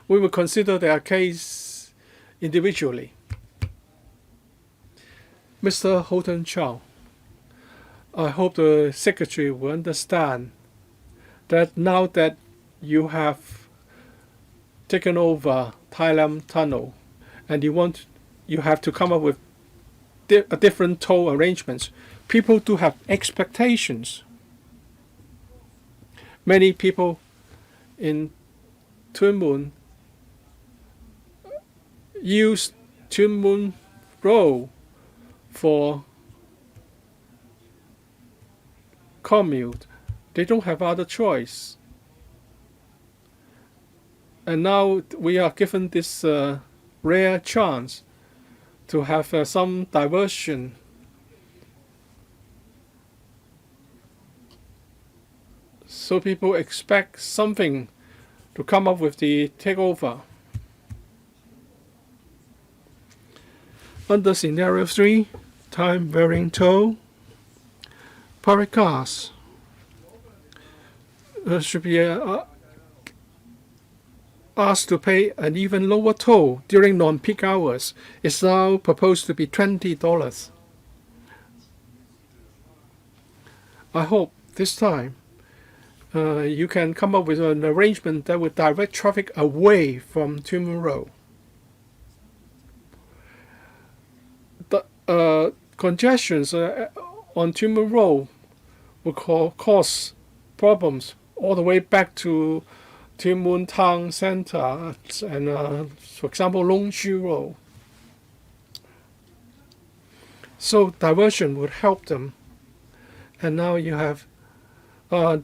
We will consider their case individually. Mr. Houghton Chow, I hope the Secretary will understand that now that you have taken over Tai Lam Tunnel and you have to come up with a different toll arrangements, people do have expectations. Many people in Tuen Mun use Tuen Mun Road for commute. They don't have other choice. And now we are given this rare chance to have some diversion. So people expect something to come up with the takeover. Under scenario 3, time varying toll, private cars should be asked to pay an even lower toll during non-peak hours. It's now proposed to be $20. I hope this time you can come up with an arrangement that would direct traffic away from Tuen Mun Road. The congestions on Tuen Mun Road will cause problems all the way back to Tuen Mun Town Center and, for example, Long Shu Road. So diversion would help them. And now you have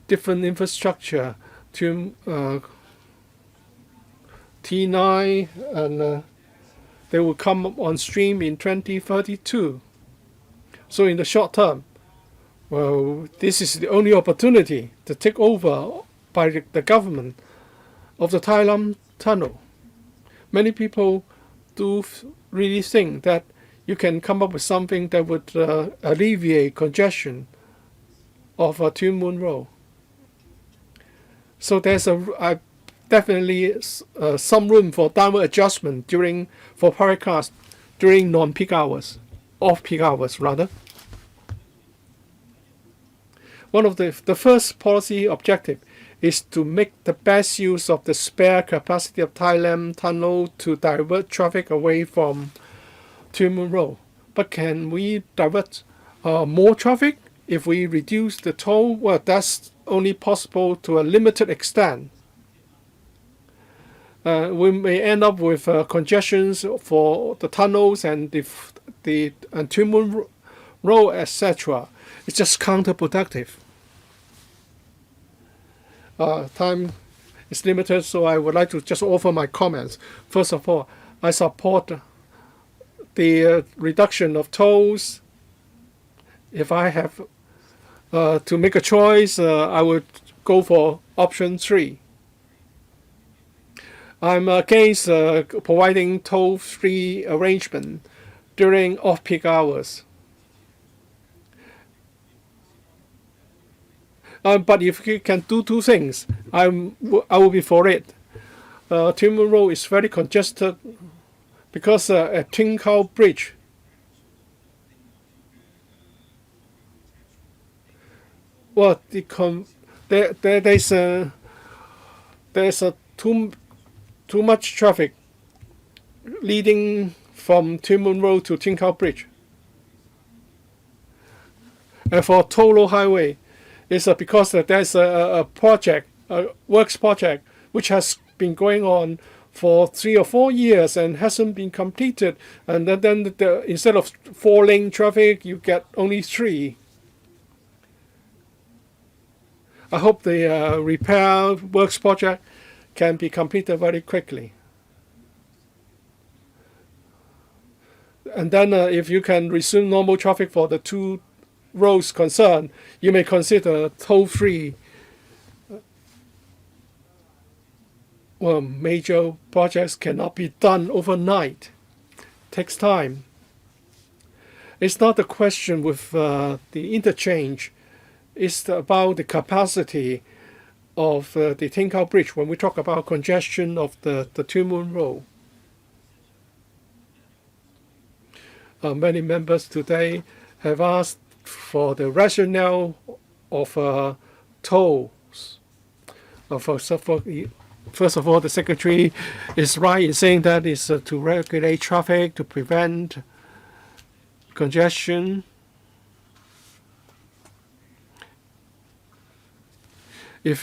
different infrastructure to T9, and they will come on stream in 2032. So in the short term, well, this is the only opportunity to take over by the government of the Tai Lam Tunnel. Many people do really think that you can come up with something that would alleviate congestion of Tuen Mun Road. So there's definitely some room for downward adjustment for private cars during non-peak hours, off-peak hours rather. One of the first policy objective is to make the best use of the spare capacity of Tai Lam Tunnel to divert traffic away from Tuen Mun Road. But can we divert more traffic if we reduce the toll? Well, that's only possible to a limited extent. We may end up with congestions for the tunnels and the Tuen Mun Road, etc. It's just counterproductive. Time is limited, so I would like to just offer my comments. First of all, I support the reduction of tolls. If I have to make a choice, I would go for option 3. I'm against providing toll-free arrangement during off-peak hours. But if you can do two things, I will be for it. Tin Moon Road is very congested because at Tin Cow Bridge, well, there's a too much traffic leading from Tin Moon Road to Tin Cow Bridge. And for Tolo Highway, it's because there's a project, a works project, which has been going on for 3 or 4 years and hasn't been completed. And then instead of 4-lane traffic, you get only 3. I hope the repair works project can be completed very quickly. And then if you can resume normal traffic for the 2 roads concerned, you may consider toll-free. Well, major projects cannot be done overnight. Takes time. It's not a question with the interchange. It's about the capacity of the Tin Cow Bridge when we talk about congestion of the Tin Moon Road. Many members today have asked for the rationale of tolls. First of all, the Secretary is right in saying that it's to regulate traffic, to prevent congestion. If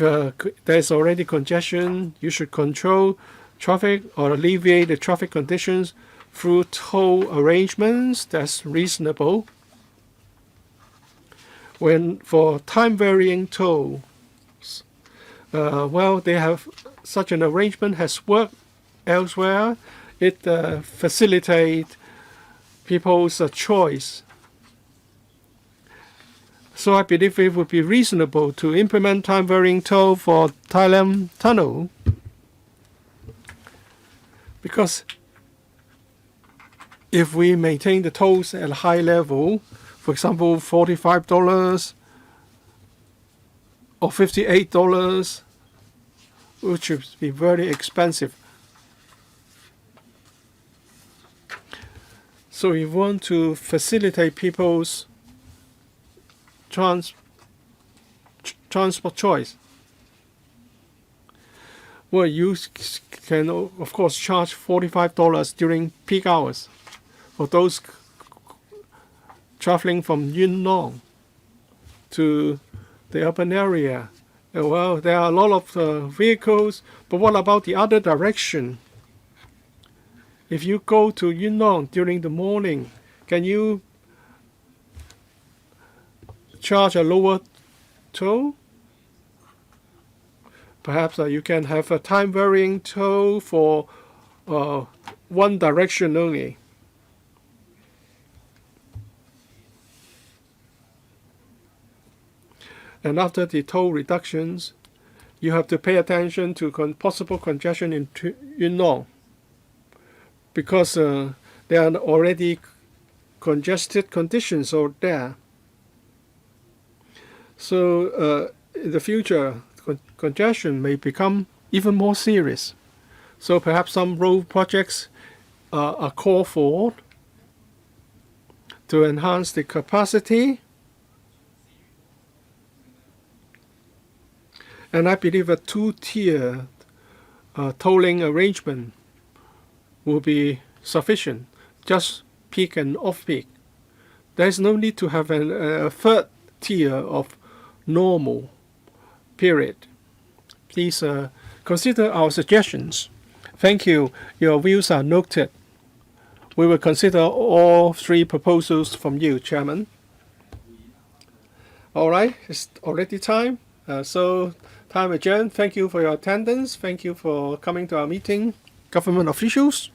there's already congestion, you should control traffic or alleviate the traffic conditions through toll arrangements. That's reasonable. When for time-varying tolls, well, they have such an arrangement has worked elsewhere. It facilitates people's choice. So I believe it would be reasonable to implement time-varying toll for Thailand Tunnel, because if we maintain the tolls at a high level, for example, $45 or $58, which would be very expensive. So we want to facilitate people's transport choice. Well, you can, of course, charge $45 during peak hours for those traveling from Yuen Long to the urban area. Well, there are a lot of vehicles, but what about the other direction? If you go to Yuen Long during the morning, can you charge a lower toll? Perhaps you can have a time-varying toll for one direction only. And after the toll reductions, you have to pay attention to possible congestion in Yuen Long, because there are already congested conditions out there. So in the future, congestion may become even more serious. So perhaps some road projects are called for to enhance the capacity. And I believe a 2-tier tolling arrangement will be sufficient, just peak and off-peak. There's no need to have a 3rd tier of normal period. Please consider our suggestions. Thank you. Your views are noted. We will consider all 3 proposals from you, Chairman. All right, it's already time. So time adjourned. Thank you for your attendance. Thank you for coming to our meeting, government officials.